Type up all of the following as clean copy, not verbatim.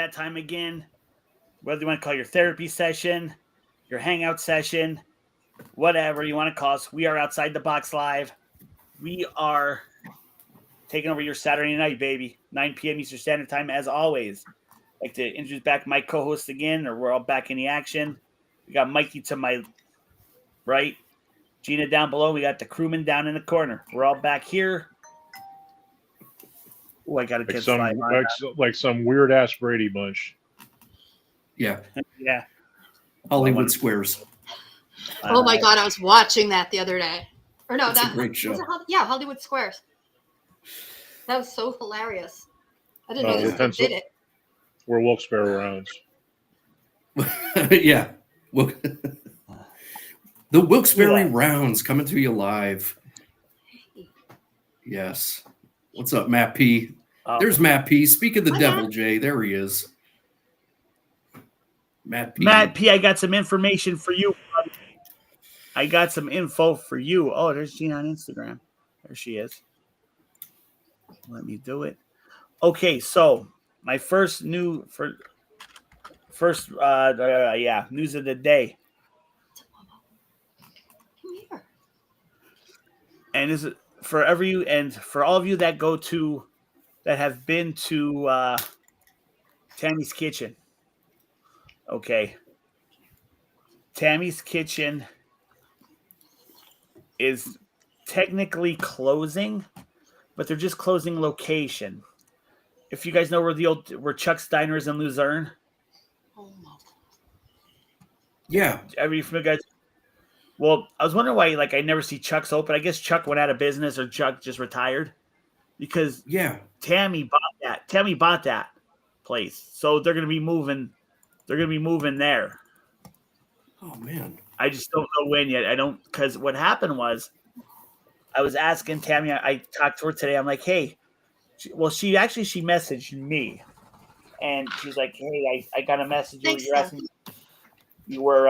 that time again. Whether you want to call your therapy session, your hangout session, whatever you want to call us, we are Outside the Box Live. We are taking over your Saturday night, baby. 9 p.m. Eastern Standard Time, as always. I'd like to introduce back my co-host again, or we're all back in the action. We got Mikey to my right, Gina down below. We got the crewman down in the corner. We're all back here. Oh, I got to get like some weird ass Brady bunch. Yeah. Yeah. Hollywood Squares. Oh my God, I was watching that the other day. Or no, That's a great show. Hollywood Squares. That was so hilarious. I didn't know this did it. We're Wilkes-Barre rounds. Yeah. The Wilkes-Barre rounds coming to you live. Yes. What's up, Matt P? There's Matt P. Speak of the devil, Jay. There he is. Matt P, I got some information for you. I got some info for you. Oh, there's Gina on Instagram. There she is. Let me do it. Okay, so my news of the day. Come here. And is it for for all of you that have been to Tammy's Kitchen. Okay. Tammy's Kitchen is technically closing, but they're just closing location. If you guys know where Chuck's Diner is in Luzerne. Oh my. Yeah. Are you familiar, guys? Well, I was wondering why I never see Chuck's open. I guess Chuck went out of business or Chuck just retired. Because Tammy bought that place. So they're gonna be moving. They're gonna be moving there. Oh man. I just don't know when yet. Because what happened was I was asking Tammy, I talked to her today. I'm like, hey, she messaged me and she's like, hey, I got a message. You're asking, you were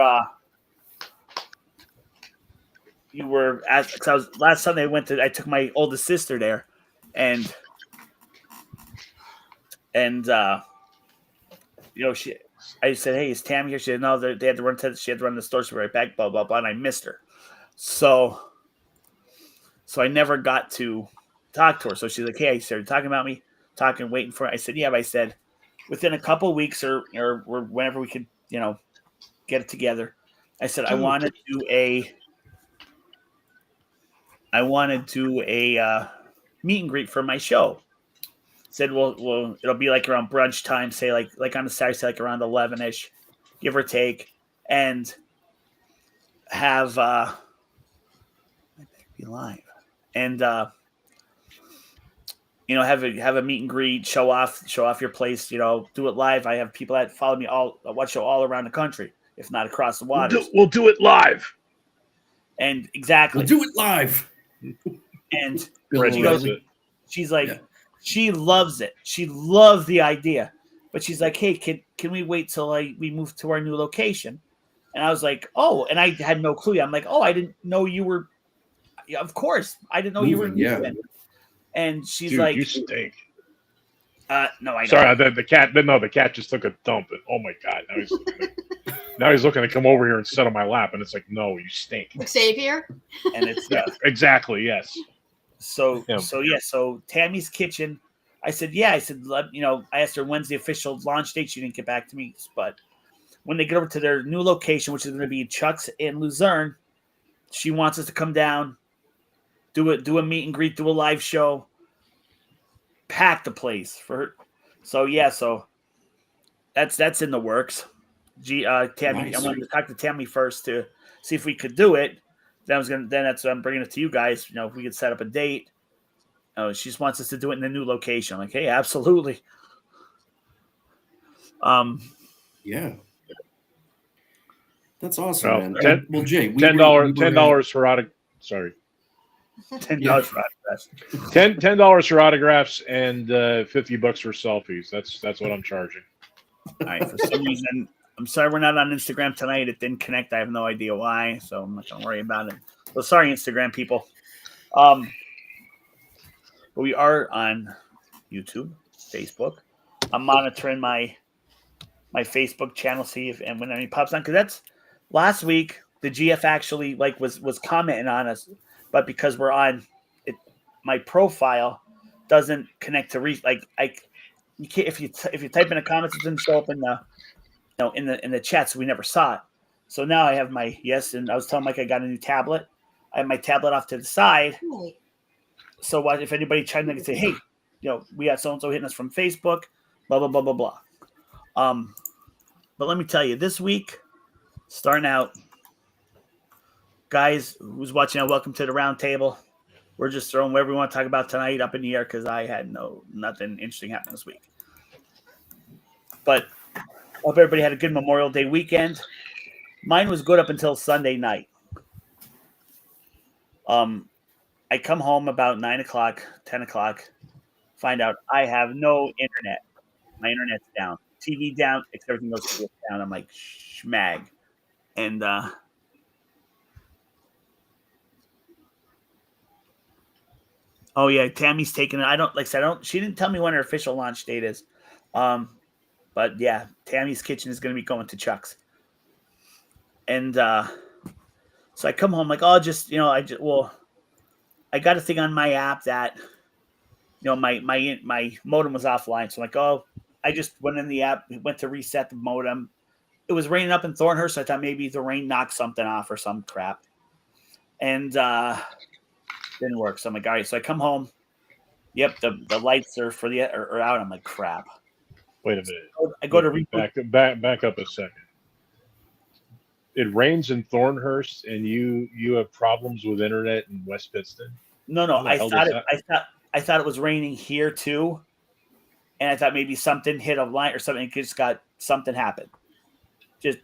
asked, because last Sunday I took my oldest sister there and I said, hey, is Tammy here? She said, no, they had to run to the store. She'll be right back, blah, blah, blah. And I missed her. So I never got to talk to her. So she's like, hey, I started talking about me, waiting for her. I said, yeah, but I said, within a couple of weeks or whenever we could, get it together. I said, I want to do a meet and greet for my show. Said, well, it'll be around brunch time, say like on the Saturday, say around 11ish, give or take, and have be live and have a meet and greet, show off your place, do it live. I have people that follow me watch show all around the country, if not across the water. We'll do it live. And exactly, we'll do it live. And she's like. Yeah. She loves it. She loved the idea. But she's like, hey, can we wait till we move to our new location? And I was like, oh, and I had no clue. I'm like, oh, I didn't know you were. Yeah, of course. I didn't know you were moving. Yeah. And she's Dude, like, you stink. No, I know. Sorry, the cat just took a dump. And, oh my God. Now he's looking to come over here and sit on my lap. And it's like, no, you stink. Xavier? And it's exactly, yes. So Tammy's Kitchen. I said, I asked her when's the official launch date. She didn't get back to me, but when they get over to their new location, which is going to be Chuck's in Luzerne, she wants us to come down, do a meet and greet, do a live show, pack the place for her. So that's in the works. Tammy, nice. I wanted to talk to Tammy first to see if we could do it. That's I'm bringing it to you guys. If we could set up a date. She just wants us to do it in the new location. I'm like, hey, absolutely. Yeah, that's awesome, man. Jay, $10 for autographs. Sorry, $10 for autographs. $10 for autographs and $50 for selfies. That's what I'm charging. All right. For some reason, I'm sorry we're not on Instagram tonight. It didn't connect. I have no idea why, so I'm not gonna worry about it. Well, sorry, Instagram people. But we are on YouTube, Facebook. I'm monitoring my my Facebook channel, see if and when any pops on, because that's last week the GF actually like was commenting on us, but because we're on it, my profile doesn't connect to you can't if you type in a comment, it doesn't show up in the in the chat, so we never saw it. So now I have my and I was telling Mike I got a new tablet. I have my tablet off to the side. Right. So what if anybody chimed in and say, hey, we got so and so hitting us from Facebook, blah blah blah blah blah. But let me tell you, this week, starting out, guys who's watching, welcome to the round table. We're just throwing whatever we want to talk about tonight up in the air because I had nothing interesting happen this week. But I hope everybody had a good Memorial Day weekend. Mine was good up until Sunday night. I come home about 9 o'clock, 10 o'clock, find out I have no internet. My internet's down. TV down, everything goes down. I'm like, schmag. And oh yeah, Tammy's taking it. She didn't tell me when her official launch date is. But yeah, Tammy's Kitchen is gonna be going to Chuck's. And so I come home like, I got a thing on my app that my modem was offline. So I'm like, I just went in the app, went to reset the modem. It was raining up in Thornhurst, so I thought maybe the rain knocked something off or some crap. And didn't work. So I'm like, all right. So I come home. Yep, the lights are are out. I'm like, crap. Wait a minute. I go to reboot. Back up a second. It rains in Thornhurst, and you have problems with internet in West Pittston. No. I thought it was raining here too, and I thought maybe something hit a line or something. It just got something happened. Just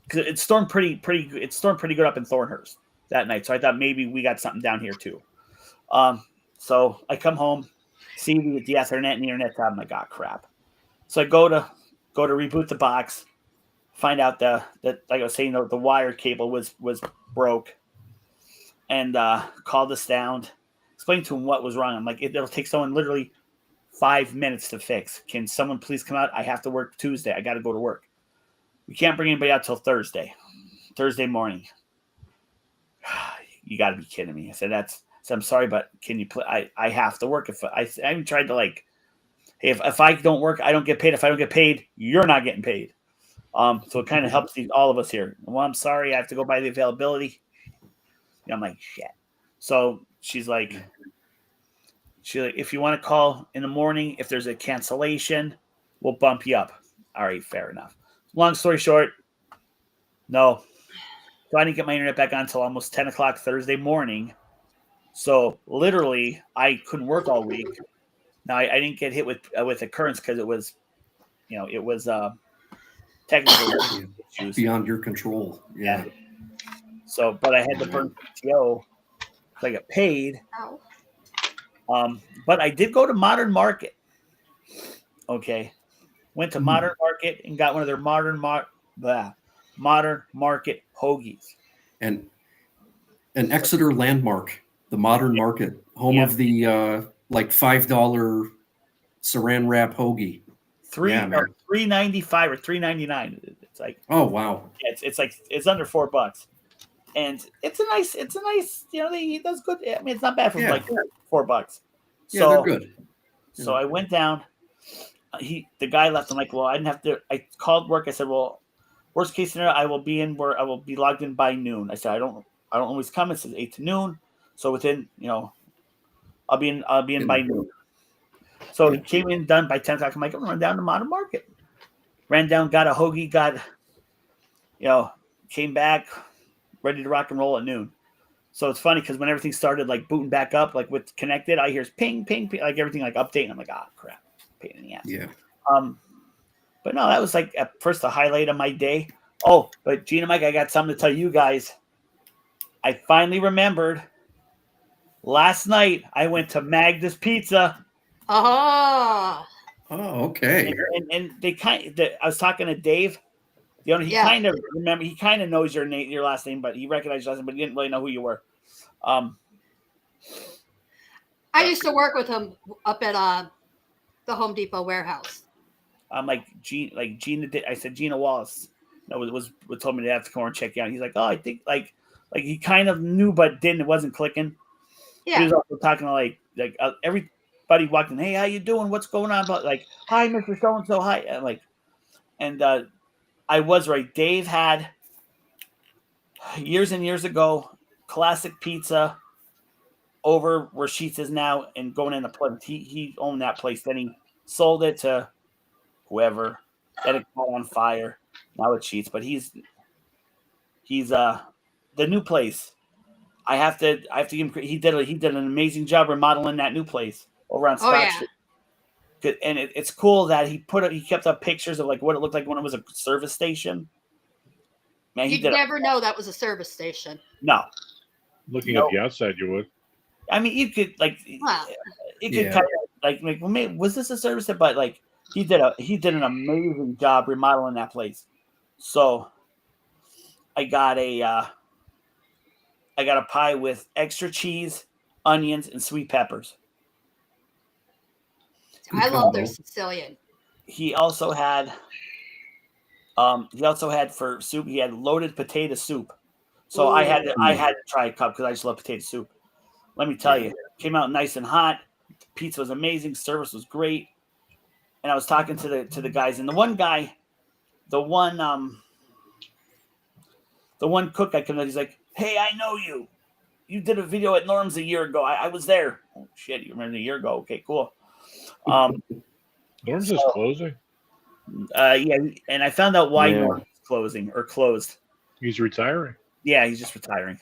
because it stormed pretty good up in Thornhurst that night. So I thought maybe we got something down here too. So I come home, see the Ethernet and the internet's out. I'm like, crap. So I go to reboot the box, find out that like I was saying, the wire cable was broke, and called us down, explained to him what was wrong. I'm like, it'll take someone literally 5 minutes to fix. Can someone please come out? I have to work Tuesday. I got to go to work. We can't bring anybody out till Thursday morning. You got to be kidding me. I said, I'm sorry, but can you play? I have to work. If I even tried to hey, if I don't work, I don't get paid. If I don't get paid, you're not getting paid. So it kind of helps all of us here. Well, I'm sorry. I have to go by the availability. I'm like, shit. So she's like, if you want to call in the morning, if there's a cancellation, we'll bump you up. All right, fair enough. Long story short, no. So I didn't get my internet back on until almost 10 o'clock Thursday morning. So literally, I couldn't work all week. Now I didn't get hit with occurrence because it was, technical issues beyond your control. Yeah. So, but I had to burn PTO. So I got paid. Ow. But I did go to Modern Market. Okay. Went to Modern Market and got one of their Modern Market hoagies. And an Exeter landmark, the Modern Market, home of the $5 saran wrap hoagie. $3.95 or $3.99. It's like, oh wow. Yeah, it's under $4. And it's a nice, that's good. I mean, it's not bad for like $4. Yeah, they're good. So I went down. The guy left. I'm like, well, I didn't have to. I called work. I said, well, worst case scenario, I will be logged in by noon. I said, I don't always come. It says 8 to noon. So within, I'll be in by noon. So he came in done by 10 o'clock. I'm like, I'm going down to Modern Market. Ran down, got a hoagie, came back, ready to rock and roll at noon. So it's funny because when everything started like booting back up, like with connected, I hear ping, ping, ping, like everything like updating. I'm like, crap, pain in the ass. Yeah. But no, that was like at first the highlight of my day. Oh, but Gina, Mike, I got something to tell you guys. I finally remembered. Last night I went to Magda's Pizza. Oh, okay. And they I was talking to Dave. The owner, he kind of remember. He kind of knows your name, your last name, but he recognized your last name, but he didn't really know who you were. I used to work with him up at the Home Depot warehouse. I'm like Gina did. I said Gina Wallace. No, it was what told me to have to come over and check you out. He's like, oh, I think like he kind of knew but didn't. It wasn't clicking. He Yeah. was also talking to like everybody walked in. Hey, how you doing? What's going on? But like, hi, Mr. So and so. Hi. I'm like, and I was right. Dave had years and years ago classic pizza over where Sheets is now and going into Plymouth. He owned that place. Then he sold it to whoever. Then it caught on fire. Now it's Sheets, but he's the new place. I have to give him. He did an amazing job remodeling that new place over on Scott yeah. Street. And it's cool that he kept up pictures of like what it looked like when it was a service station. Man, he You'd did never know that was a service station. no. Looking at the outside, you would. I mean, you could like Wow. it could kind of like well, maybe, was this a service station? But like he did an amazing job remodeling that place. So I got a pie with extra cheese, onions, and sweet peppers. I love their Sicilian. He also had for soup. He had loaded potato soup. So I had to try a cup because I just love potato soup. Let me tell you, it came out nice and hot. Pizza was amazing. Service was great. And I was talking to the guys, and the one cook I connected, he's like, "Hey, I know you. You did a video at Norm's a year ago. I was there." Oh shit, you remember a year ago? Okay, cool. Norm's is closing. Yeah, and I found out why Norm's closing or closed. He's retiring. Yeah, he's just retiring.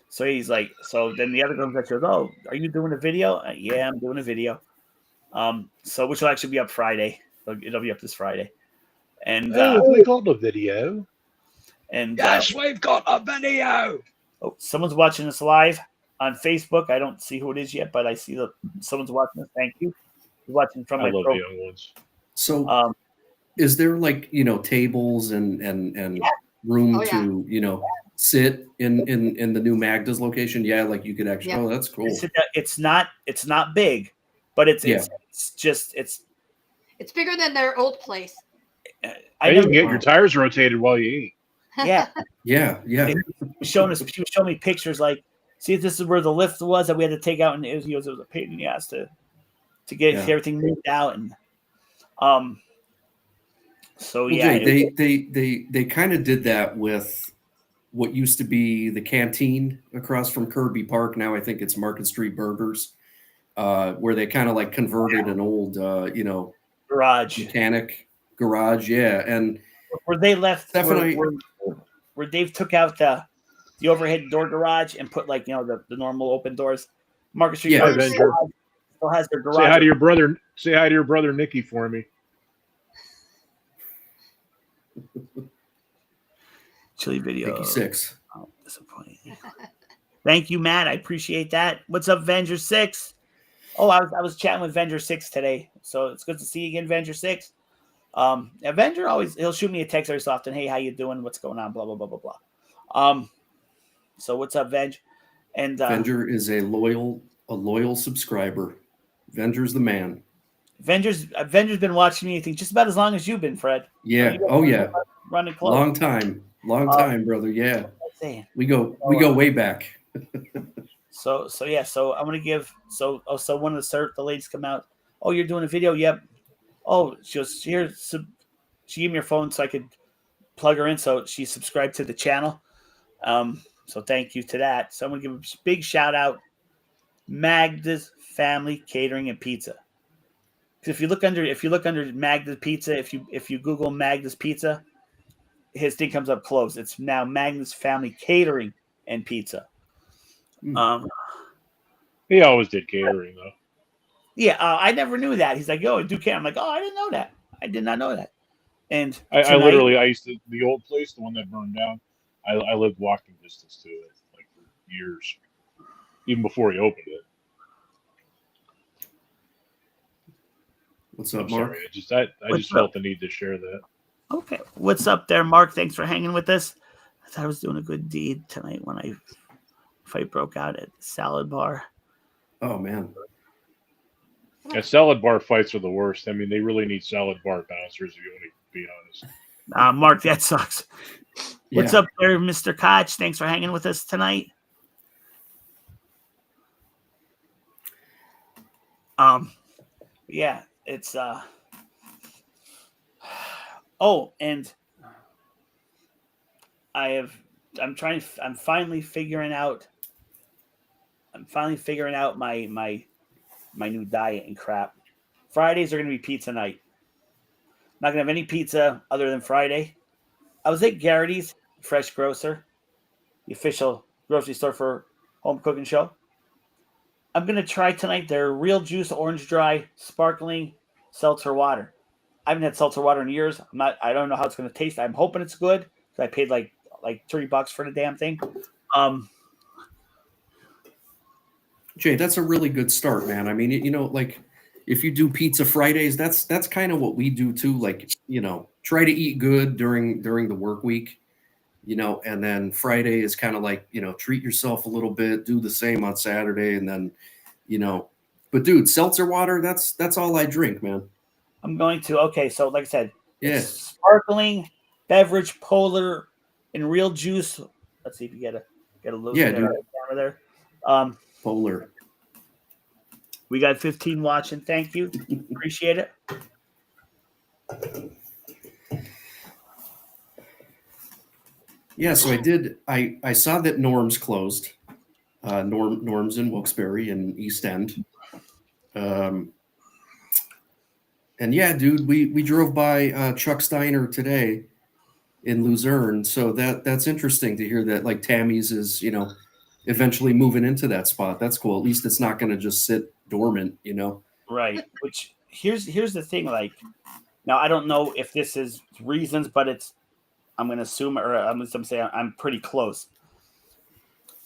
So he's like, so then the other girl goes, "Oh, are you doing a video?" Yeah, I'm doing a video. So which will actually be up Friday. It'll be up this Friday. And we got a video. And yes, we've got a video. Oh, someone's watching us live on Facebook. I don't see who it is yet, but I see someone's watching us. Thank you. You're watching from my love the young ones. So, is there like tables and room to sit in the new Magda's location? Yeah, like you could actually. Yeah. Oh, that's cool. It's not big, but it's bigger than their old place. I didn't get your tires rotated while you eat. Yeah. Yeah. She was showing me pictures like, see if this is where the lift was that we had to take out, and it was a pain in the ass to get everything moved out. And so yeah, Jay, they kind of did that with what used to be the canteen across from Kirby Park. Now I think it's Market Street Burgers, where they kind of like converted an old garage mechanic garage. Yeah, and where they left definitely where Dave took out the overhead door garage and put like the normal open doors. Market Street Burgers still has their garage. Say hi to your brother. Say hi to your brother Nikki for me. Chili video. 56. Oh, disappointing. Thank you, Matt. I appreciate that. What's up, Venger 6? Oh, I was chatting with Venger 6 today, so it's good to see you again, Venger 6. Venger he'll shoot me a text every so often. Hey, how you doing? What's going on? Blah blah blah blah blah. So what's up, Veng? And Venger is a loyal subscriber. Venger's the man. Venger's been watching me, I think, just about as long as you've been, Fred. Yeah. Oh yeah. Running close. Long time, brother. Yeah. We go way back. So I'm gonna give so one of the ladies come out. Oh, you're doing a video? Yep. Oh, she was here. She gave me her phone so I could plug her in. So she subscribed to the channel. So thank you to that. So I'm gonna give a big shout out, Magda's Family Catering and Pizza. If you look under Magda's Pizza, if you Google Magda's Pizza, his thing comes up close. It's now Magda's Family Catering and Pizza. He always did catering though. Yeah, I never knew that. He's like, "Yo, I do catering." I'm like, "Oh, I didn't know that. I did not know that." And I literally, I used to, the old place, the one that burned down, I lived walking distance to it like for years, even before he opened it. What's up, Mark? Sorry, I just felt the need to share that. Okay. What's up there, Mark? Thanks for hanging with us. I thought I was doing a good deed tonight when I fight broke out at the salad bar. Oh, man. Yeah, salad bar fights are the worst. I mean, they really need salad bar bouncers if you want to be honest. Mark, that sucks. What's Yeah. up there, Mr. Koch? Thanks for hanging with us tonight. Yeah, it's oh, and I'm finally figuring out my new diet and crap. Fridays are gonna be pizza night. Not gonna have any pizza other than Friday. I was at Garrity's Fresh Grocer, the official grocery store for Home Cooking Show. I'm gonna try tonight their real juice orange dry sparkling seltzer water. I haven't had seltzer water in years. I don't know how it's gonna taste. I'm hoping it's good. I paid like $3 for the damn thing. Jay, that's a really good start, man. I mean, like if you do pizza Fridays, that's kind of what we do too. Like, try to eat good during the work week, and then Friday is kind of like, treat yourself a little bit, do the same on Saturday, and then, but dude, seltzer water, that's all I drink, man. I'm going to. Okay, so like I said, Yeah. it's sparkling beverage, polar, and real juice. Let's see if you get a look Yeah, there, dude. over there. Polar. We got 15 watching. Thank you. Appreciate it. Yeah, so I saw that Norm's closed. Norm's in Wilkes-Barre in East End. And yeah, dude, we drove by Chuck Steiner today in Luzerne. So that's interesting to hear that like Tammy's is, eventually moving into that spot. That's cool. At least it's not going to just sit dormant, Right. Which here's the thing. Like, now I don't know if this is reasons, but I'm going to assume, or I'm going to say I'm pretty close.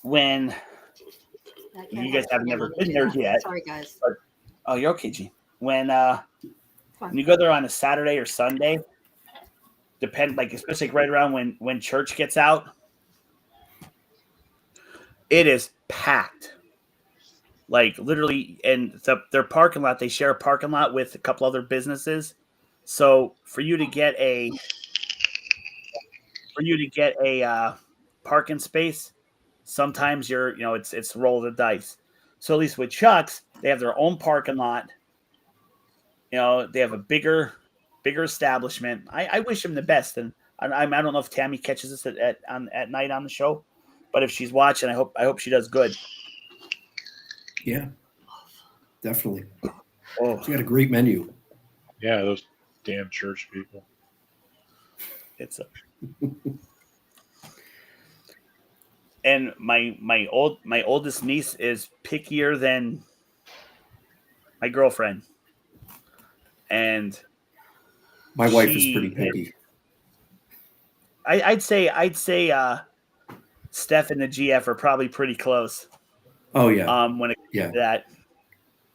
When you guys have never been there yet. Sorry, guys. But, oh, you're okay, G. When you go there on a Saturday or Sunday, especially right around when church gets out, it is packed. Like literally, and their parking lot, they share a parking lot with a couple other businesses. So for you to get a parking space, sometimes it's roll of the dice. So at least with Chuck's, they have their own parking lot. They have a bigger establishment. I wish them the best, and I don't know if Tammy catches us at night on the show, but if she's watching, I hope she does good. Yeah, definitely. Oh, She got a great menu. Yeah, those damn church people. it's and my oldest niece is pickier than my girlfriend, and My wife is pretty picky. I'd say Steph and the GF are probably pretty close. Oh yeah. When it comes to that,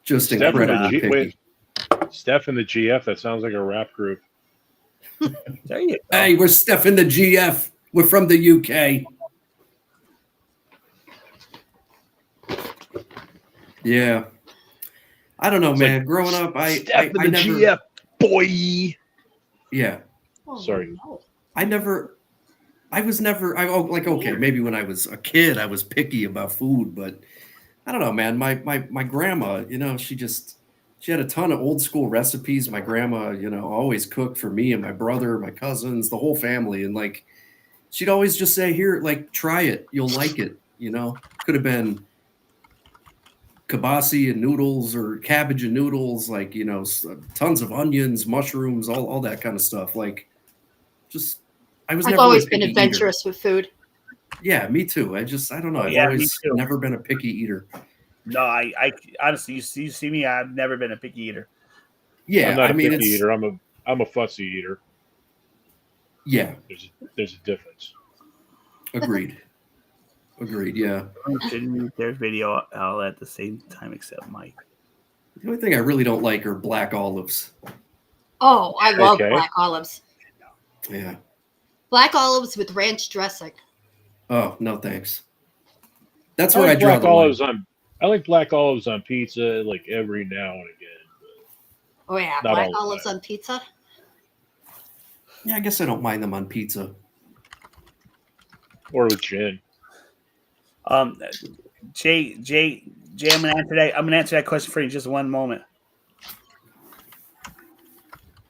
Just Steph and incredibly picky. Wait, Steph and the GF, that sounds like a rap group. there you go. Hey, we're Steph in the GF. We're from the UK. Yeah. I don't know, It's man. like, Growing up, Steph and I the never. GF, boy. Yeah. Oh, Sorry. no. Okay, maybe when I was a kid, I was picky about food, but I don't know, man. My grandma, she had a ton of old school recipes. My grandma, always cooked for me and my brother, my cousins, the whole family. And like, she'd always just say, here, like, try it. You'll like it. Could have been kibasi and noodles or cabbage and noodles, like, tons of onions, mushrooms, all that kind of stuff. Like, just, I've never always a been picky adventurous with food. Eater. Yeah, me too. I don't know. I've Yeah, always me too. never been a picky eater. No, I honestly, you see me, I've never been a picky eater. Yeah, I'm not I a mean, picky eater. I'm a fussy eater. Yeah, There's a difference. agreed. Yeah. Didn't mute their video all at the same time except Mike. The only thing I really don't like are black olives. Oh, I love Okay. black olives. Yeah. Black olives with ranch dressing. Oh, no, thanks. That's I where like I draw black the line. olives on. I like black olives on pizza, like every now and again. Oh yeah, Not black all the olives time. on pizza. Yeah, I guess I don't mind them on pizza. Or with gin. Jay, I'm gonna answer that question for you in just one moment.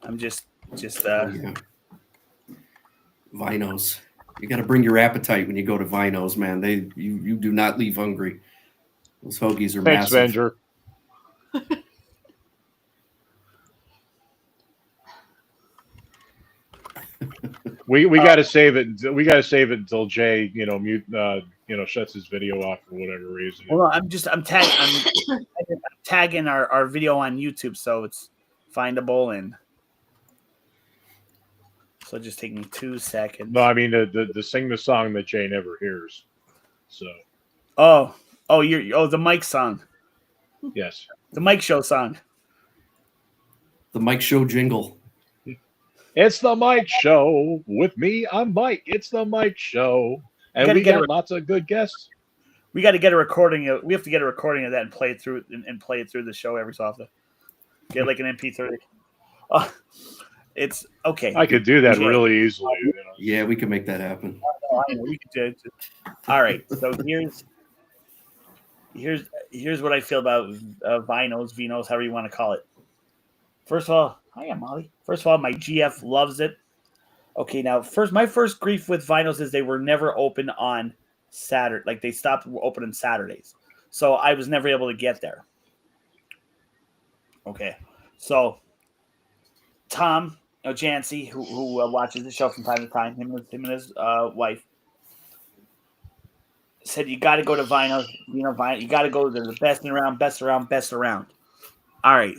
I'm just Oh yeah, Vinos. You got to bring your appetite when you go to Vinos, man. You do not leave hungry. Those hoagies are Thanks, massive. Venger. We got to save it. We got to save it until Jay, shuts his video off for whatever reason. well, I'm tagging our video on YouTube so it's findable, and so just take me 2 seconds. No, I mean the sing the song that Jay never hears. So the Mike song, yes, the Mike Show song. The Mike Show jingle. it's the Mike Show with me. I'm Mike. It's the Mike Show, and we got lots of good guests. We got to get a recording of. We have to get a recording of that and play it through the show every so often. Get like an MP3. It's okay. I could do that really easily. Yeah, we can make that happen. I know, we could do it. All right. So here's what I feel about Vinos, however you want to call it. First of all, hi, Molly. First of all, my GF loves it. Okay, now my first grief with Vinos is they were never open on Saturday. Like they stopped open on Saturdays, so I was never able to get there. Okay, so Tom Jancy, who watches the show from time to time, him and his wife, said you got to go to Vinos. You got to go. They're the best around. All right,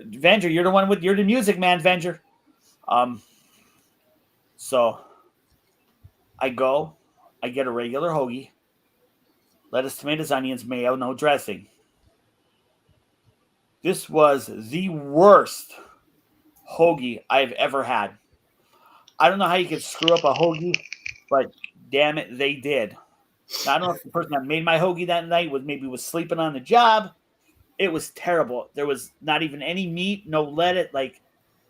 Venger, you're the music man, Venger. So I get a regular hoagie, lettuce, tomatoes, onions, mayo, no dressing. This was the worst hoagie I've ever had. I don't know how you could screw up a hoagie, but damn it, they did. Now, I don't know if the person that made my hoagie that night was sleeping on the job. It was terrible. There was not even any meat, no lettuce. Like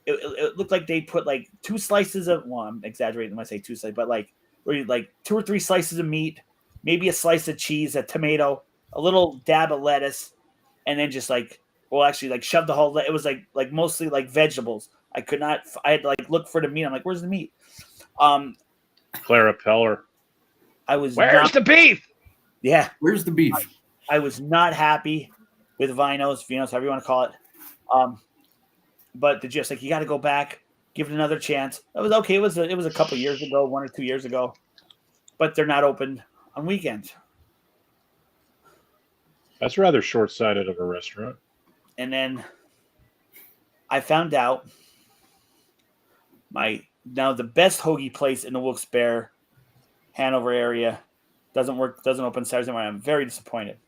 it looked like they put like 2 slices of. Well, I'm exaggerating when I say 2 slices, but like 2 or 3 slices of meat, maybe a slice of cheese, a tomato, a little dab of lettuce, and then just shove the whole. It was like mostly like vegetables. I could not. I had to look for the meat. I'm like, where's the meat? Clara Peller. Where's the beef? Yeah. Where's the beef? I was not happy with Vinos, however you want to call it. But the GF's like, you got to go back, give it another chance. That was okay. It was a couple years ago, 1 or 2 years ago, but they're not open on weekends. That's rather short-sighted of a restaurant. And then I found out the best hoagie place in the Wilkes-Barre, Hanover area doesn't open Saturday morning. I'm very disappointed.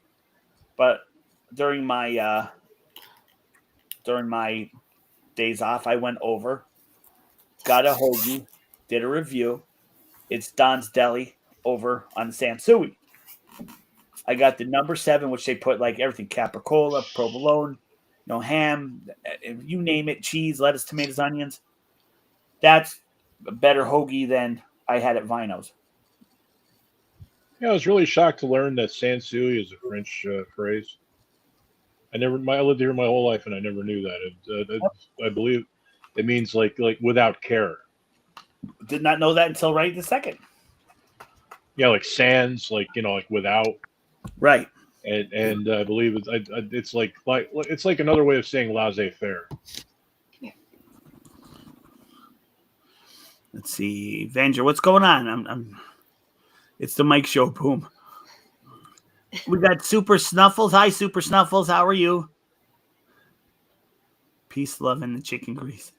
But during my days off, I went over, got a hoagie, did a review. It's Don's Deli over on Sansui. I got the number 7, which they put like everything: capricola, provolone, ham, you name it, cheese, lettuce, tomatoes, onions. That's a better hoagie than I had at Vinos. Yeah, I was really shocked to learn that Sansui is a French phrase. I lived here my whole life, and I never knew that. I believe it means like without care. Did not know that until right this second. Yeah, like sans, like without. Right. And I believe it's like another way of saying laissez-faire. Yeah. Let's see, Venger, what's going on? It's the Mike Show. Boom. We got Super Snuffles. Hi, Super Snuffles. How are you? Peace, love, and the chicken grease.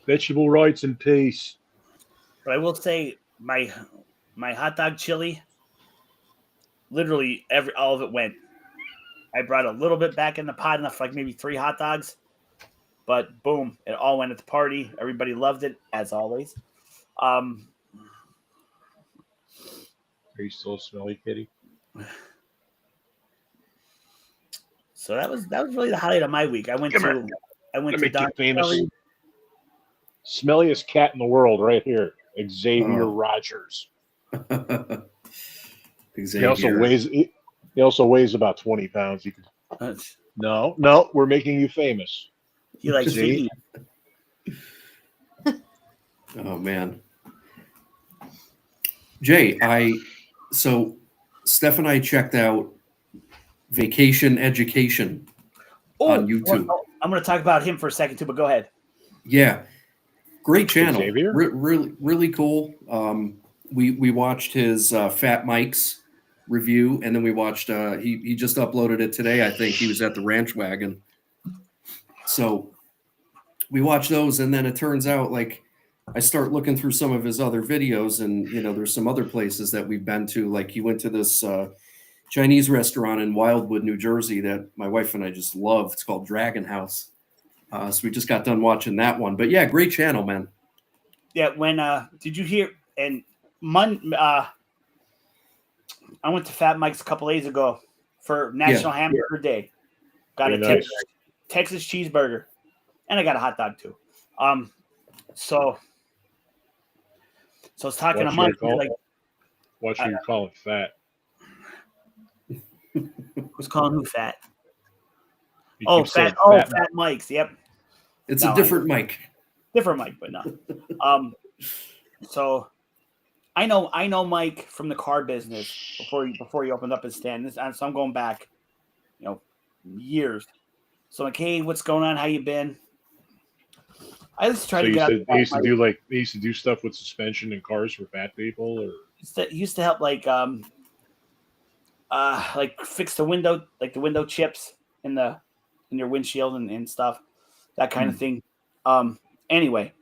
Vegetable rights and peace. But I will say my hot dog chili, literally all of it went. I brought a little bit back in the pot, enough for like maybe 3 hot dogs. But boom, it all went at the party. Everybody loved it, as always. Are you still smelly, kitty? So that was really the highlight of my week. I went Come to here. Don make you famous. Kelly. Smelliest cat in the world, right here, Xavier Oh. Rogers. Xavier. He also weighs about 20 pounds. You could no, we're making you famous. He likes to eat. Oh man. Jay, so Steph and I checked out Vacation Education on YouTube. I'm going to talk about him for a second too, but go ahead. Yeah, great channel. Xavier? Really cool. We watched his Fat Mike's review, and then we watched. He just uploaded it today. I think he was at the Ranch Wagon. So we watched those, and then it turns out like I start looking through some of his other videos, and there's some other places that we've been to. Like he went to this Chinese restaurant in Wildwood, New Jersey, that my wife and I just love. It's called Dragon House. So we just got done watching that one. But yeah, great channel, man. Yeah, when did you hear? And I went to Fat Mike's a couple days ago for National Hamburger Day. Got a Texas cheeseburger, and I got a hot dog too. So I was talking to Mike. What should you call it? Fat. Who's calling who fat? Fat Mike's. Yep. It's a different mic. Different Mike, but no. So I know Mike from the car business before he opened up his stand. So I'm going back, years. So I'm like, hey, what's going on? How you been? I just try to get. He used to do stuff with suspension in cars for fat people, or he used to help like fix the window, like the window chips in your windshield and stuff, that kind of thing. Anyway,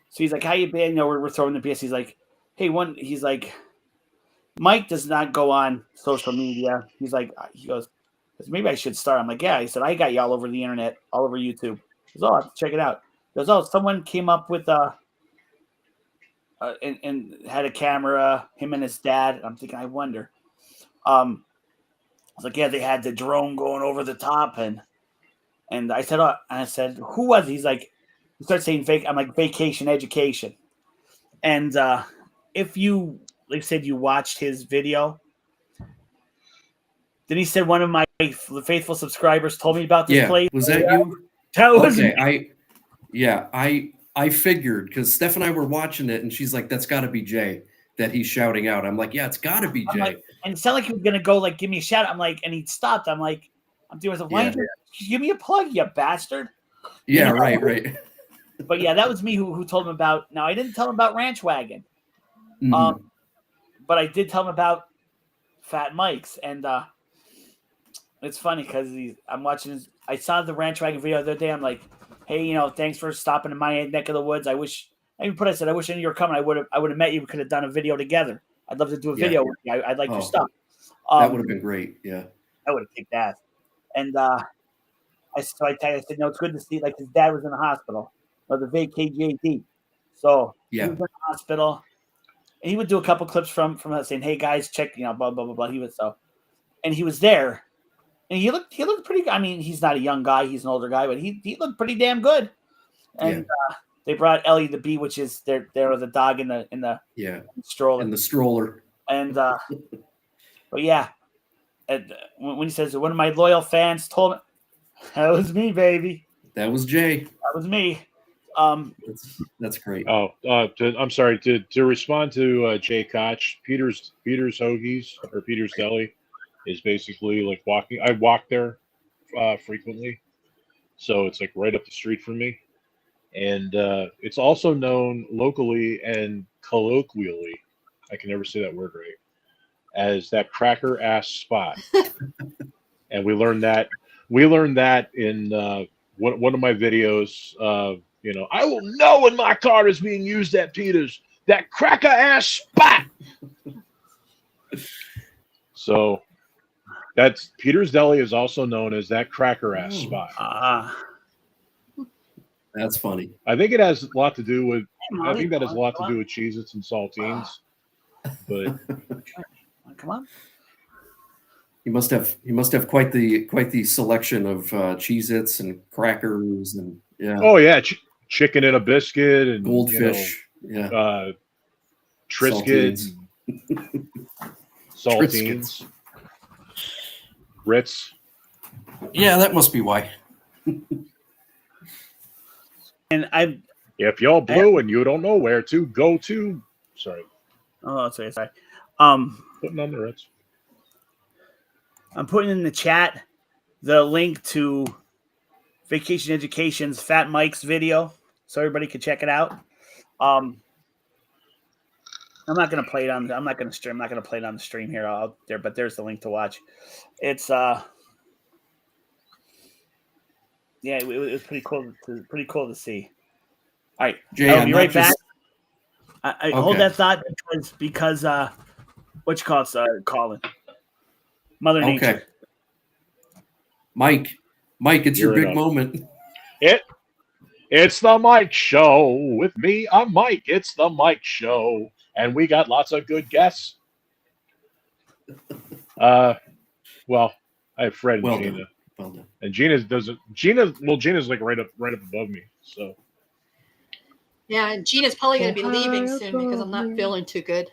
so he's like, how you been? We're throwing the BS. He's like, hey, he's like, Mike does not go on social media. He goes, maybe I should start. I'm like, yeah. He said, I got you all over the internet, all over YouTube. He goes, oh, check it out. He goes, someone came up with and had a camera, him and his dad. I'm thinking, I wonder. I was like, yeah, they had the drone going over the top, and I said, who was it? He's like, he starts saying fake. I'm like, Vacation Education, and if you said you watched his video, then he said one of my faithful subscribers told me about this place. Was that you? That was okay. I figured because Steph and I were watching it, and she's like, that's got to be Jay that he's shouting out. I'm like, yeah, it's got to be Jay. Like, and it sounded like he was gonna go like give me a shout out. I'm like, and he stopped. I'm like, why did you give me a plug, you bastard? Yeah, right. But yeah, that was me who told him about. Now I didn't tell him about Ranch Wagon, but I did tell him about Fat Mike's, and it's funny because I'm watching his. I saw the Ranch Wagon video the other day. I'm like, hey, thanks for stopping in my neck of the woods. I wish I wish I knew you were coming. I would have met you. We could have done a video together. I'd love to do a video with you. I'd like your stuff. That would have been great. Yeah, I would have kicked ass. And I said, no, it's good to see. Like his dad was in the hospital, the VKJD. So he was in the hospital, and he would do a couple clips from us saying, "Hey guys, check, blah blah blah blah." And he was there, and he looked pretty. I mean, he's not a young guy; he's an older guy, but he looked pretty damn good. And they brought Ellie the bee, which is there was a dog in the stroller. In the stroller. And but yeah. And when he says one of my loyal fans told me, that was me, baby. That was Jay. That was me. That's great. I'm sorry to respond to Jay Koch. Peter's Hoagies or Peter's Deli is basically like walking. I walk there frequently, so it's like right up the street from me, and it's also known locally and colloquially. I can never say that word right. As that cracker ass spot, and we learned that in one of my videos. I will know when my car is being used at Peter's. That cracker ass spot. So that's Peter's Deli is also known as that cracker ass spot. That's funny. I think it has a lot to do with. I think that has a lot to do with Cheez-Its and saltines, but. Come on. He must have quite the selection of Cheez-Its and crackers and Oh yeah, chicken and a biscuit and goldfish. Triscuits, saltines, Ritz. Yeah, that must be why. And if you're blue and you don't know where to go to, sorry. Oh, sorry. Putting on the Ritz. I'm putting in the chat the link to Vacation Education's Fat Mike's video, so everybody can check it out. I'm not gonna play it on. I'm not gonna stream. I'm not gonna play it on the stream here out there. But there's the link to watch. It's yeah, it was pretty cool. Pretty cool to see. All right, Jay, I'll be right back. I hold Okay. that thought because what you call it, Colin, Mother Nature. Okay. Mike, it's your You're big moment. It's the Mike Show with me. I'm Mike. It's the Mike Show, and we got lots of good guests. Well, I have Fred and Well Gina. done. Well done. And Gina's like right up above me. So Yeah, and Gina's probably going to be leaving soon because I'm not feeling too good.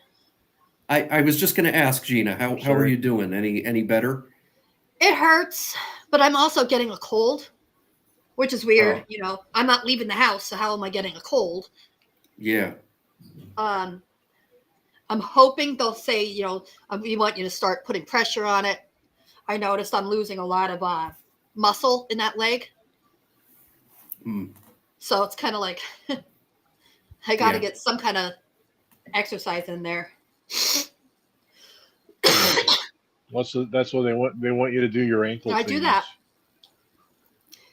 I was just going to ask Gina, how are Sorry. you doing? Any better? It hurts, but I'm also getting a cold, which is weird. Oh. I'm not leaving the house, so how am I getting a cold? Yeah. I'm hoping they'll say, we want you to start putting pressure on it. I noticed I'm losing a lot of muscle in that leg. Mm. So it's kind of like I got to Yeah. get some kind of exercise in there. that's what they want. They want you to do your ankle. I do things. that.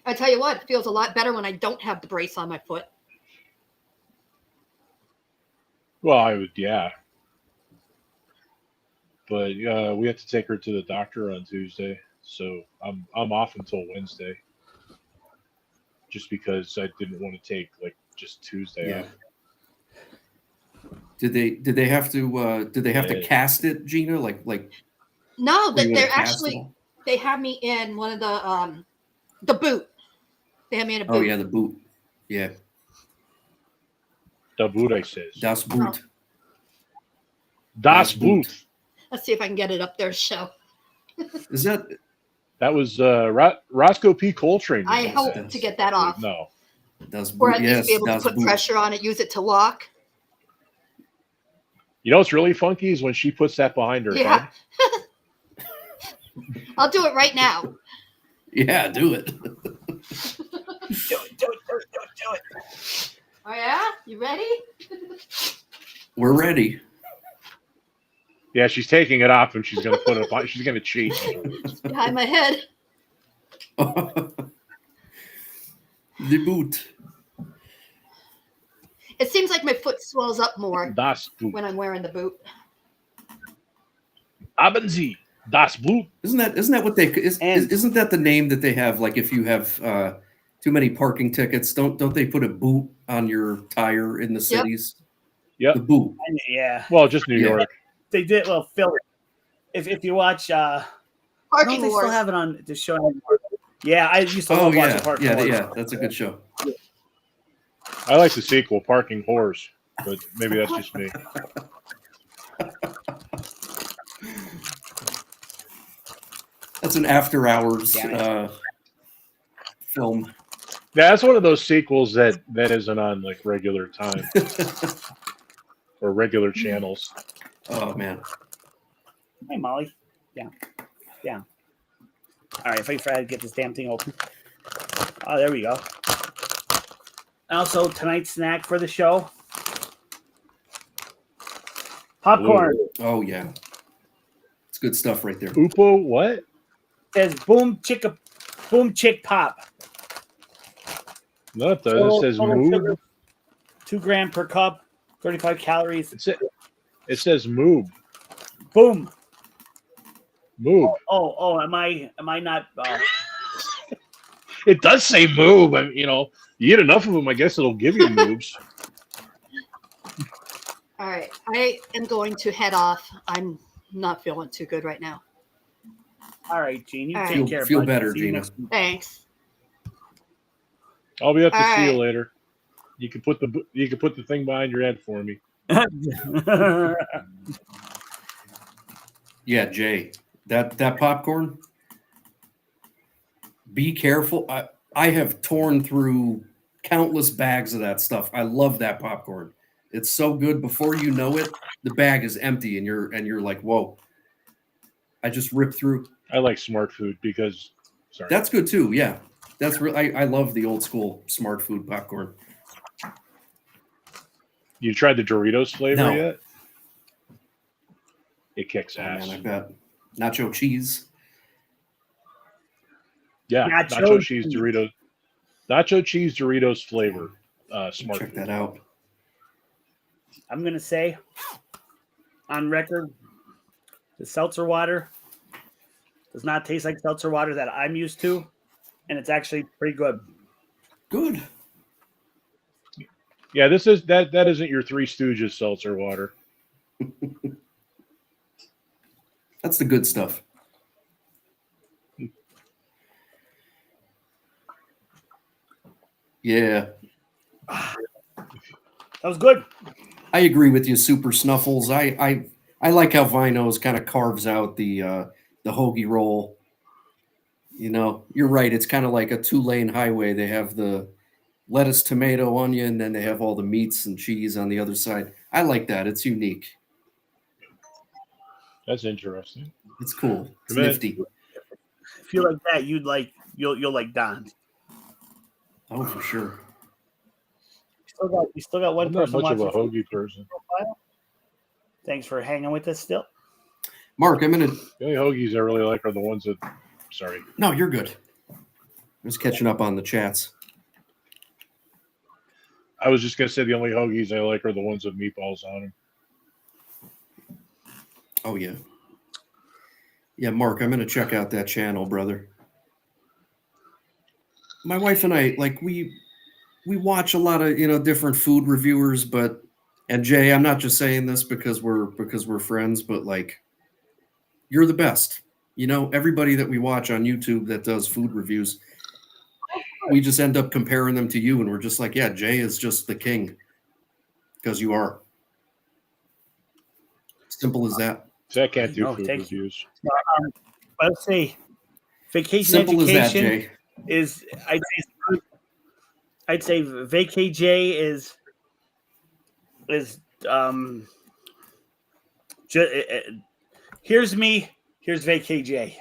I tell you what, it feels a lot better when I don't have the brace on my foot. Well, I would, yeah. But we have to take her to the doctor on Tuesday, so I'm off until Wednesday. Just because I didn't want to take just Tuesday Yeah. off. Did they have to cast it, Gina? Like No, were you they're gonna cast it actually all? they have me in one of the boot. They have me in a boot. Oh yeah, the boot. Yeah. The Boot, says. Das Boot. Das Boot. Let's see if I can get it up there to show. Is that That was Roscoe P. Coltrane. I hope to get that off. No. Das Or Boot? at Yes, least be able to Das put Boot. pressure on it, use it to lock. You know what's really funky is when she puts that behind her Yeah. head. I'll do it right now. Yeah, do it. Do it. Oh yeah? You ready? We're ready. Yeah, she's taking it off and she's gonna put it on. She's gonna cheat. Behind my head. The boot. It seems like my foot swells up more Das Boot. when I'm wearing the boot. Haben Sie das Boot? Isn't that what isn't that the name that they have? Like if you have too many parking tickets, don't they put a boot on your tire in the cities? Yep. The boot. Yeah, Well, just New Yeah. York. they did. Well, Philly. If you watch, I don't know Parking if they still wars. have it on the show anymore. Yeah, I used to Oh love yeah, watching Parking Wars. yeah. That's a good show. I like the sequel, Parking Whores, but maybe that's just me. That's an after hours Yeah. film. Yeah, that's one of those sequels that isn't on regular time or regular channels. Oh man. Hey, Molly. Yeah. All right, if I try to get this damn thing open. Oh, there we go. Also, tonight's snack for the show: popcorn. Oh yeah. It's good stuff right there. Upo, what? It says boom chick pop. No, it doesn't. It says Total move. sugar, 2 grams per cup, 35 calories. It says move. Boom. Move. Oh, am I not? It does say move. You get enough of them, I guess it'll give you moves. All right. I am going to head off. I'm not feeling too good right now. All right, Gene. You All take right. care. Feel buddy. better, See you Gina. next week. Thanks. I'll be up to All see you right. later. You can put the thing behind your head for me. Yeah, Jay, that popcorn. Be careful. I have torn through countless bags of that stuff. I love that popcorn. It's so good. Before you know it, the bag is empty, and you're like, whoa. I just ripped through. I like Smart Food because, sorry, That's good too. Yeah, that's real. I love the old school Smart Food popcorn. you tried the Doritos flavor No. yet? It kicks Oh, ass. man, I bet. Nacho cheese. Yeah, Nacho nacho cheese cheese. Doritos. Nacho cheese Doritos flavor. Smart Check Food. that out. I'm going to say on record, the seltzer water does not taste like seltzer water that I'm used to, and it's actually pretty good. Good. Yeah, this is that isn't your Three Stooges seltzer water. That's the good stuff. Yeah, That was good. I agree with you, Super Snuffles. I like how Vinos kind of carves out the hoagie roll. You know, you're right. It's kind of like a 2-lane highway. They have the lettuce, tomato, onion, then they have all the meats and cheese on the other side. I like that. It's unique. That's interesting. It's cool. It's Come in. nifty. If you like that, you'll like Don. Oh, for sure. You still got one I'm not person much of a watching. hoagie person. Thanks for hanging with us still. Mark, I'm gonna. The only hoagies I really like are the ones that. Sorry. No, you're good. I was catching up on the chats. I was just gonna say the only hoagies I like are the ones with meatballs on them. Oh yeah. Yeah, Mark, I'm gonna check out that channel, brother. My wife and I, like, we watch a lot of different food reviewers, and Jay, I'm not just saying this because we're friends, but like, you're the best. Everybody that we watch on YouTube that does food reviews, we just end up comparing them to you, and we're just like, yeah, Jay is just the king because you are. Simple as that. So I can't do Oh, food thank you. reviews. Let's say vacation Simple as that, education Jay. is I'd say VKJ is here's me, here's VKJ.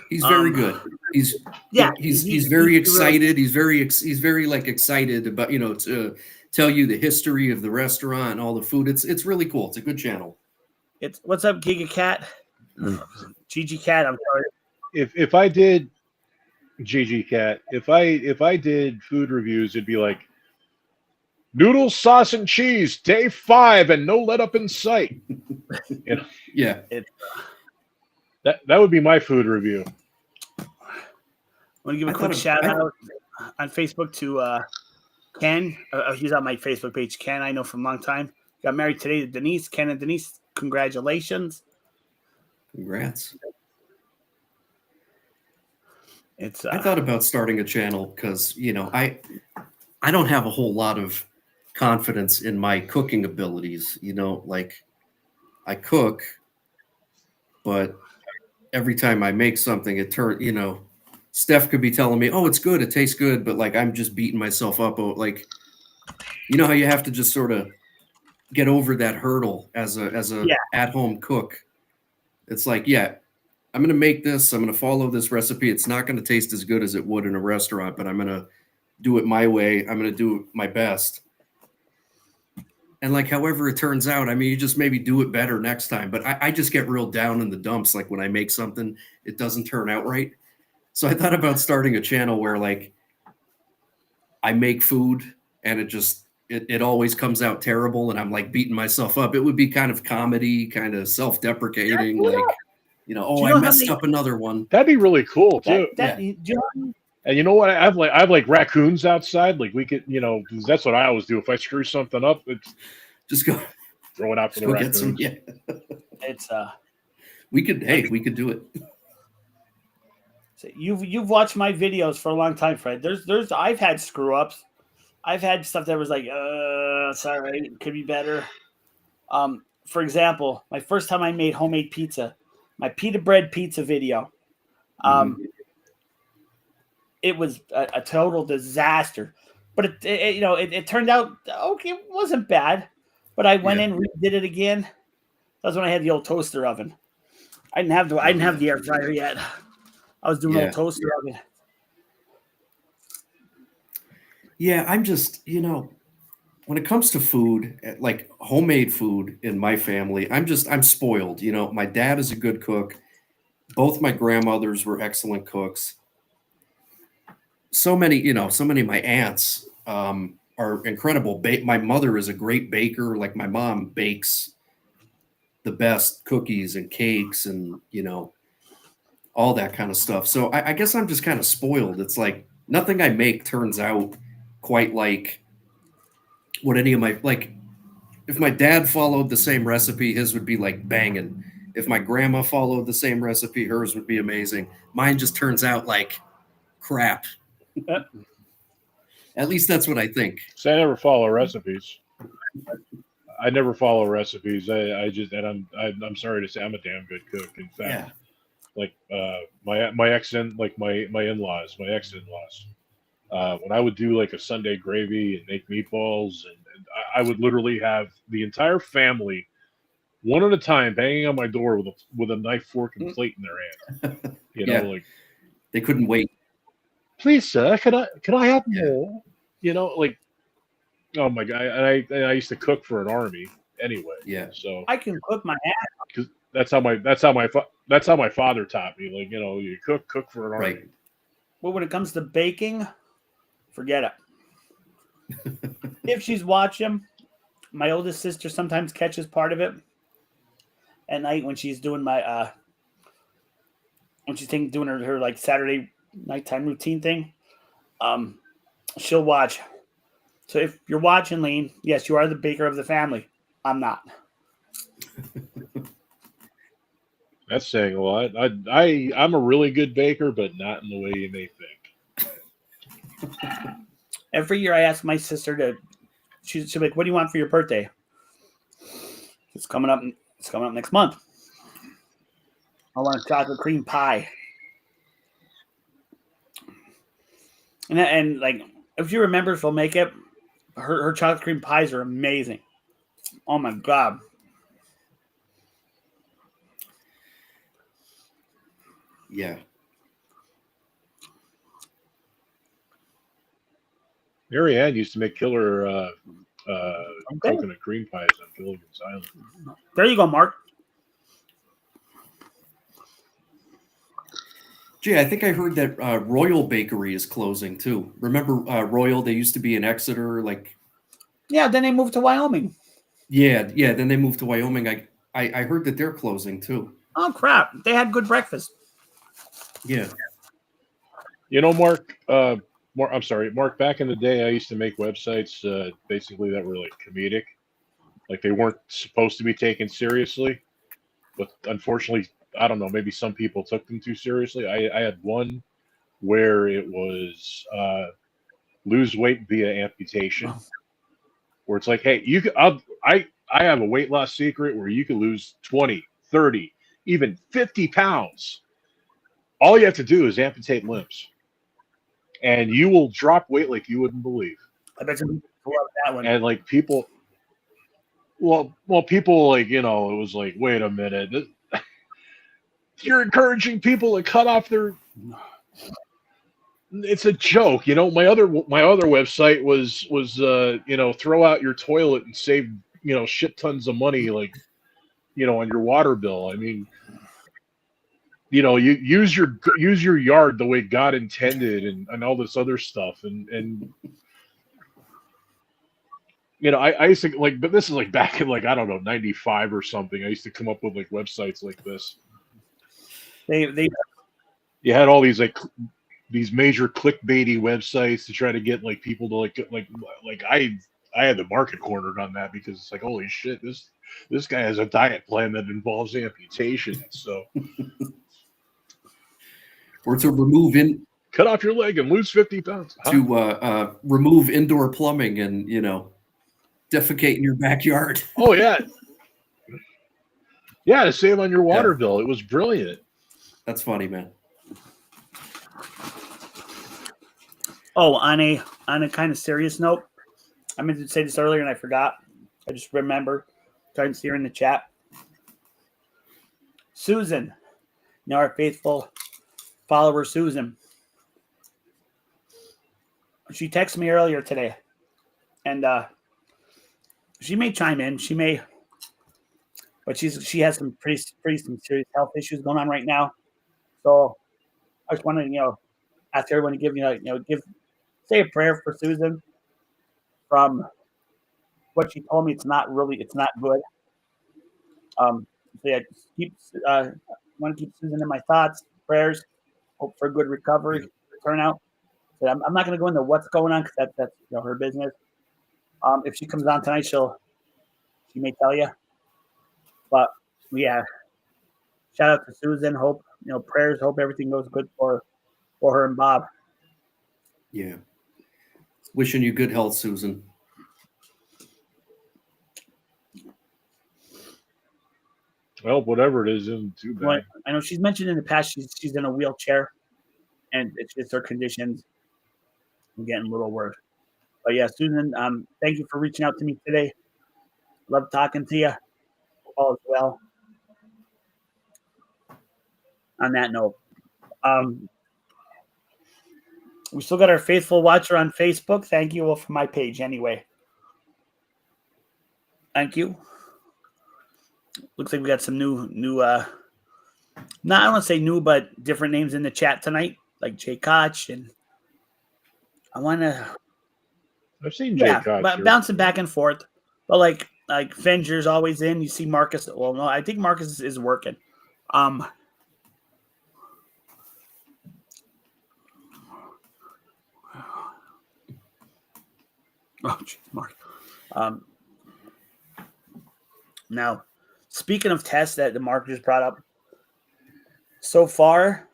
He's very good. He's very excited. He's very like excited about to tell you the history of the restaurant and all the food. It's really cool. It's a good channel. It's what's up, Giga Cat? GG Cat. I'm sorry. If I did GG Cat, if I did food reviews, it'd be like noodles, sauce, and cheese, day 5, and no let up in sight. Yeah. That would be my food review. I want to give a quick shout out on Facebook to Ken. He's on my Facebook page. Ken, I know from a long time. Got married today to Denise. Ken and Denise, congratulations. Congrats. It's I thought about starting a channel because I don't have a whole lot of confidence in my cooking abilities. Like I cook, but every time I make something, it turns. Steph could be telling me, "Oh, it's good, it tastes good," but like I'm just beating myself up. Like, how you have to just sort of get over that hurdle as a at-home cook. It's like, yeah, I'm going to make this. I'm going to follow this recipe. It's not going to taste as good as it would in a restaurant, but I'm going to do it my way. I'm going to do my best. And like, however it turns out, I mean, you just maybe do it better next time. But I just get real down in the dumps. Like when I make something, it doesn't turn out right. So I thought about starting a channel where like I make food and it always comes out terrible. And I'm like beating myself up. It would be kind of comedy, kind of self-deprecating, like, I messed up another one. That'd be really cool too. And you know what? I've like raccoons outside. Like we could, 'cause that's what I always do. If I screw something up, it's just go throw it out for the raccoons. It's We could do it. So you've watched my videos for a long time, Fred. I've had screw ups. I've had stuff that was like, sorry, it could be better. For example, my first time I made homemade pizza, my pita bread pizza video. It was a total disaster, but it turned out okay. It wasn't bad, but I went in, redid it again. That was when I had the old toaster oven. I didn't have the air fryer yet. I was doing old toaster oven. Yeah, I'm just, when it comes to food, like homemade food in my family, I'm spoiled. My dad is a good cook. Both my grandmothers were excellent cooks. So many of my aunts are incredible. My mother is a great baker. Like my mom bakes the best cookies and cakes and, all that kind of stuff. So I guess I'm just kind of spoiled. It's like nothing I make turns out quite like what any of my, like if my dad followed the same recipe, his would be like banging. If my grandma followed the same recipe, hers would be amazing. Mine just turns out like crap. At least that's what I think. So I never follow recipes. I never follow recipes. I just, and I'm sorry to say, I'm a damn good cook. In fact, like my in-laws, my ex-in-laws, when I would do like a Sunday gravy and make meatballs, and I would literally have the entire family one at a time banging on my door with a knife, fork, and plate in their hand. Like they couldn't wait. Please, sir, could I have more? Like, oh my god! And I used to cook for an army anyway. Yeah. So I can cook my ass. Because that's how my father taught me. Like, you cook for an army. Right. Well, when it comes to baking, forget it. If she's watching, my oldest sister sometimes catches part of it at night when she's doing doing her like Saturday nighttime routine thing. She'll watch. So if you're watching, Lane, yes, you are the baker of the family. I'm not. That's saying a lot. I'm a really good baker, but not in the way you may think. Every year I ask my sister she'll be like, what do you want for your birthday? It's coming up next month. I want a chocolate cream pie. And like, if you remember, she'll make it. Her chocolate cream pies are amazing. Oh my god. Yeah. Mary Ann used to make killer coconut cream pies on Gilligan's Island. There you go, Mark. Gee, I think I heard that Royal Bakery is closing too. Remember Royal? They used to be in Exeter, like. Yeah, then they moved to Wyoming. Yeah. Then they moved to Wyoming. I heard that they're closing too. Oh crap! They had good breakfast. Yeah. Mark. I'm sorry, Mark. Back in the day, I used to make websites basically that were like comedic, like they weren't supposed to be taken seriously, but unfortunately, I don't know. Maybe some people took them too seriously. I had one where it was lose weight via amputation, where it's like, hey, I have a weight loss secret where you can lose 20, 30, even 50 pounds. All you have to do is amputate limbs, and you will drop weight like you wouldn't believe. I bet you love that one. And like people, people like it was like, wait a minute. You're encouraging people to cut off their. It's a joke, My other website was throw out your toilet and save shit tons of money, like on your water bill. I mean, you use your yard the way God intended, and all this other stuff, and I used to like, but this is like back in like I don't know 95 or something. I used to come up with like websites like this. You had all these these major clickbaity websites to try to get like people to like I had the market cornered on that because it's like, holy shit, this guy has a diet plan that involves amputation. So, or to remove cut off your leg and lose 50 pounds. Huh? to remove indoor plumbing and defecate in your backyard. Oh yeah, yeah, to save on your water bill. It was brilliant. That's funny, man. Oh, on a kind of serious note, I meant to say this earlier and I forgot. I just remembered. Trying to see her in the chat. Susan, our faithful follower, Susan. She texted me earlier today, and she may chime in. She may, but she has some pretty some serious health issues going on right now. So I just wanted to ask everyone to give say a prayer for Susan. From what she told me, it's not good. So yeah, want to keep Susan in my thoughts, prayers. Hope for a good recovery, turnout. So I'm not going to go into what's going on because that's her business. If she comes on tonight, she may tell you. But yeah, shout out to Susan. Hope prayers. Hope everything goes good for her and Bob. Yeah, wishing you good health, Susan. Well, whatever it is, isn't too bad. Well, I know she's mentioned in the past she's in a wheelchair, and it's her conditions. I'm getting a little worse. But yeah, Susan, thank you for reaching out to me today. Love talking to you. All is well. On that note, we still got our faithful watcher on Facebook. Thank you. Well, for my page anyway. Thank you. Looks like we got some new I don't want to say new, but different names in the chat tonight, like Jay Koch, and I've seen Jay Koch, but bouncing back and forth. But like Finger's always in. You see Marcus. Well, no, I think Marcus is working. Oh, geez, Mark. Now, speaking of tests that the Mark just brought up, so far,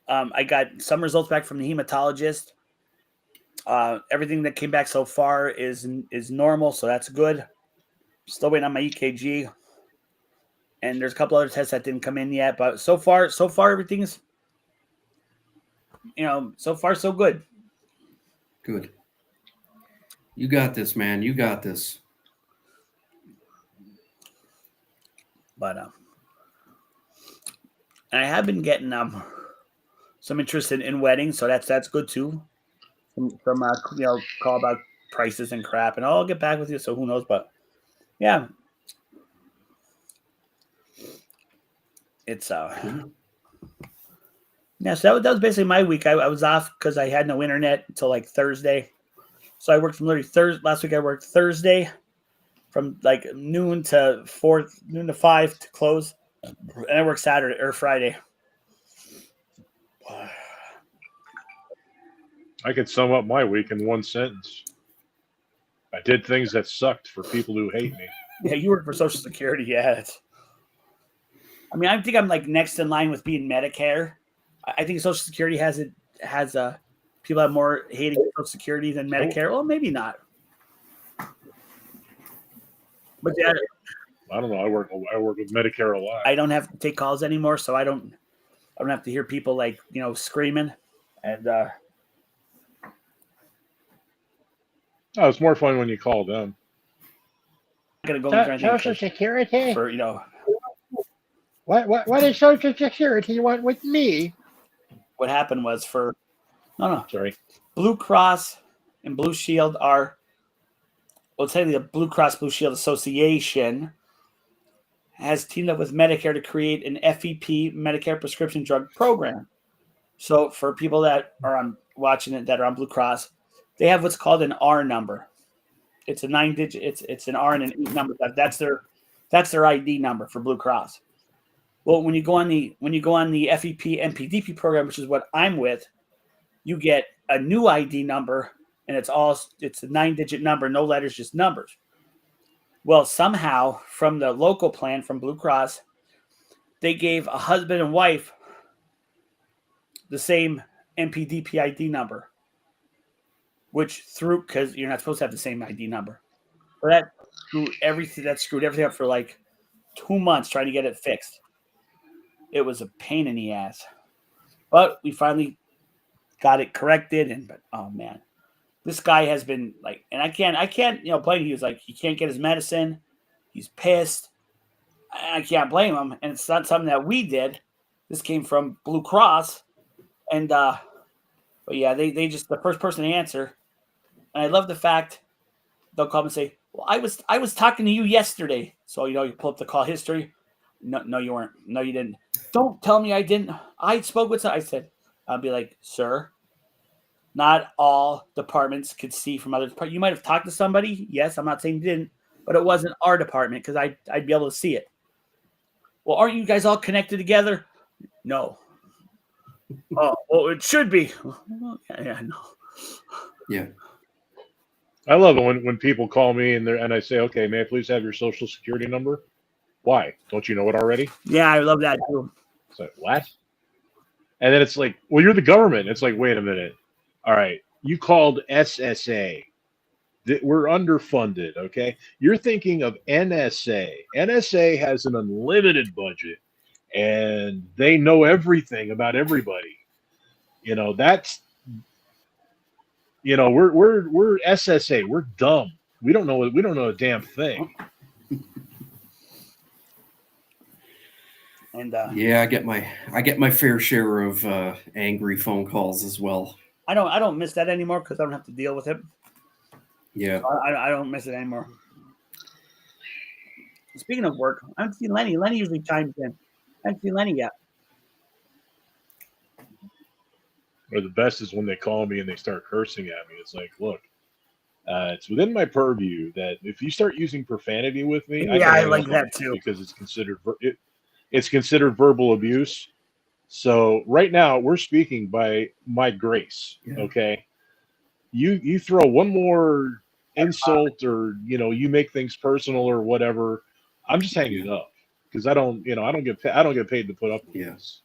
I got some results back from the hematologist. Everything that came back so far is normal, so that's good. Still waiting on my EKG, and there's a couple other tests that didn't come in yet. But so far everything's so far so good. Good. You got this, man. You got this. But and I have been getting some interest in weddings, so that's good too. From call about prices and crap, and I'll get back with you. So who knows? But yeah, it's yeah. So that was basically my week. I was off because I had no internet until like Thursday. So I worked from literally Thursday. Last week I worked Thursday from like noon to 5 to close, and I worked Saturday or Friday. I could sum up my week in one sentence. I did things that sucked for people who hate me. Yeah, you work for Social Security. Yeah, I think I'm like next in line with being Medicare. I think Social Security has people have more hating Social Security than Medicare. Well, maybe not. But yeah, I don't know. I work with Medicare a lot. I don't have to take calls anymore, so I don't have to hear people like screaming and. Oh, it's more fun when you call them. I'm gonna go Social Security for What does Social Security want with me? What happened was Sorry. Blue Cross and Blue Shield the Blue Cross Blue Shield Association has teamed up with Medicare to create an FEP Medicare prescription drug program. So for people that are watching it that are on Blue Cross, they have what's called an R number. It's a 9-digit. It's an R and an 8 number. That's their ID number for Blue Cross. Well, when you go on the FEP NPDP program, which is what I'm with, you get a new ID number and it's a 9-digit number, no letters, just numbers. Well, somehow from the local plan from Blue Cross, they gave a husband and wife the same MPD ID number, which because you're not supposed to have the same ID number. So that screwed everything up for like 2 months trying to get it fixed. It was a pain in the ass. But we finally got it corrected, but oh man. This guy has been like, and I can't, blame him. He was like, he can't get his medicine. He's pissed. I can't blame him. And it's not something that we did. This came from Blue Cross. And, but yeah, they just, the first person to answer. And I love the fact they'll come and say, well, I was talking to you yesterday. So, you pull up the call history. No, you weren't. No, you didn't. Don't tell me I didn't. I spoke with, I said, I'll be like, sir, not all departments could see from other departments. You might have talked to somebody. Yes, I'm not saying you didn't, but it wasn't our department because I'd be able to see it. Well, aren't you guys all connected together? No. Oh, well, it should be. Yeah, no. Yeah. I love it when people call me and I say, okay, may I please have your social security number? Why? Don't you know it already? Yeah, I love that too. It's like, what? And then it's like, well, you're the government. It's like, wait a minute. All right, you called SSA. We're underfunded, okay? You're thinking of NSA. NSA has an unlimited budget, and they know everything about everybody. That's, we're SSA. We're dumb. We don't know a damn thing. And yeah, I get my fair share of angry phone calls as well. I don't miss that anymore because I don't have to deal with it. Yeah, I don't miss it anymore. Speaking of work, I haven't seen Lenny. Lenny usually chimes in. I haven't seen Lenny yet. Or the best is when they call me and they start cursing at me. It's like, look, it's within my purview that if you start using profanity with me, I like that too because it's considered verbal abuse. So right now we're speaking by my grace. Yeah. Okay. You throw one more insult or, you make things personal or whatever. I'm just hanging up because I don't get paid to put up with this.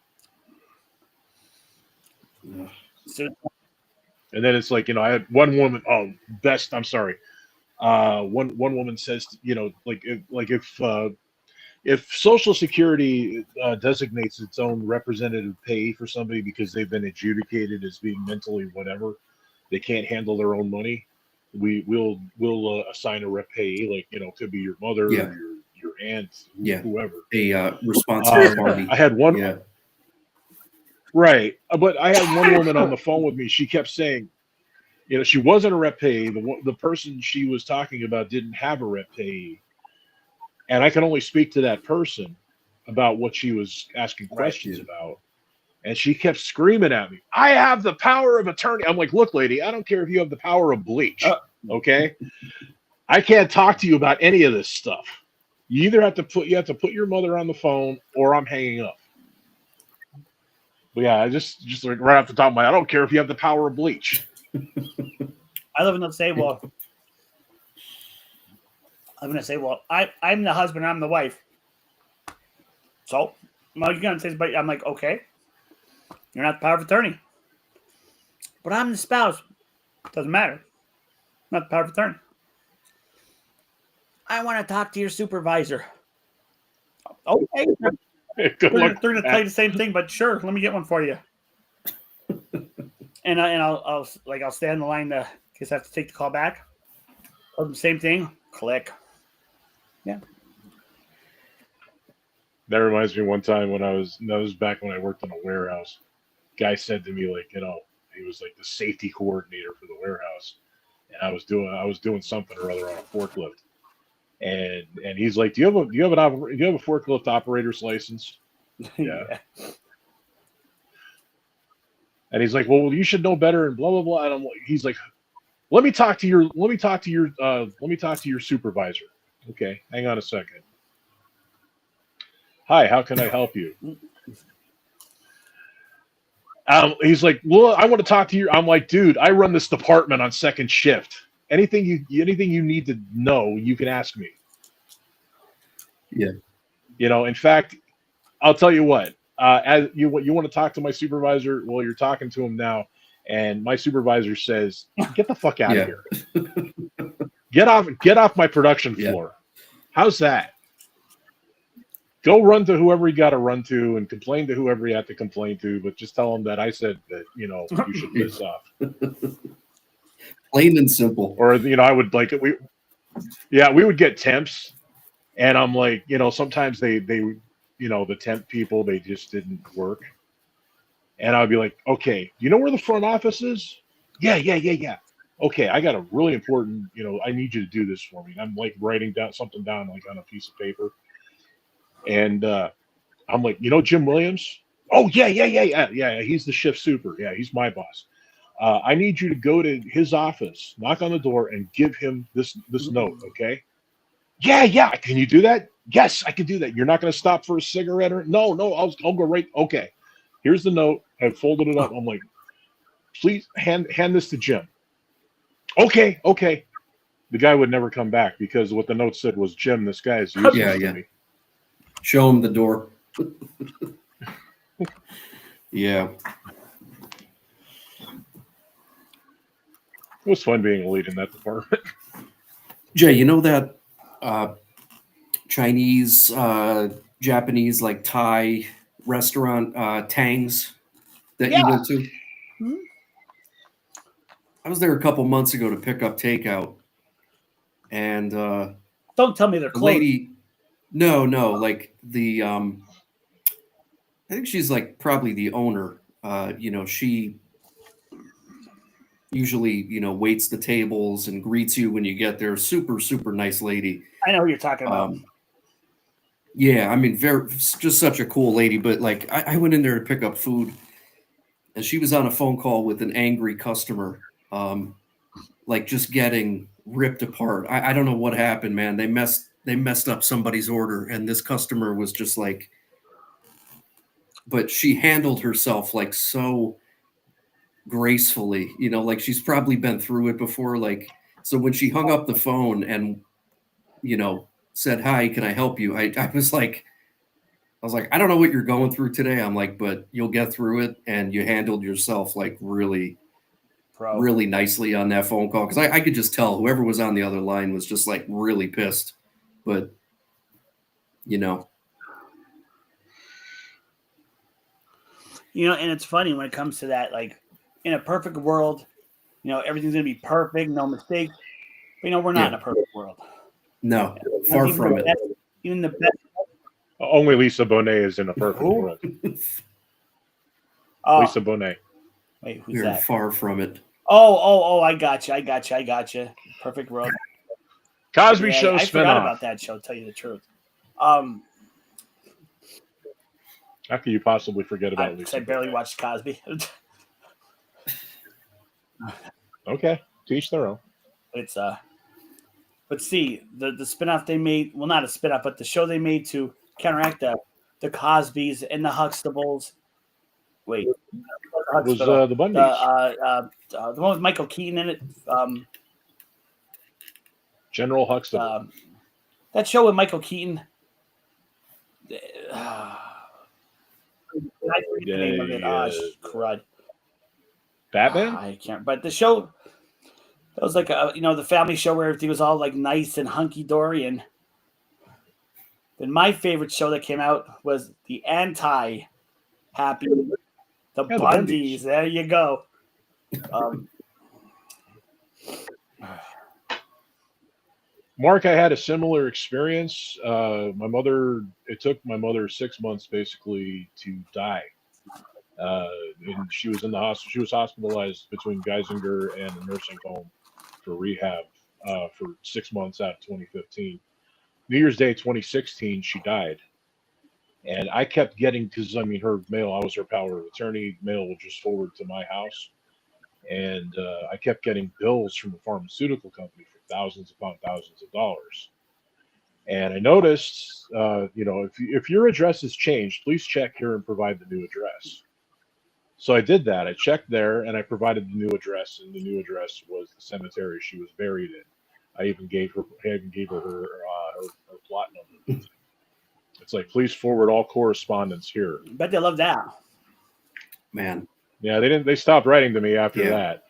And then it's like, I had one woman. Oh, best. I'm sorry. One woman says, if Social Security designates its own representative payee for somebody because they've been adjudicated as being mentally whatever, they can't handle their own money, we'll assign a rep payee, like, could be your mother or your aunt, whoever. A responsible party. I had one. Yeah. Right. But I had one woman on the phone with me. She kept saying, she wasn't a rep payee. The person she was talking about didn't have a rep payee. And I can only speak to that person about what she was asking questions about. And she kept screaming at me, I have the power of attorney. I'm like, look, lady, I don't care if you have the power of bleach. Okay. I can't talk to you about any of this stuff. You either have to put your mother on the phone or I'm hanging up. But yeah, I just like right off the top of my head, I don't care if you have the power of bleach. I live in the same well. I'm going to say, well, I'm the husband, I'm the wife. So, well, you're going to say, but I'm like, okay, you're not the power of attorney. But I'm the spouse. Doesn't matter. I'm not the power of attorney. I want to talk to your supervisor. Okay. They're going to tell you the same thing, but sure, let me get one for you. and I'll stay on the line in case I have to take the call back. Same thing. Click. Yeah. That reminds me one time when that was back when I worked in a warehouse. Guy said to me, like, he was like the safety coordinator for the warehouse. And I was doing something or other on a forklift. And he's like, do you have a forklift operator's license? Yeah. And he's like, well, you should know better and blah blah blah. And he's like, let me talk to your supervisor. Okay, hang on a second. Hi, how can I help you? He's like, well, I want to talk to you. I'm like, dude, I run this department on second shift. Anything you need to know, you can ask me. Yeah. In fact, I'll tell you what. As you want to talk to my supervisor, well, you're talking to him now, and my supervisor says, "Get the fuck out of here. Get off my production floor." How's that? Go run to whoever you got to run to and complain to whoever you have to complain to, but just tell them that I said that, you should piss off. Plain and simple. Or, I would like it. We would get temps, and I'm like, sometimes they the temp people, they just didn't work. And I'd be like, okay, do you know where the front office is? Yeah. Okay, I got a really important, I need you to do this for me. And I'm like writing something down like on a piece of paper. And I'm like, Jim Williams? Oh, yeah. He's the shift super. Yeah, he's my boss. I need you to go to his office, knock on the door, and give him this note, okay? Yeah. Can you do that? Yes, I can do that. You're not going to stop for a cigarette or no? I'll go right. Okay, here's the note. I folded it up. I'm like, please hand this to Jim. Okay. The guy would never come back because what the note said was, Jim, this guy is useless to me. Show him the door. Yeah. It was fun being a lead in that department. Jay, you know that Chinese, Japanese, like Thai restaurant, Tang's, that you went to? Mm-hmm. I was there a couple months ago to pick up takeout, and don't tell me they're closed. Lady, no, like the I think she's like probably the owner. She usually waits the tables and greets you when you get there. Super, super nice lady. I know who you're talking about. Yeah, I mean, just such a cool lady. But like, I went in there to pick up food, and she was on a phone call with an angry customer, like just getting ripped apart. I don't know what happened, man. They messed up somebody's order, and this customer was just like, but she handled herself like so gracefully, like she's probably been through it before. Like, so when she hung up the phone and, said, "Hi, can I help you?" I was like, I don't know what you're going through today. I'm like, but you'll get through it. And you handled yourself like really, really nicely on that phone call. Cause I could just tell whoever was on the other line was just like really pissed, but and it's funny when it comes to that, like in a perfect world, everything's going to be perfect, no mistakes. But, we're not in a perfect world. No, far from it. Even the best. Only Lisa Bonet is in a perfect world. Lisa Bonet. Wait, who's We're that? far from it. Oh, I got you. Perfect world. Cosby Show I spinoff. forgot about that show, to tell you the truth. How could you possibly forget about Lisa? I barely watched Cosby. Okay, teach their own. It's but see, the spinoff they made, well, not a spinoff, but the show they made to counteract the Cosbys and the Huxtables. Wait, It was the Bundys. The one with Michael Keaton in it. General Huxtable. That show with Michael Keaton. I forget the name of it. Crud. Batman? I can't. But the show, it was like the family show where everything was all like nice and hunky dory. And then my favorite show that came out was the anti-happy, the Bundys. There you go. Mark, I had a similar experience. It took my mother 6 months basically to die. And she was in the hospital. She was hospitalized between Geisinger and a nursing home for rehab for 6 months out of 2015. New Year's Day 2016, she died. And I kept getting, because her mail, I was her power of attorney, mail would just forward to my house. And I kept getting bills from the pharmaceutical company for thousands upon thousands of dollars. And I noticed, if your address has changed, please check here and provide the new address. So I did that. I checked there, and I provided the new address, and the new address was the cemetery she was buried in. I even gave her her plot number. It's like, please forward all correspondence here. Bet they love that. Man. Yeah, they didn't. They stopped writing to me after Yeah. that.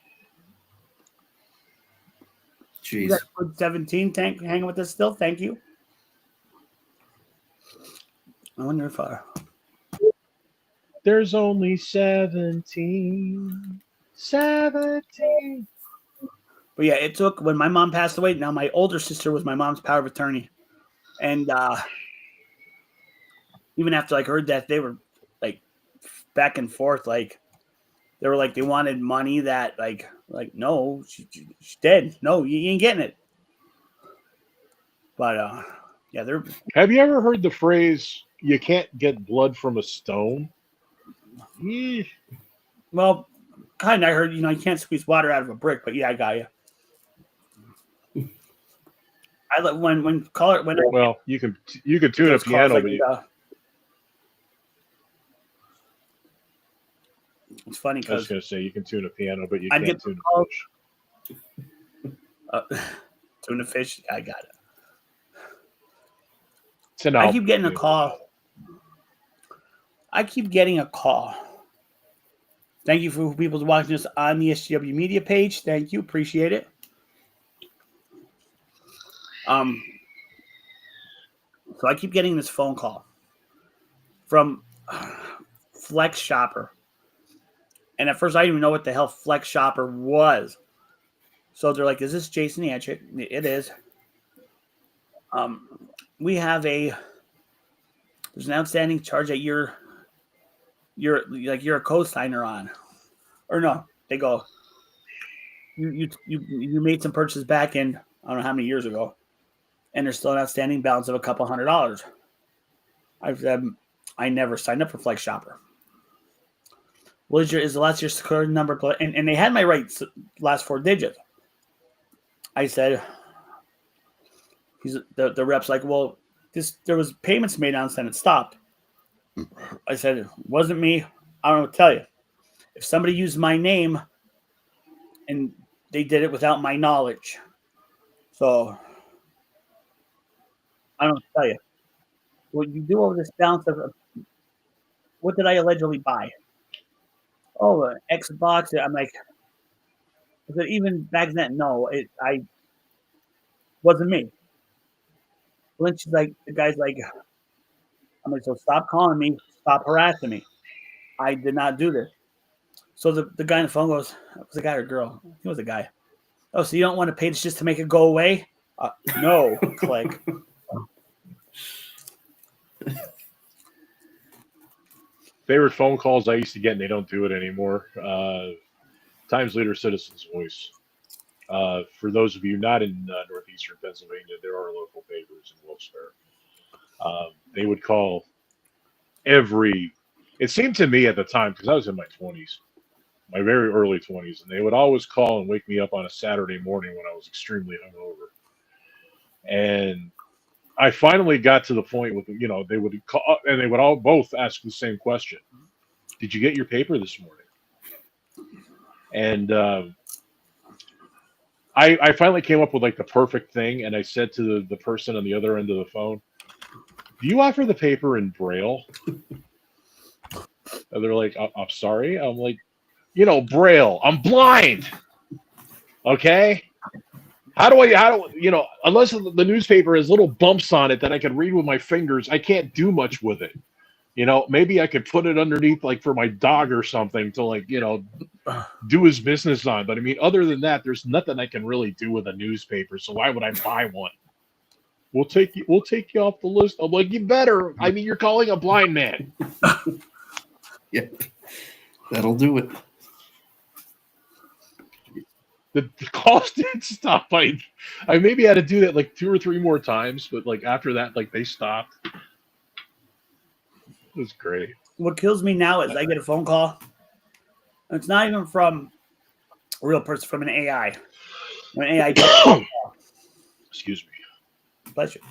You Jeez. got Code 17 tank hanging with us still. Thank you. I wonder if There's only 17. 17. But yeah, it took when my mom passed away. Now my older sister was my mom's power of attorney, and even after like her death, they were like back and forth. Like they were like they wanted money that like no, she's dead. No, you ain't getting it. But yeah, they're. Have you ever heard the phrase "you can't get blood from a stone"? Yeah. Well, kind of. I heard you can't squeeze water out of a brick, but yeah, I got you. I let when caller when Well, you can tune a those calls, piano, like, but it's funny I was because going to say you can tune a piano, but you I can't get tune calls. a fish. Tuna fish, I got it. It's an I album. keep getting a call. Thank you for people watching us on the SGW media page. Thank you, appreciate it. So I keep getting this phone call from Flex Shopper. And at first I didn't even know what the hell Flex Shopper was. So they're like, is this Jason Anchik? It is. We have there's an outstanding charge that you're a co-signer on. Or no, they go, you made some purchases back in, I don't know how many years ago, and there's still an outstanding balance of a couple $100. I said, I never signed up for Flex Shopper. Is the last year's card number? And they had my last 4 digits. I said, the rep's like, well, there was payments made on this and it stopped. I said, it wasn't me. I don't know what to tell you. If somebody used my name and they did it without my knowledge. So I don't know what to tell you. What you do over this balance of what did I allegedly buy? Oh, an Xbox. I'm like, I said, even back then, no, I wasn't me. Well, then she's like, the guy's like, I'm like, so stop calling me, stop harassing me. I did not do this. So the guy on the phone goes, was a guy or a girl? He was a guy. Oh, so you don't want to pay this just to make it go away? No. Click. Favorite phone calls I used to get, and they don't do it anymore. Times Leader Citizen's Voice. For those of you not in northeastern Pennsylvania, there are local papers in Wilkes-Barre. They would call it seemed to me at the time, because I was in my 20s, my very early 20s, and they would always call and wake me up on a Saturday morning when I was extremely hungover. And I finally got to the point with, they would call, and they would all both ask the same question. Did you get your paper this morning? And I finally came up with like the perfect thing, and I said to the person on the other end of the phone, do you offer the paper in Braille? And they're like, I'm sorry. I'm like, Braille. I'm blind. Okay. How do unless the newspaper has little bumps on it that I can read with my fingers, I can't do much with it. Maybe I could put it underneath, like for my dog or something to do his business on. But I mean, other than that, there's nothing I can really do with a newspaper. So why would I buy one? We'll take you off the list. I'm like, you better. I mean, you're calling a blind man. Yeah, that'll do it. The calls didn't stop. I maybe had to do that like 2 or 3 more times, but like after that, like they stopped. It was great. What kills me now is I get a phone call. It's not even from a real person, from an AI. When AI Excuse me. Bless you.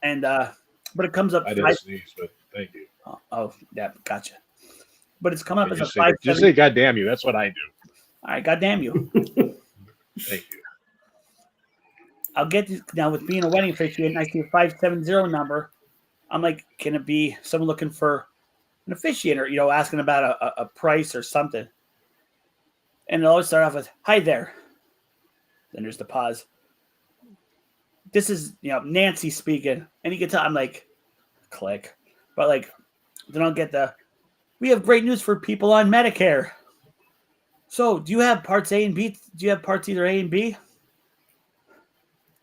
And but it comes up. I didn't sneeze, but thank you. Oh, yeah, gotcha. but it's coming up And as a just say "God damn you." That's what I do. All right, goddamn you. Thank you. I'll get this now with being a wedding officiant. I see a 570 number. I'm like, can it be someone looking for an officiant or asking about a price or something? And it always start off with, "Hi there." Then there's the pause. This is Nancy speaking, and you can tell I'm like, click, but like, then I'll get the, "We have great news for people on Medicare. So, do you have parts A and B? Do you have parts either A and B?"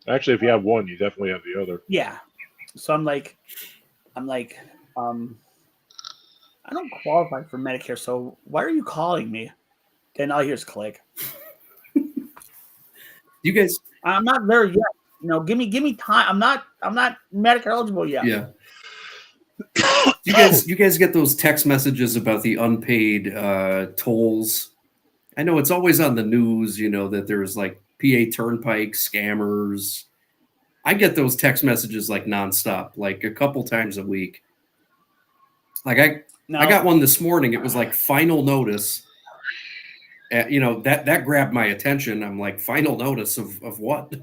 Actually, if you have one, you definitely have the other. Yeah. So I'm like, I don't qualify for Medicare. So why are you calling me? Then all I hear is click. You guys, I'm not there yet. Give me time. I'm not Medicare eligible yet. yeah. You guys get those text messages about the unpaid tolls? I know it's always on the news, that there's like PA Turnpike scammers. I get those text messages like nonstop, like a couple times a week. Like I got one this morning. It was like final notice. That grabbed my attention. I'm like, final notice of what?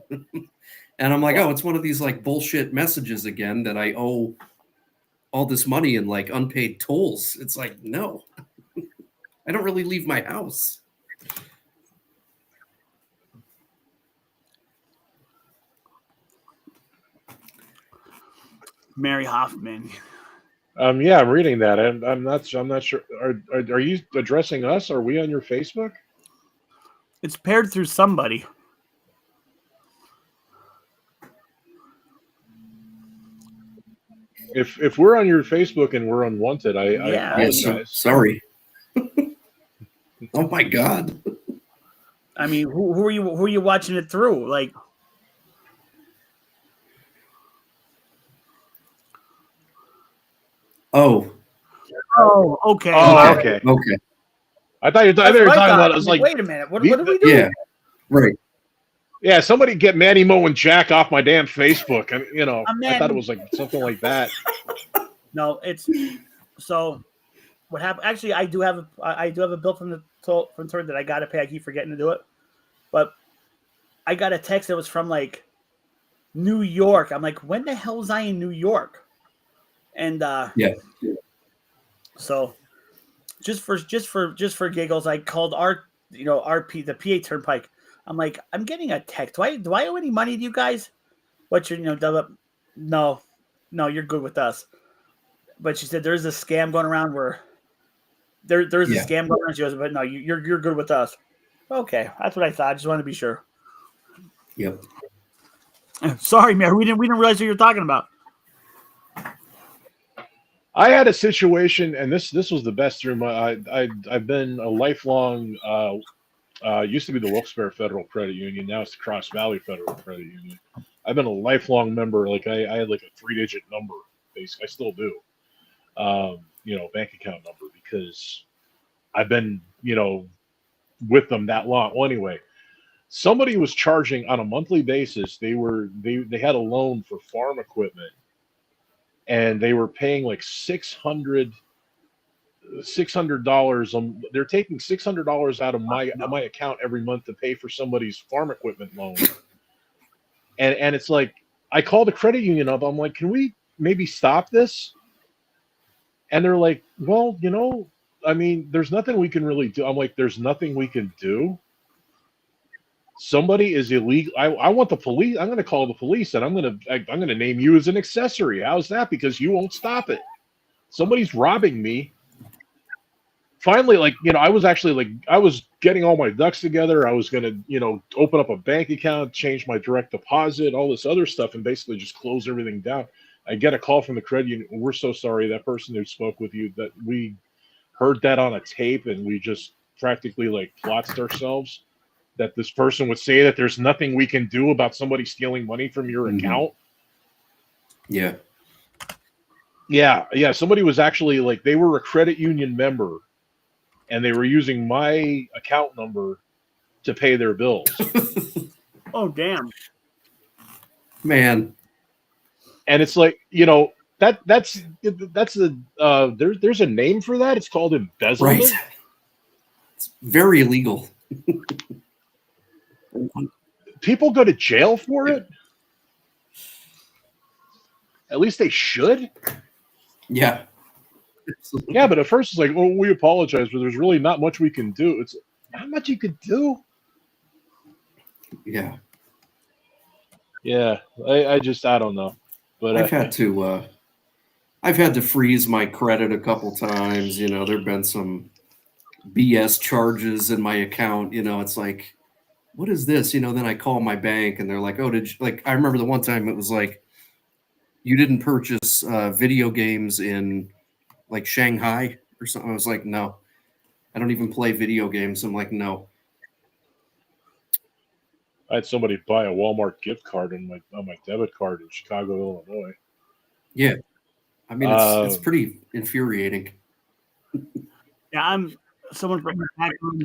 And I'm like, oh, it's one of these like bullshit messages again that I owe all this money in like unpaid tolls. It's like, no, I don't really leave my house. Mary Hoffman. Yeah, I'm reading that, and I'm not sure. Are you addressing us? Are we on your Facebook? It's paired through somebody. If we're on your Facebook and we're unwanted, I apologize. Sorry. Oh my God. I mean, who are you watching it through? Like, oh, okay. Oh, okay. Okay. I thought you were talking about. I was like, wait a minute. What are we doing? Yeah. Right. yeah, somebody get Manny Mo and Jack off my damn Facebook. I thought it was like something like that. No, it's so. What happened? Actually, I do have a bill from the that I got to pay. I keep forgetting to do it, but I got a text that was from like New York. I'm like, when the hell was I in New York? And Yeah. So just for giggles, I called the PA Turnpike. I'm like, I'm getting a text. Do I owe any money to you guys? What's your no, you're good with us. But she said there's a scam going around where there's a scam going around. She goes, but no, you're good with us. Okay, that's what I thought. I just wanted to be sure. Yep. Sorry, Mayor. We didn't realize what you were talking about. I had a situation, and this was the best through my. I've been a lifelong. Used to be the Wilkes-Barre Federal Credit Union. Now it's the Cross Valley Federal Credit Union. I've been a lifelong member. Like I had like a 3-digit number. I still do. Bank account number, because I've been with them that long. Well, anyway, somebody was charging on a monthly basis. They had a loan for farm equipment, and they were paying like $600. They're taking $600 out of my account every month to pay for somebody's farm equipment loan. And it's like, I called the credit union up. I'm like, can we maybe stop this? And they're like, well, I mean, there's nothing we can really do. I'm like, there's nothing we can do. Somebody is illegal. I want the police. I'm going to call the police, and I'm going to name you as an accessory. How's that? Because you won't stop it. Somebody's robbing me. Finally, I was actually I was getting all my ducks together. I was going to, open up a bank account, change my direct deposit, all this other stuff, and basically just close everything down. I get a call from the credit union. We're so sorry. That person who spoke with you, that we heard that on a tape, and we just practically plotsed ourselves that this person would say that there's nothing we can do about somebody stealing money from your account. Yeah. Yeah. Somebody was actually they were a credit union member, and they were using my account number to pay their bills. Oh, damn. Man. And it's like, that's the there's a name for that. It's called embezzlement. Right. It's very illegal. People go to jail for it. At least they should. Yeah. Yeah, but at first it's like, oh, we apologize, but there's really not much we can do. It's not much you could do. Yeah. Yeah, I don't know. But I've had to freeze my credit a couple times. You know, there've been some BS charges in my account. You know, it's like, what is this? You know, then I call my bank and they're like, oh, did you, like, I remember the one time it was like, you didn't purchase video games in like Shanghai or something. I was like, no, I don't even play video games. I'm like, no. I had somebody buy a Walmart gift card on my debit card in Chicago, Illinois. Yeah. I mean, it's pretty infuriating. Yeah, I'm someone from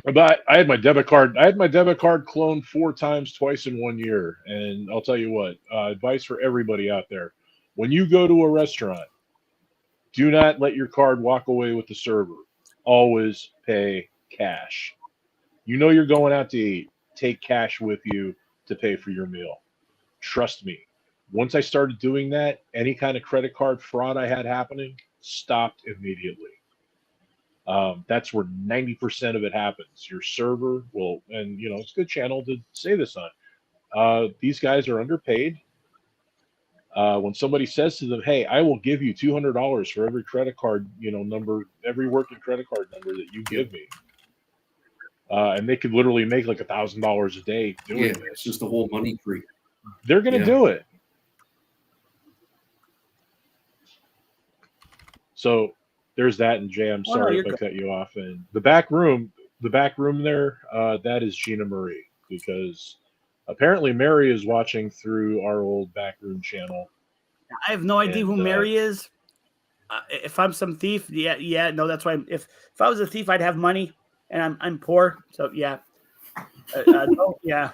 But I had my debit card. I had my debit card cloned 4 times, twice in 1 year. And I'll tell you what, advice for everybody out there: when you go to a restaurant, do not let your card walk away with the server. Always pay cash. You know you're going out to eat. Take cash with you to pay for your meal. Trust me. Once I started doing that, any kind of credit card fraud I had happening stopped immediately. That's where 90% of it happens. Your server will, and you know, it's a good channel to say this on. These guys are underpaid. When somebody says to them, "Hey, I will give you $200 for every credit card, number, every working credit card number that you give me," and they could literally make like $1,000 a day doing this. It's just a whole money tree. They're going to do it. So there's that. And Jay, I'm sorry if I cut you off. And the back room there, that is Gina Marie, because apparently Mary is watching through our old backroom channel. I have no idea who Mary is. If I'm some thief, no, that's why. If I was a thief, I'd have money, and I'm poor, so yeah. Yeah.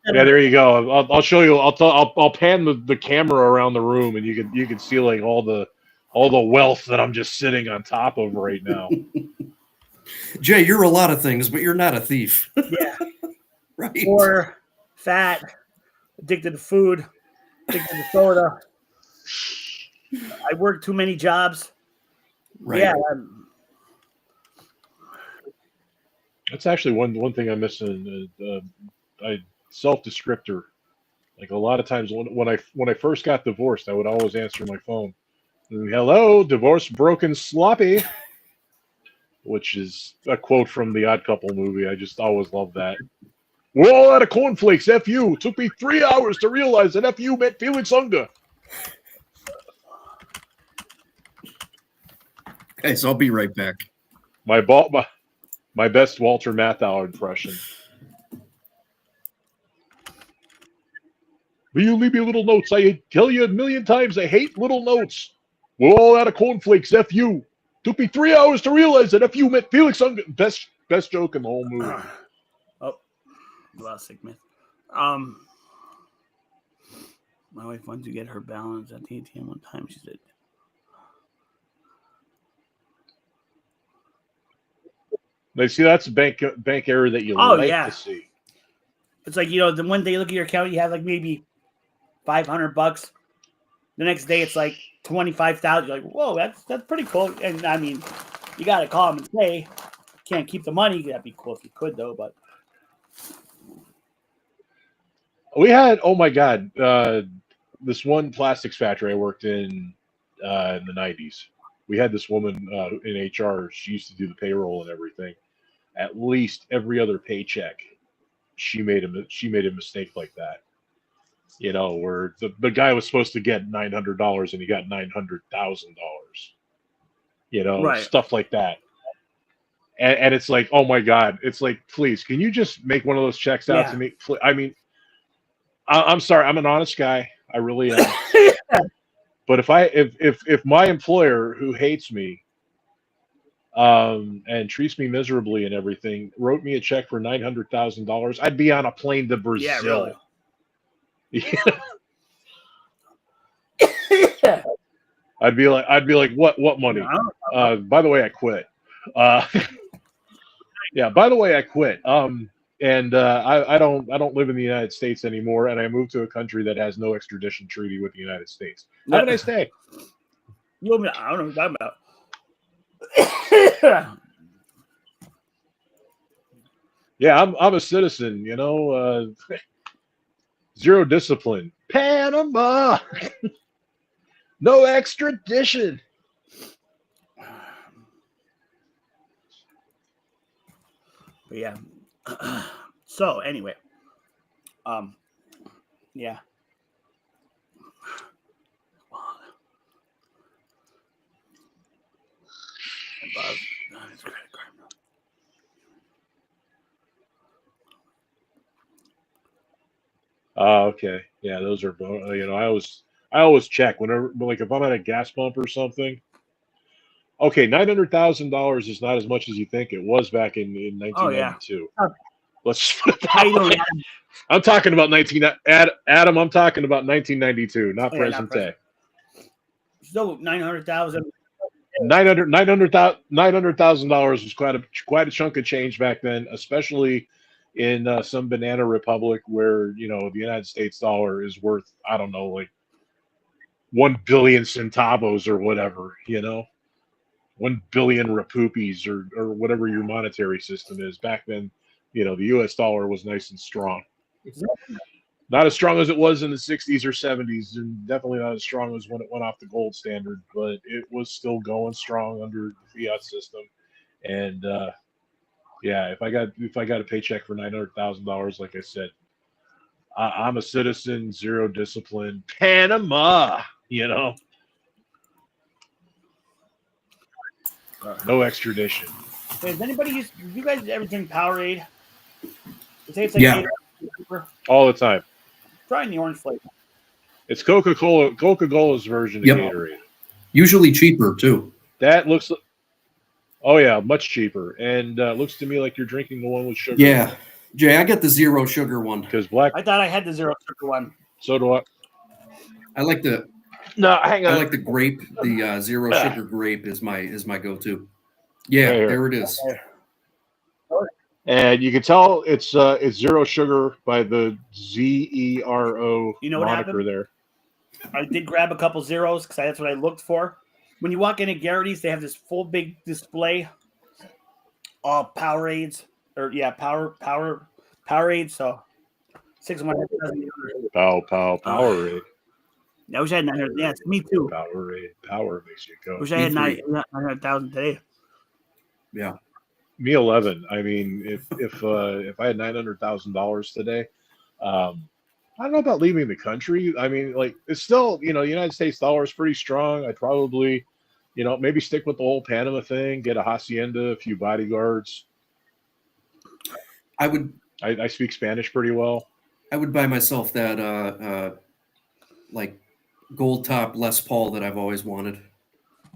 Yeah, there you go. I'll show you. I'll pan the camera around the room, and you can see like all the wealth that I'm just sitting on top of right now. Jay, you're a lot of things, but you're not a thief. Yeah. Right. Poor, fat, addicted to food, addicted to soda. I work too many jobs. Right. Yeah. That's actually one thing I'm missing. I self-descriptor. Like a lot of times when I first got divorced, I would always answer my phone. "Hello, divorced, broken, sloppy," which is a quote from the Odd Couple movie. I just always love that. "We're all out of cornflakes. F you. Took me 3 hours to realize that F you meant Felix Unger." Okay, so I'll be right back. My best Walter Matthau impression. "Will you leave me little notes? I tell you a million times I hate little notes. We're all out of cornflakes. F you. Took me 3 hours to realize that F you meant Felix Unger." Best joke in the whole movie. Oh, last segment. My wife wanted to get her balance at the ATM one time. She said, They see that's a bank error that you like to see. It's like, the one day you look at your account, you have like maybe $500. The next day it's like 25,000. You're like, whoa, that's pretty cool. And I mean, you got to call them and say, can't keep the money. That'd be cool if you could, though. But we had, oh my God, this one plastics factory I worked in the 90s. We had this woman in HR. She used to do the payroll and everything. At least every other paycheck, she made a mistake like that. Where the guy was supposed to get $900 and he got $900,000. Right. Stuff like that. And it's like, oh my God, it's like, please, can you just make one of those checks out to me? I mean, I'm sorry, I'm an honest guy, I really am. But if my employer, who hates me, and treats me miserably and everything, wrote me a check for $900,000, I'd be on a plane to Brazil. Yeah, really. I'd be like, what money? By the way, I quit. Yeah, by the way, I quit. And I don't live in the United States anymore, and I moved to a country that has no extradition treaty with the United States. Have a nice day. I don't know what you're talking about. Yeah, I'm a citizen. Zero discipline. Panama. No extradition. But yeah. So anyway, yeah. His credit card. Okay. Yeah, those are I always check whenever, like, if I'm at a gas pump or something. Okay, $900,000 is not as much as you think it was back in 1992. Oh, yeah. Let's put it that way. I'm talking about Adam. I'm talking about 1992, not present day. So 900,000. $900,000 was quite a chunk of change back then, especially in some banana republic where the United States dollar is worth, I don't know, like 1 billion centavos or whatever, 1 billion rupees or whatever your monetary system is. Back then, the U.S. dollar was nice and strong. Not as strong as it was in the 60s or 70s, and definitely not as strong as when it went off the gold standard, but it was still going strong under the fiat system. And yeah, if I got a paycheck for $900,000, like I said, I'm a citizen, zero discipline, Panama, no extradition. Does anybody you guys ever drink Powerade? Say it's Yeah. All the time. Trying the orange flavor. It's Coca-Cola's version of Yep. Gatorade. Usually cheaper too. That looks. Oh yeah, much cheaper, and looks to me like you're drinking the one with sugar. Yeah, Jay, I get the zero sugar one. Because black. I thought I had the zero sugar one. So do I. I like the. No, hang on. I like the grape. The zero sugar grape is my go-to. Yeah, Right here. there it is. And you can tell it's zero sugar by the ZERO You know what moniker happened? there. I did grab a couple zeros because that's what I looked for. When you walk into Garrity's, they have this full big display of Powerades, or Powerades. So 6 of my Powerade. I wish I had 900. Yes, me too. Powerade. Power makes you go. Wish I had 900,000 today. Yeah. Me 11. I mean, if I had $900,000 today, I don't know about leaving the country. I mean, like, it's still, the United States dollar is pretty strong. I'd probably, maybe stick with the whole Panama thing, get a hacienda, a few bodyguards. I speak Spanish pretty well. I would buy myself that like gold top Les Paul that I've always wanted.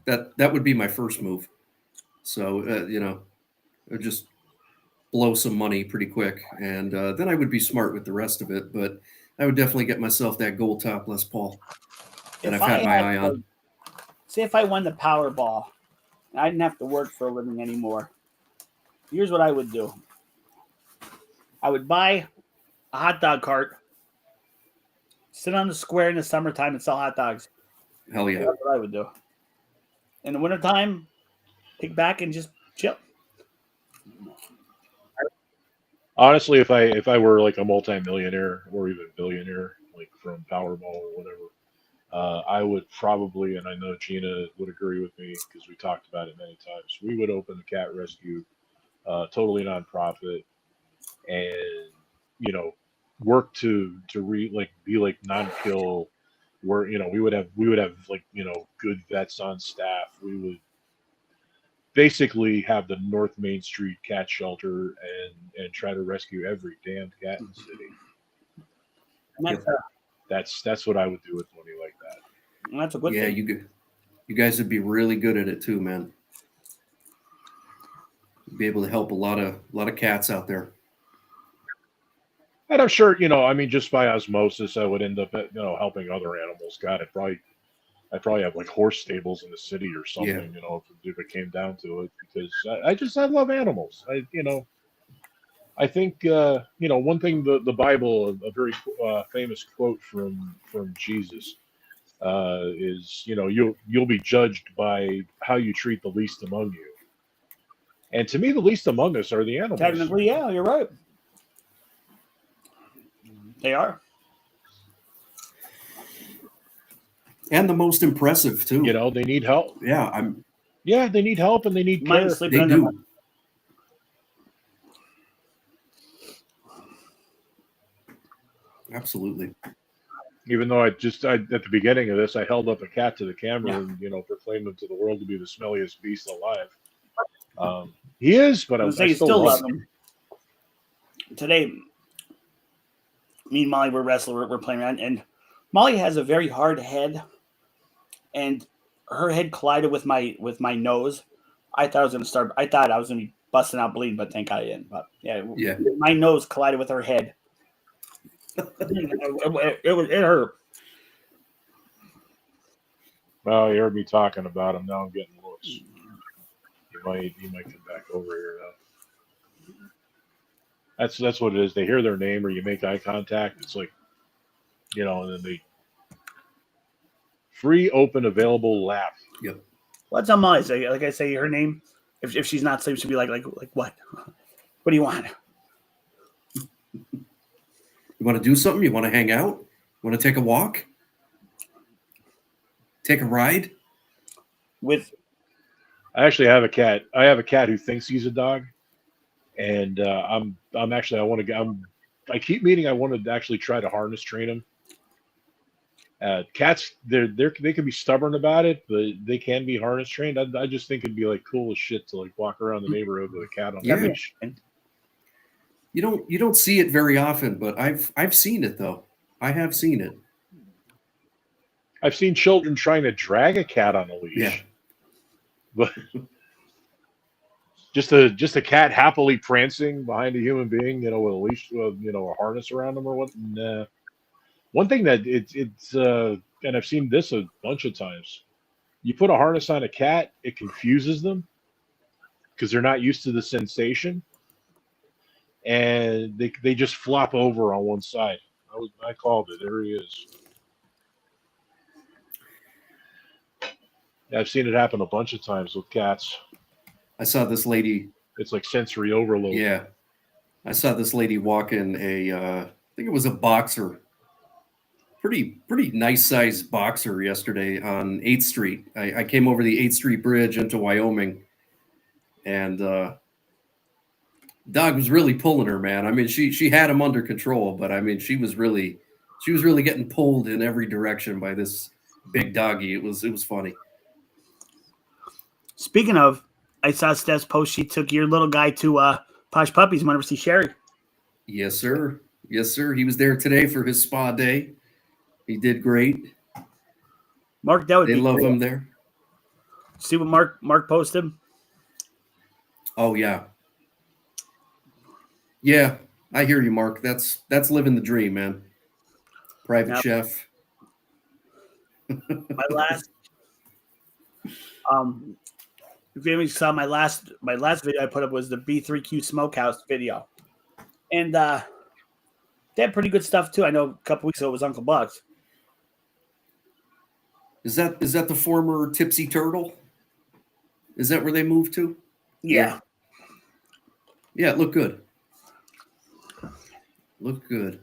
That would be my first move. So it would just blow some money pretty quick, and then I would be smart with the rest of it. But I would definitely get myself that gold top Les Paul that I've had my eye on. Say if I won the Powerball, I didn't have to work for a living anymore. Here's what I would do. I would buy a hot dog cart, sit on the square in the summertime and sell hot dogs. Hell yeah. That's what I would do. In the wintertime, kick back and just chill. Honestly, if I were like a multimillionaire or even billionaire, like from Powerball or whatever, I would probably, and I know Gina would agree with me because we talked about it many times, we would open the cat rescue, totally nonprofit, and work to be like non-kill, where we would have like good vets on staff. We would basically have the North Main Street cat shelter and try to rescue every damn cat in the city. And That's what I would do with money like that. that's a good Yeah, thing. you guys would be really good at it too, man. You'd be able to help a lot of cats out there. And I'm sure, I mean, just by osmosis, I would end up, helping other animals. God, I'd probably I'd probably have like horse stables in the city or something, Yeah. you know, if it came down to it, because I love animals. I think one thing the Bible, a very famous quote from Jesus, is you'll be judged by how you treat the least among you. And to me, the least among us are the animals. Technically, yeah, you're right. They are. And the most impressive too. You know, they need help. Yeah, They need help and they need Mine care. sleeping they under my do. Absolutely. Even though at the beginning of this, I held up a cat to the camera Yeah. and proclaimed him to the world to be the smelliest beast alive. He is, but I say you still still love love him. him. Today, me and Molly were wrestling. We're playing around, and Molly has a very hard head, and her head collided with my nose. I thought I was going to be busting out bleeding, but thank God I didn't. But yeah, my nose collided with her head. It hurt. Well, you heard me talking about him. Now I'm getting looks. You might come back over here though. That's what it is. They hear their name or you make eye contact. It's like, and then they free, open, available, laugh. Yep. What's on Molly say? Like I say her name. If she's not asleep, she'll be like what? What do you want? You want to do something? You want to hang out? Want to take a walk? Take a ride? I actually have a cat. I have a cat who thinks he's a dog, and I keep meaning I want to actually try to harness train him. Cats, they can be stubborn about it, but they can be harness trained. I just think it'd be like cool as shit to like walk around the neighborhood with a cat on the leash. You don't see it very often, but I've seen it though. I have seen it. I've seen children trying to drag a cat on a leash. Yeah. But just a cat happily prancing behind a human being, with a leash, a harness around them or what. Nah. One thing that it's and I've seen this a bunch of times. You put a harness on a cat, it confuses them because they're not used to the sensation, and they just flop over on one side. I called it. There he is. I've seen it happen a bunch of times with cats. I saw this lady. It's like sensory overload. Yeah. I saw this lady walking I think it was a boxer. Pretty nice sized boxer yesterday on 8th Street. I came over the 8th Street Bridge into Wyoming, and dog was really pulling her, man. I mean, she had him under control, but I mean, she was really getting pulled in every direction by this big doggy. It was funny. Speaking of, I saw Steph's post. She took your little guy to Posh Puppies. Want to see Sherry? Yes, sir. Yes, sir. He was there today for his spa day. He did great. Mark, that would they be love cool. him there. See what Mark posted? Oh yeah. Yeah, I hear you, Mark. That's living the dream, man. Private chef. My last if you saw my last video I put up was the B3Q Smokehouse video. And they had pretty good stuff too. I know a couple weeks ago it was Uncle Buck's. Is that the former Tipsy Turtle? Is that where they moved to? Yeah. Yeah, it looked good. Looked good.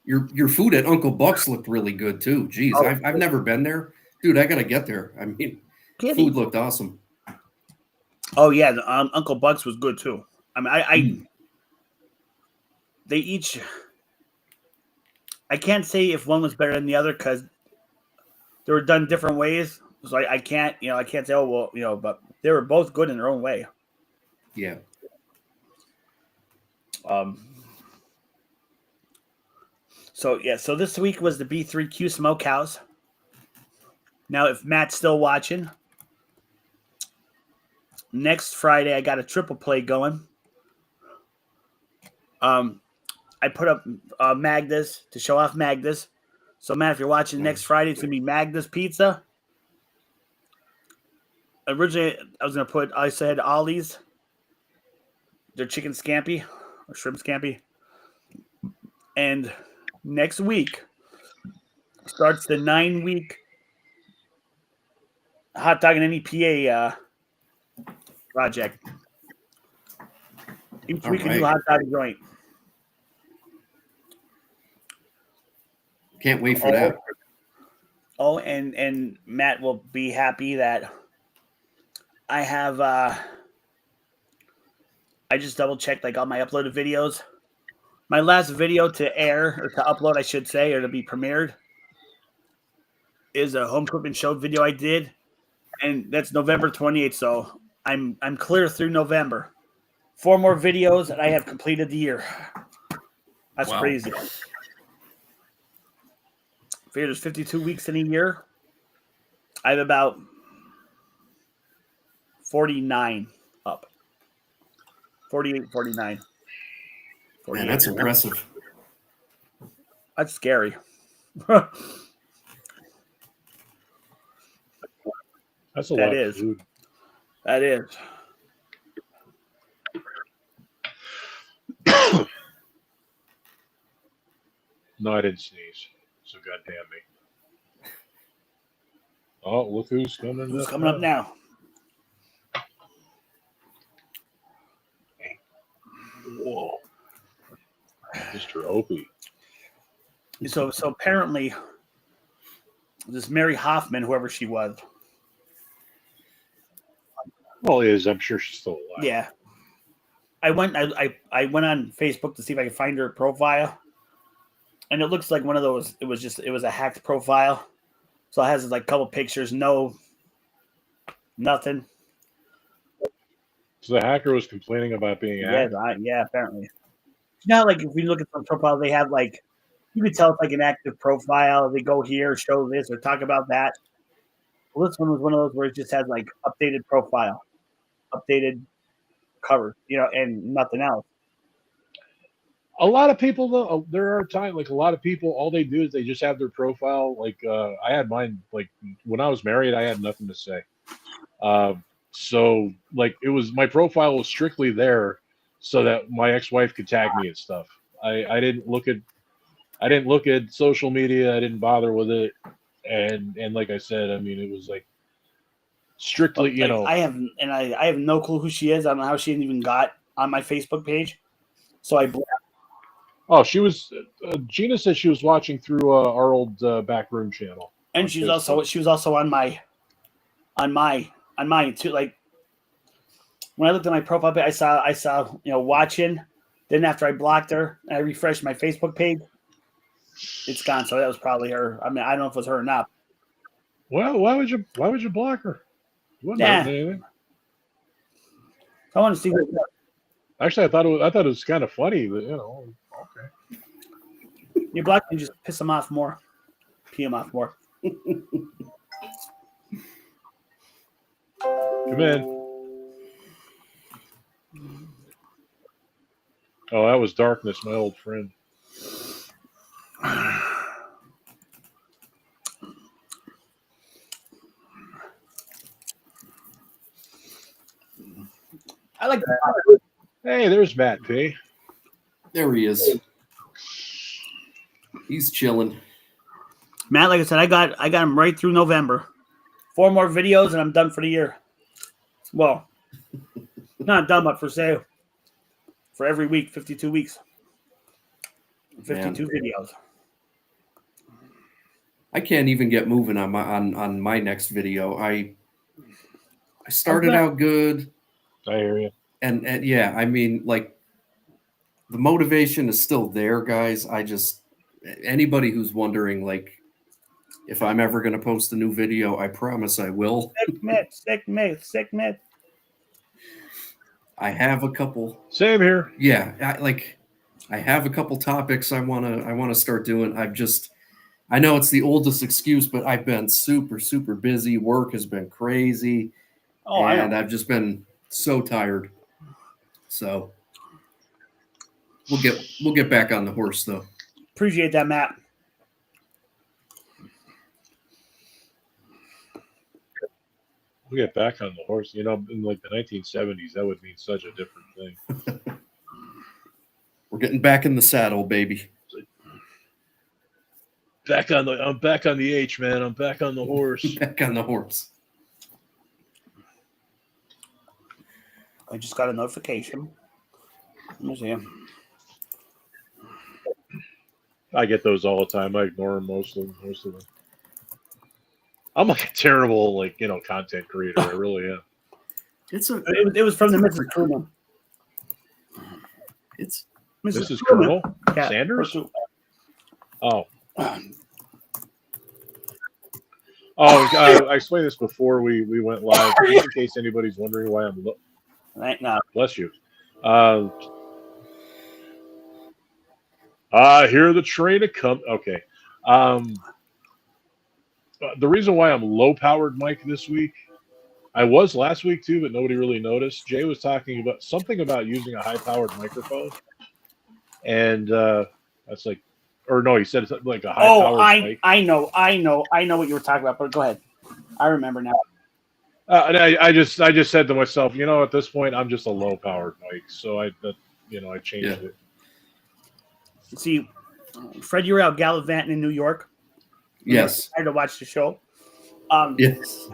Your food at Uncle Buck's looked really good too. Jeez, I've never been there. Dude, I gotta get there. I mean, food looked awesome. Oh yeah, Uncle Buck's was good too. I mean, they each. I can't say if one was better than the other because they were done different ways. So I can't say but they were both good in their own way. Yeah. So this week was the B3Q Smokehouse. Now, if Matt's still watching, next Friday I got a triple play going. I put up Magda's to show off Magda's. So, Matt, if you're watching next Friday, it's going to be Magda's Pizza. Originally, I said Ollie's, their chicken scampi or shrimp scampi. And next week starts the 9-week hot dog and NEPA project. Each week a new hot dog joint. Can't wait for that. Oh, and Matt will be happy that I have I just double checked like all my uploaded videos. My last video to air or to upload, I should say, or to be premiered is a home cooking show video I did, and that's November 28th. So I'm clear through November. 4 more videos, and I have completed the year. That's crazy. Figure there's 52 weeks in a year. I have about 49 up. 48, 49. 48. Man, that's impressive. That's scary. That's a lot of food. That is. No, I didn't sneeze. So goddamn me. Oh, look who's coming. Who's coming up now? Whoa. Mr. Opie. So apparently, this Mary Hoffman, whoever she was. Well, I'm sure she's still alive. Yeah. I went on Facebook to see if I could find her profile. And it looks like one of those, it was a hacked profile. So it has like a couple pictures, nothing. So the hacker was complaining about being hacked? Yeah, apparently. You know, like if we look at some profiles, they have like, you can tell it's like an active profile. They go here, show this, or talk about that. Well, this one was one of those where it just has like updated profile, updated cover, and nothing else. A lot of people, though, there are times, like a lot of people, all they do is they just have their profile. Like I had mine, like when I was married, I had nothing to say. So like my profile was strictly there so that my ex-wife could tag me and stuff. I didn't look at social media. I didn't bother with it. And like I said, I mean, it was like strictly, I have no clue who she is. I don't know how she even got on my Facebook page. So I Oh, she was. Gina said she was watching through our old backroom channel, and she was also on mine too. Like when I looked at my profile page, I saw watching. Then after I blocked her and I refreshed my Facebook page, it's gone. So that was probably her. I mean, I don't know if it was her or not. Well, why would you block her? I want to see. Actually, I thought it was kind of funny, but okay. You block and just piss them off more, pee them off more. Come in. Oh, that was Darkness, my old friend. I like that. Hey, there's Matt P. There he is. He's chilling. Matt, like I said, I got him right through November. 4 more videos and I'm done for the year. Well, not done, but for sale. For every week, 52 weeks. 52 videos. I can't even get moving on my next video. I started out good. I hear you. And yeah, I mean, like, the motivation is still there, guys. Anybody who's wondering, like, if I'm ever going to post a new video, I promise I will. Sick myth. I have a couple. Same here. Yeah, I have a couple topics I wanna start doing. I know it's the oldest excuse, but I've been super, super busy. Work has been crazy. And I've just been so tired. So we'll get back on the horse though. Appreciate that, Matt. We get back on the horse. You know, in like the 1970s, that would mean such a different thing. We're getting back in the saddle, baby. I'm back on the H, man. I'm back on the horse. Back on the horse. I just got a notification. Let me see. I get those all the time. I ignore them most of them. I'm like a terrible, content creator. I really am. It was from the Mrs. Truman. It's Mrs. Colonel Yeah. Sanders. Oh. I explained this before we went live, just in case anybody's wondering why I'm. Right now. Bless you. I hear the train to come. Okay. The reason why I'm low-powered mic this week, I was last week too, but nobody really noticed. Jay was talking about something about using a high-powered microphone, and that's like, or no, he said it's like a high-powered mic. I know what you were talking about, but go ahead. I remember now. And I just said to myself, at this point, I'm just a low-powered mic, so I changed it. See, Fred, you were out gallivanting in New York. yes. I had to watch the show. Yes.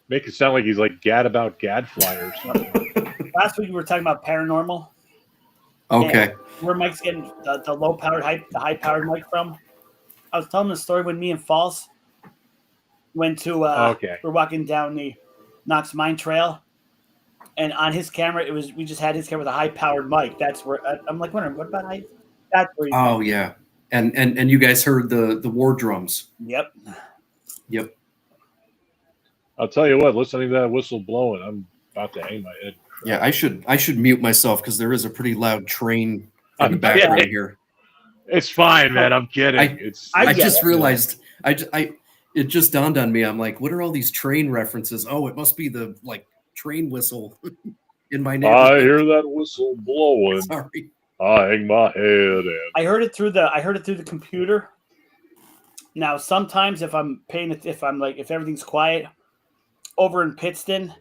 Make it sound like he's like Gadfly or something. Last week we were talking about paranormal. Okay. Where Mike's getting the low-powered, the high-powered mic from. I was telling the story when me and False went to. We're walking down the Knox Mine Trail, and on his camera, we just had his camera with a high-powered mic. That's where I'm like wondering, what about high? That's where. Oh yeah, and you guys heard the war drums. Yep. I'll tell you what, listening to that whistle blowing, I'm about to hang my head. Yeah, I should mute myself because there is a pretty loud train in the background here. It's fine, man. I'm kidding. I just realized it just dawned on me. I'm like, what are all these train references? Oh, it must be the train whistle in my neighborhood. I hear that whistle blowing. Sorry. I hang my head in. I heard it through the computer. Now sometimes if everything's quiet over in Pittston,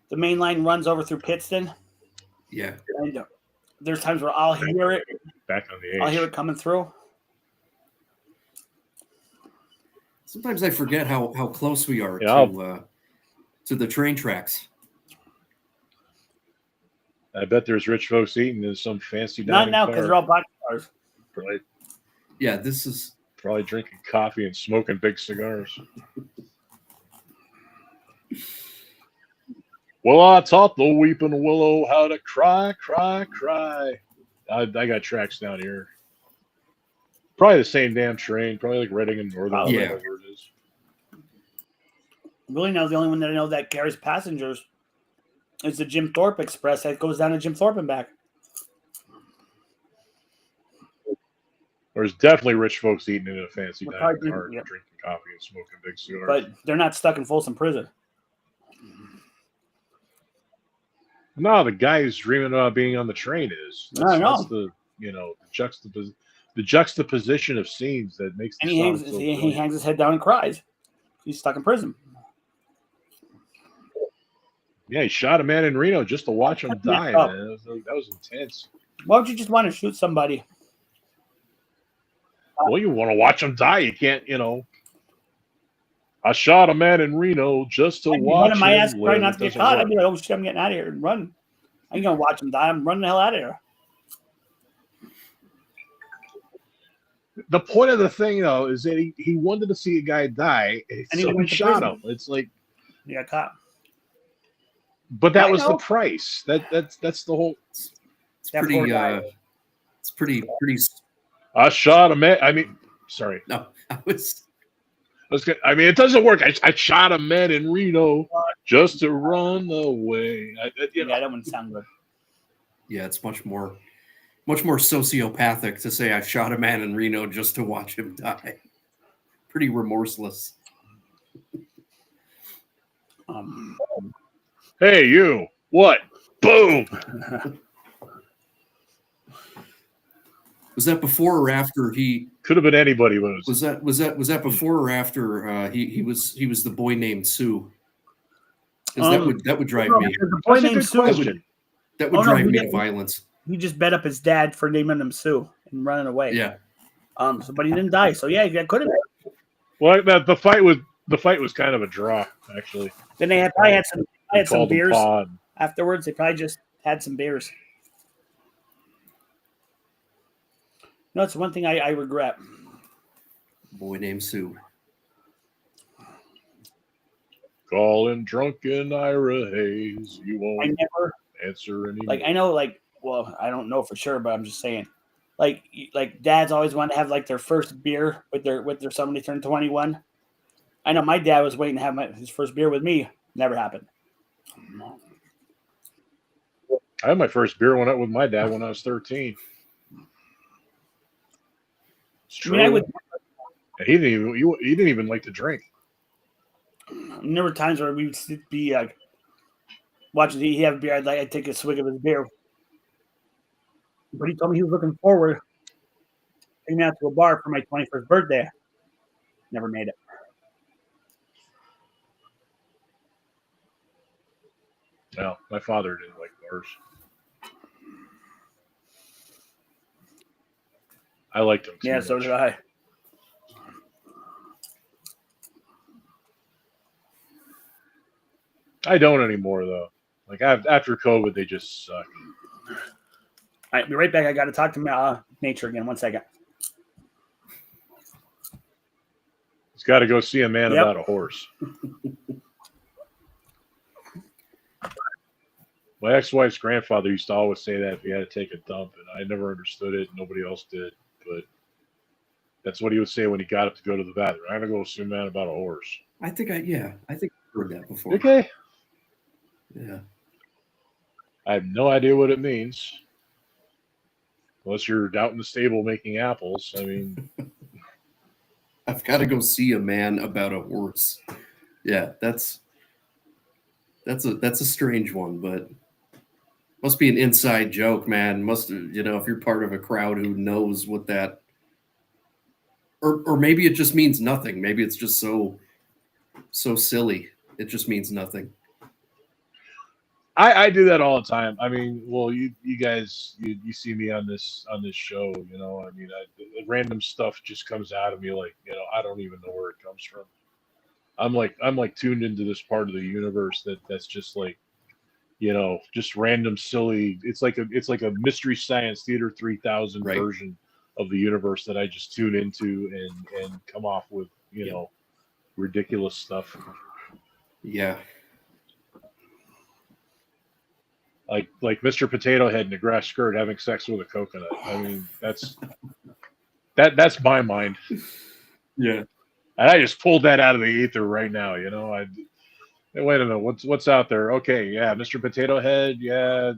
the main line runs over through Pittston. Yeah. And there's times where I'll hear it. Back on the H. I'll hear it coming through. Sometimes I forget how close we are to the train tracks. I bet there's rich folks eating in some fancy Not dining now car. because they're all box cars. Probably, Yeah, this is probably drinking coffee and smoking big cigars. Well, I taught the weeping willow how to cry, cry, cry. I got tracks down here. Probably the same damn train. Probably like Reading and Northern. Yeah. Whatever it is. Really now the only one that I know that carries passengers is the Jim Thorpe Express that goes down to Jim Thorpe and back. There's definitely rich folks eating in a fancy Well, dining probably, car, yeah. drinking coffee and smoking big cigars. But they're not stuck in Folsom Prison. No, the guy who's dreaming about being on the train is. I know. That's the juxtaposition of scenes that makes. And the he song hangs, so he brilliant. hangs his head down and cries. He's stuck in prison. Yeah, he shot a man in Reno just to watch him die. Oh. Man. That was intense. Why would you just want to shoot somebody? Well, you want to watch him die. You can't, I shot a man in Reno just to watch One of my him ass live. trying not It to get doesn't caught. work. I'd be like, oh shit, I'm getting out of here and run. I ain't gonna watch him die. I'm running the hell out of here. The point of the thing, though, is that he wanted to see a guy die, And so he he went to shot prison. him. It's like, He got caught. but that I was the know. price. That's the whole. It's That pretty. poor guy. It's pretty. I shot a man. I mean, sorry. No, I was. It doesn't work. I shot a man in Reno just to run away. Yeah, that wouldn't sound good. Yeah, it's much more sociopathic to say I shot a man in Reno just to watch him die. Pretty remorseless. Hey, you! What? Boom! Was that before or after he? Could have been anybody, but it Was that before or after he was the boy named Sue? Because that would drive no, me. because the boy That's a named good Sue. question. That would Oh, no, drive he me to didn't. violence. He just bet up his dad for naming him Sue and running away. Yeah. But he didn't die. So yeah, that could have been. Well, the fight was kind of a draw, actually. Then they probably had some Called him beers Pod. afterwards. They probably just had some beers. No, it's one thing I regret. Boy named Sue. Calling drunken Ira Hayes. You I won't never answer any. I know well, I don't know for sure, but I'm just saying. Like dads always want to have like their first beer with their somebody turned 21. I know my dad was waiting to have his first beer with me. Never happened. I had my first beer with my dad when I was 13. It's true. I mean, he didn't even like to drink. There were times where we would be watching he have a beer. I'd take a swig of his beer. But he told me he was looking forward to taking me out to a bar for my 21st birthday. Never made it. No, my father didn't like bars. I liked them too Yeah, so much. did I. I don't anymore, though. Like, after COVID, they just suck. All right, be right back. I got to talk to Nature again. 1 second. He's got to go see a man Yep. about a horse. My ex-wife's grandfather used to always say that if he had to take a dump, and I never understood it. Nobody else did, but that's what he would say when he got up to go to the bathroom. I'm going to go see a man about a horse. I think I've heard that before. Okay. Yeah. I have no idea what it means. Unless you're out in the stable making apples. I mean, I've got to go see a man about a horse. Yeah, that's a strange one, but must be an inside joke, man. Must, if you're part of a crowd who knows what that, or maybe it just means nothing. Maybe it's just so silly. It just means nothing. I do that all the time. I mean, well, you guys, you see me on this show, I mean, random stuff just comes out of me like, I don't even know where it comes from. I'm like tuned into this part of the universe that's just like, just random silly. It's like a Mystery Science Theater 3000 Right. version of the universe that I just tune into and come off with, ridiculous stuff. Yeah. Like Mr. Potato Head in a grass skirt having sex with a coconut. I mean, that's my mind. Yeah. And I just pulled that out of the ether right now. Hey, wait a minute, what's out there? Okay, yeah, Mr. Potato Head, yeah,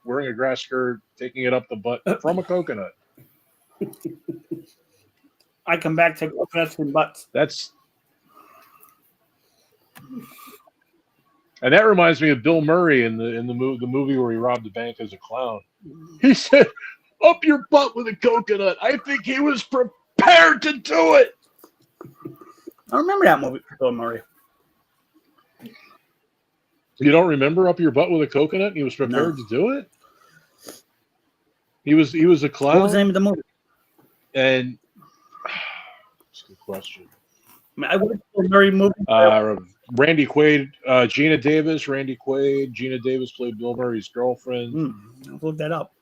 wearing a grass skirt, taking it up the butt from a coconut. I come back to coconuts and butts. And that reminds me of Bill Murray in the movie where he robbed the bank as a clown. He said, "Up your butt with a coconut." I think he was prepared to do it. I remember that movie, Bill Murray. You don't remember Up Your Butt with a Coconut? He was prepared to do it. He was a clown. What was the name of the movie? And that's a good question. I watched Bill Murray movie. Randy Quaid, Gina Davis, Randy Quaid. Gina Davis played Bill Murray's girlfriend. I'll look that up.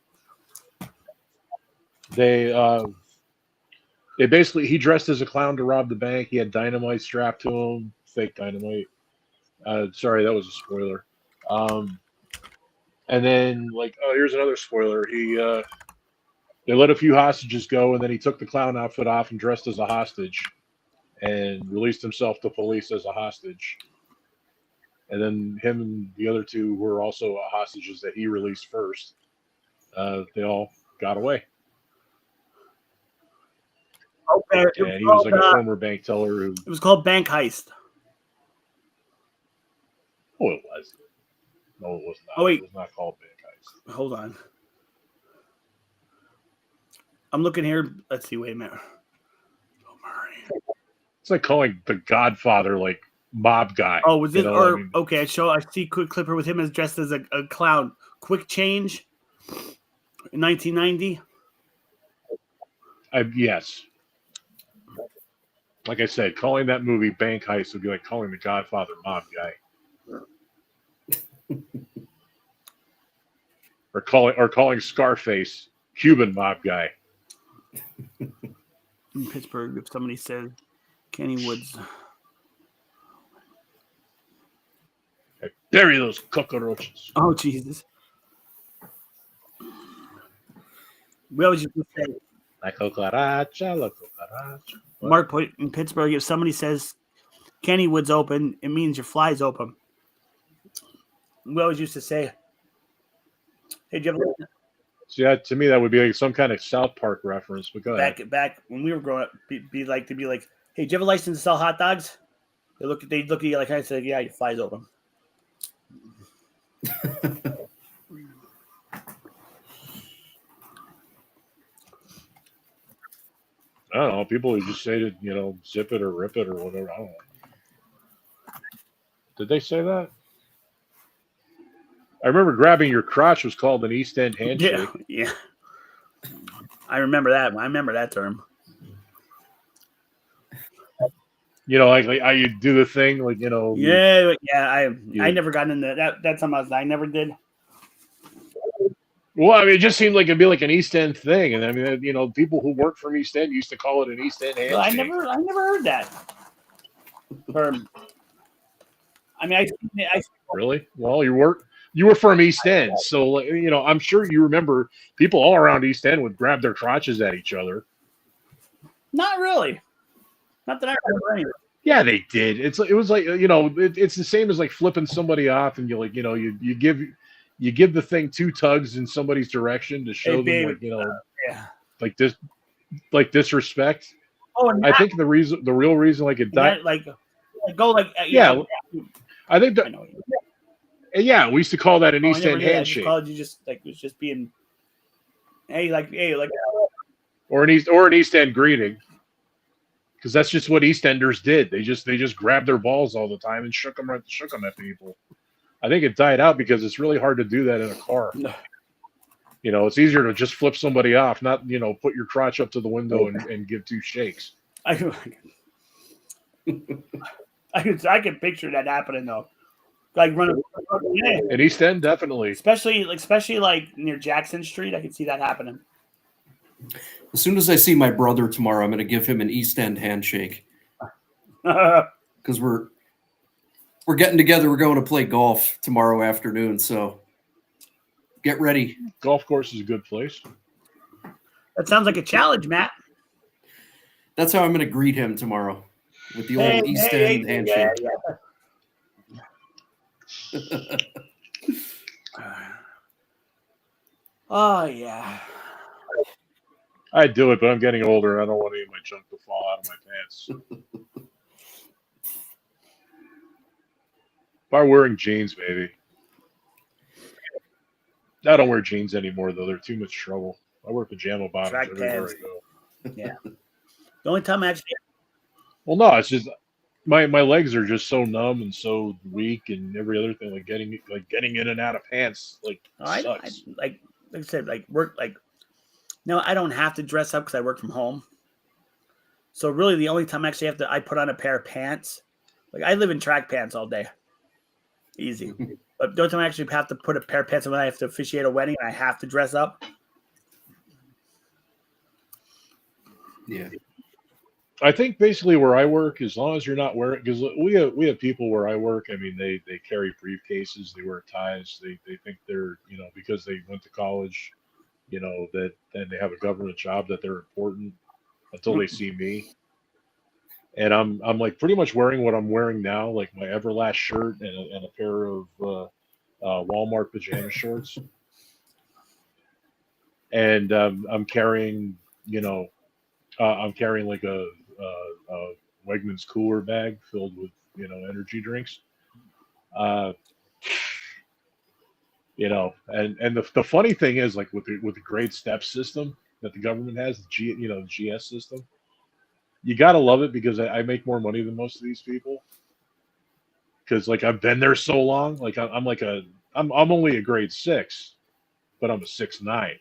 They basically, he dressed as a clown to rob the bank. He had dynamite strapped to him, fake dynamite. Sorry, that was a spoiler. And then, here's another spoiler. They let a few hostages go, and then he took the clown outfit off and dressed as a hostage and released himself to police as a hostage. And then him and the other two were also hostages that he released first. They all got away. Okay. And he was like a former bank teller. It was called Bank Heist. Oh, it was. No, it was not. Oh, wait. It was not called Bank Heist. Hold on. I'm looking here. Let's see. Wait a minute. It's like calling the Godfather like mob guy. Oh, was you it? know, Or I mean, okay, I see quick clipper with him as dressed as a clown. Quick change in 1990. Yes. Like I said, calling that movie Bank Heist would be like calling the Godfather mob guy. or calling Scarface Cuban mob guy. In Pittsburgh, if somebody says Kenny Woods. Like, bury those cockroaches. Oh, Jesus. We always used to say, La cucaracha, la cucaracha. What? Mark Point in Pittsburgh, if somebody says Kenny Woods open, it means your fly's open. We always used to say, hey, do you ever So yeah, to me that would be like some kind of South Park reference. But go ahead. back when we were growing up, be like, hey, do you have a license to sell hot dogs? They look at you like I said, yeah, your fly's open. I don't know. People who just say to zip it or rip it or whatever. I don't know. Did they say that? I remember grabbing your crotch was called an East End handshake. Yeah. I remember that. I remember that term. Like how you do the thing, like Yeah. I never got into that. That's something else I never did. Well, I mean, it just seemed like it'd be like an East End thing, and I mean, people who work from East End used to call it an East End handshake. Well, I never heard that. I Really? Well, you were from East End, so I'm sure you remember people all around East End would grab their crotches at each other. Not really. Not that I remember anyway. Yeah, they did. It was like it's the same as like flipping somebody off, and you give the thing two tugs in somebody's direction to show them like disrespect. Oh, I think the real reason like it died yeah. I think that yeah, we used to call that an East End handshake. handshake. Called you just like it was just being or an East End greeting. Because that's just what East Enders did. They just grabbed their balls all the time and shook them at people. I think it died out because it's really hard to do that in a car. It's easier to just flip somebody off, not put your crotch up to the window and give two shakes. I can picture that happening though. Like running in East End, definitely. Especially like near Jackson Street, I can see that happening. As soon as I see my brother tomorrow, I'm going to give him an East End handshake. Because we're getting together. We're going to play golf tomorrow afternoon. So get ready. Golf course is a good place. That sounds like a challenge, Matt. That's how I'm going to greet him tomorrow with the old East End handshake. Yeah. Oh, yeah. I'd do it, but I'm getting older. I don't want any of my junk to fall out of my pants. If I'm wearing jeans, maybe. I don't wear jeans anymore, though. They're too much trouble. I wear pajama bottoms everywhere I go. Yeah. The only time I actually... Well, no, it's just my legs are just so numb and so weak and every other thing. Like getting in and out of pants, sucks. Like I said, work No, I don't have to dress up because I work from home. So really, the only time I actually I put on a pair of pants. Like I live in track pants all day, easy. But the only time I actually have to put a pair of pants on when I have to officiate a wedding and I have to dress up. Yeah, I think basically where I work, as long as you're not wearing, because we have people where I work. I mean, they carry briefcases, they wear ties, they think they're because they went to college. That then they have a government job that they're important until they see me. And I'm like pretty much wearing what I'm wearing now, like my Everlast shirt and a pair of Walmart pajama shorts. And I'm carrying, I'm carrying like a Wegmans cooler bag filled with, energy drinks. And the funny thing is, like with the grade step system, that the government has, the GS system. You gotta love it because I make more money than most of these people. Because like I've been there so long, like I'm only a grade 6, but I'm a 6'9",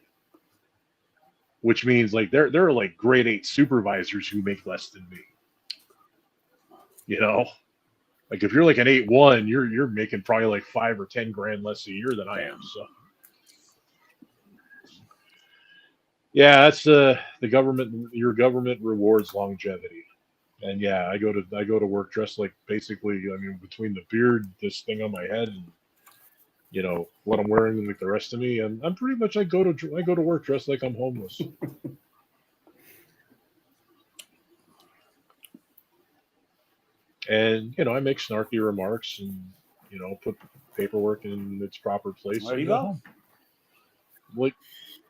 which means like there are like grade 8 supervisors who make less than me. You know, like if you're like an 8'1", you're making probably like 5 or 10 grand less a year than I am. So yeah, that's the government. Your government rewards longevity. And yeah, I go to work dressed like basically. I mean, between the beard, this thing on my head, and what I'm wearing like the rest of me, and I'm pretty much I go to work dressed like I'm homeless. And I make snarky remarks and put paperwork in its proper place. There and you go go. home.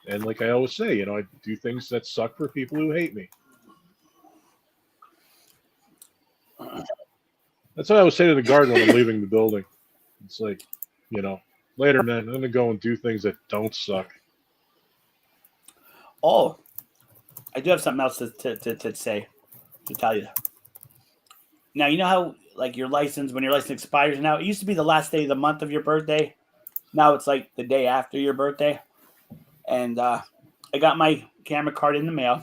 Like I always say, I do things that suck for people who hate me. That's what I would say to the guard when I'm leaving the building. It's like, later, man, I'm gonna go and do things that don't suck. Oh, I do have something else to say, to tell you. Now, you know how like your license, when your license expires now, it used to be the last day of the month of your birthday. Now it's like the day after your birthday. And I got my camera card in the mail.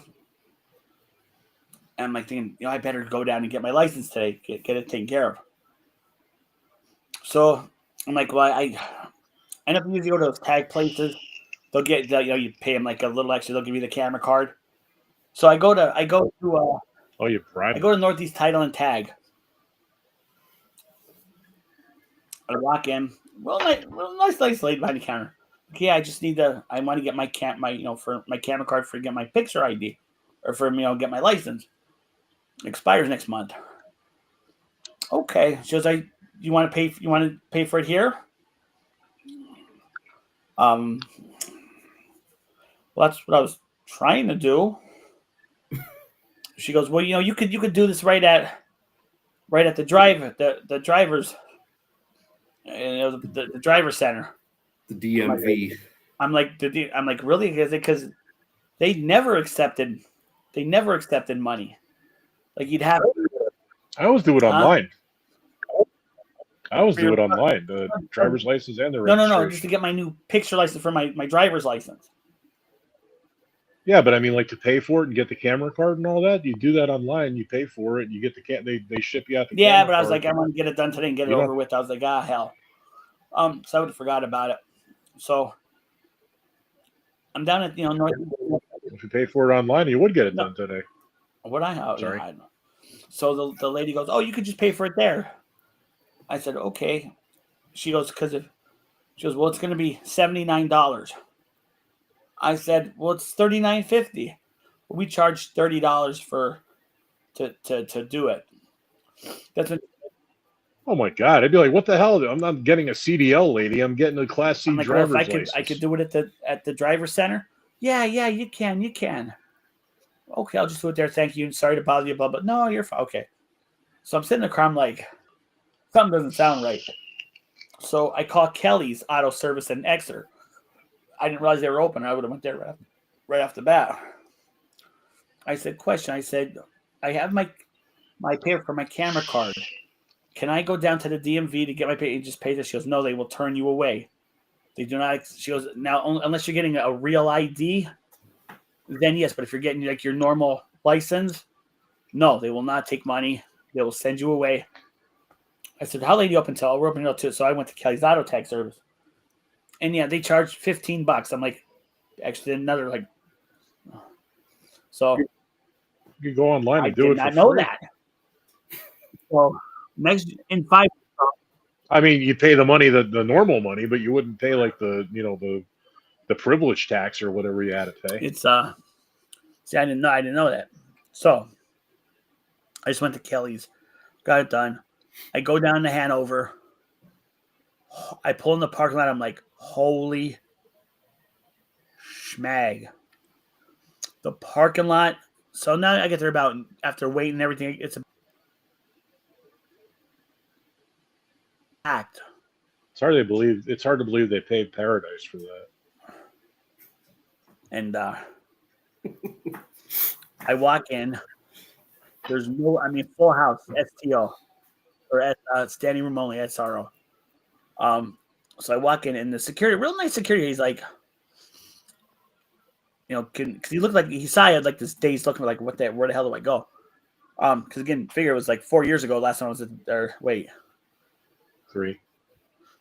And I'm like thinking, I better go down and get my license today, get it taken care of. So I'm like, well, I end up usually go to those tag places. They'll get, you pay them like a little extra. They'll give you the camera card. So I go to Oh, you bribe? I go to Northeast Title and Tag. I walk in. Well, nice lady behind the counter. Okay, I just need I want to get my for my camera card for get my picture ID, or for get my license. It expires next month. Okay, she goes, you want to pay for it here? Well, that's what I was trying to do. She goes, well, you could do this right at the driver's, the driver center, the DMV. I'm like, really? Because they never accepted money. Like you'd have. I always do it online. The driver's license and the registration. No, just to get my new picture license for my driver's license. Yeah, but I mean, like to pay for it and get the camera card and all that, you do that online. You pay for it, you get they ship you out the camera but I was card. like, I want to get it done today and get it over with. I was like, hell. So I would have forgot about it. So I'm down at North. If you pay for it online, you would get it done today. What I have? Sorry. I don't know. So the lady goes, oh, you could just pay for it there. I said, okay. She goes, well, it's going to be $79. I said, well, it's $39.50. We charge $30 to do it. That's what. Oh my God! I'd be like, what the hell? I'm not getting a CDL, lady. I'm getting a Class C like, driver's license. license. I could do it at the driver's center. Yeah, you can. Okay, I'll just do it there. Thank you. Sorry to bother you, but no, you're fine. Okay. So I'm sitting in the car. I'm like, something doesn't sound right. So I call Kelly's Auto Service in Exeter. I didn't realize they were open. I would have went there right off the bat. I said, I have my paper for my camera card. Can I go down to the DMV to get my pay and just pay this? She goes, no, they will turn you away. They do not. She goes, now, unless you're getting a real ID, then yes. But if you're getting like your normal license, no, they will not take money. They will send you away. I said, how late are you up until? We're open until 2. So I went to Kelly's Auto Tag Service. And yeah, they charged $15. I'm like, actually another like. So you can go online and do it for free. I did not know that. Well, next in 5. I mean, you pay the money, the normal money, but you wouldn't pay like the the privilege tax or whatever you had to pay. It's see, I didn't know that. So I just went to Kelly's, got it done. I go down to Hanover. I pull in the parking lot. I'm like, holy schmag. The parking lot. So now I get there about, after waiting and everything, it's packed. It's hard to believe they paid Paradise for that. And I walk in. There's no, full house, STO, or standing room only, SRO. So I walk in, and the security, real nice security. He's like, because he looked like he saw I had like this dazed looking like, where the hell do I go? Because again, figure it was like 4 years ago. Last time I was there. Wait, 3.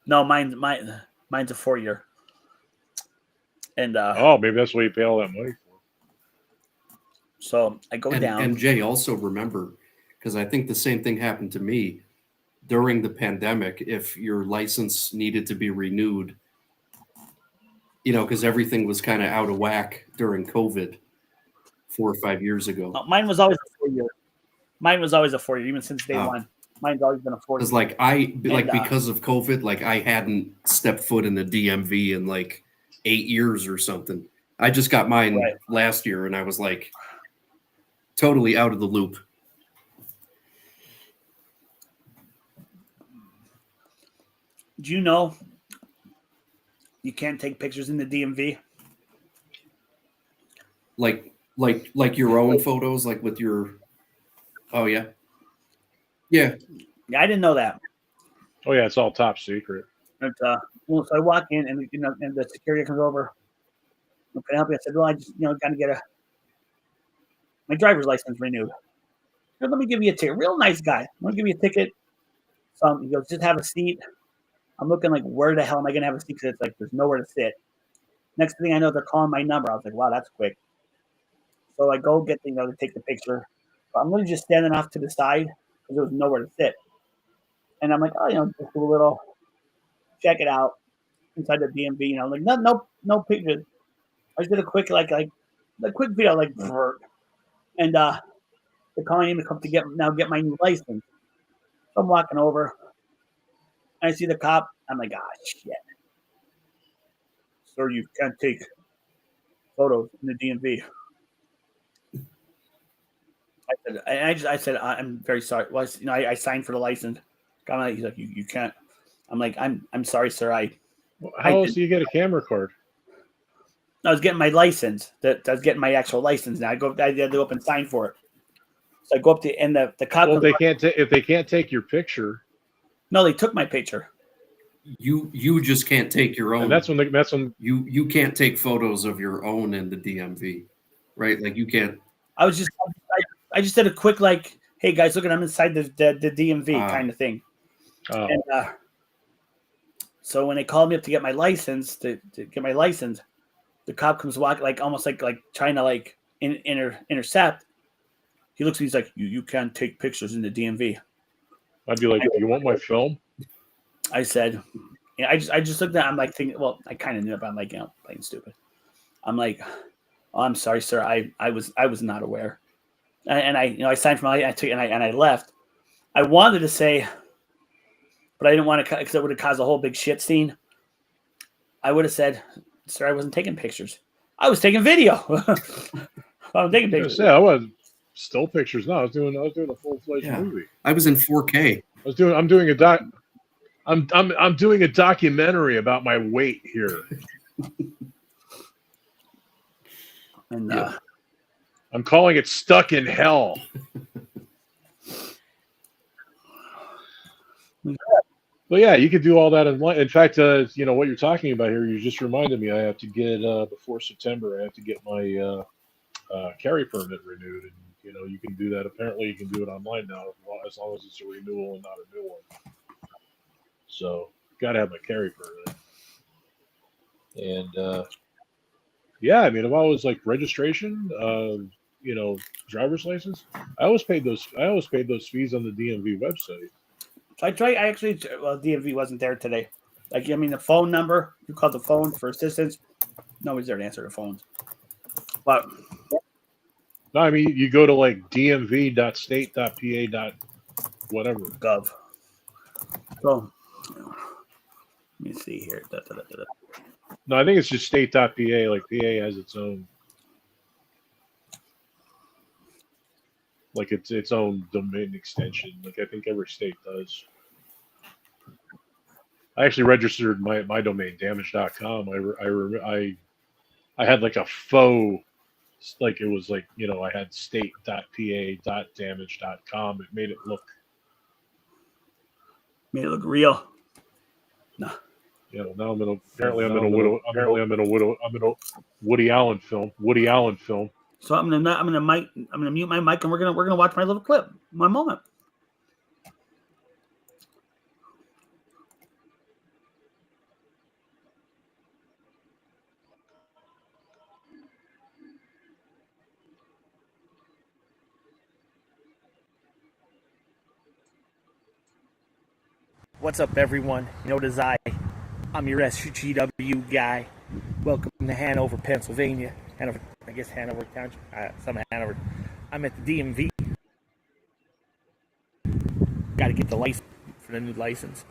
no, mine's a 4-year. And Maybe that's why you pay all that money for. So I go down. And Jay, also remember, because I think the same thing happened to me during the pandemic. If your license needed to be renewed, because everything was kind of out of whack during COVID 4 or 5 years ago. Mine was always a 4-year. Mine was always a 4-year, even since day one. Mine's always been a 4-year. Because because of COVID, like I hadn't stepped foot in the DMV in like 8 years or something. I just got mine last year, and I was like totally out of the loop. Do you know you can't take pictures in the DMV? Like your own photos, like with your. Oh yeah. Yeah. Yeah, I didn't know that. Oh yeah, it's all top secret. But, so I walk in, and and the security comes over. Can I help you? I said, well, I just got to get my driver's license renewed. He goes, let me give you a ticket. Real nice guy. I'm gonna give you a ticket. So he goes, just have a seat. I'm looking like, where the hell am I gonna have a seat? Because it's like there's nowhere to sit. Next thing I know, they're calling my number. I was like, wow, that's quick. So I go get to take the picture. But I'm really just standing off to the side because there was nowhere to sit. And I'm like, just do a little, check it out inside the DMV. Like no pictures. I just did a quick a quick video and they're calling me to come to get my new license. So I'm walking over, and I see the cop. I'm like, shit, sir, you can't take photos in the DMV. I said, I'm very sorry. Well, I signed for the license. He's like, you can't. I'm like, I'm sorry, sir. How else do you get a camera card? I was getting my license. I was getting my actual license. Now I had to go up and sign for it. So I go up to, and the cop. Well, if they can't take your picture. No, they took my picture. You just can't take your own. And that's when you can't take photos of your own in the DMV, right? Like you can't. I just did a quick hey guys, look, I'm inside the DMV kind of thing. Oh. And so when they called me up to get my license, the cop comes walking almost like trying to intercept. He looks at me, he's like, you can't take pictures in the DMV. I'd be like, you want my film? I said, I just looked at. I'm like thinking, well, I kind of knew it, but I'm like, playing stupid. I'm like, oh, I'm sorry, sir. I was not aware. And I signed for my, I took, and I left. I wanted to say, but I didn't want to, because it would have caused a whole big shit scene. I would have said, sir, I wasn't taking pictures. I was taking video. I was taking pictures. I was still pictures. No, I was doing a full-fledged movie. I was in 4K. I'm doing a documentary about my weight here. And I'm calling it Stuck in Hell. Well, yeah, you could do all that online. In fact, what you're talking about here, you just reminded me. I have to get before September. I have to get my carry permit renewed, and you can do that. Apparently, you can do it online now as long as it's a renewal and not a new one. So, got to have my carry permit. And I've always regregistration. Driver's license. I always paid those fees on the DMV website. DMV wasn't there today. The phone number, you called the phone for assistance. Nobody's there to answer the phones. But no, you go to dmv.state.pa. whatever. Gov. So let me see here. No, I think it's just state.pa. PA has its own. Its own domain extension. I think every state does. I actually registered my domain damage.com. I had a faux like it was like, I had state.pa.damage.com. It made it look real. No. Now I'm in a Woody Allen film. So I'm gonna mute my mic, and we're gonna watch my little clip. One moment. What's up, everyone? It is I'm your SGW guy. Welcome to Hanover, Pennsylvania. Hanover Township. Some Hanover. I'm at the DMV. Got to get the license for the new license.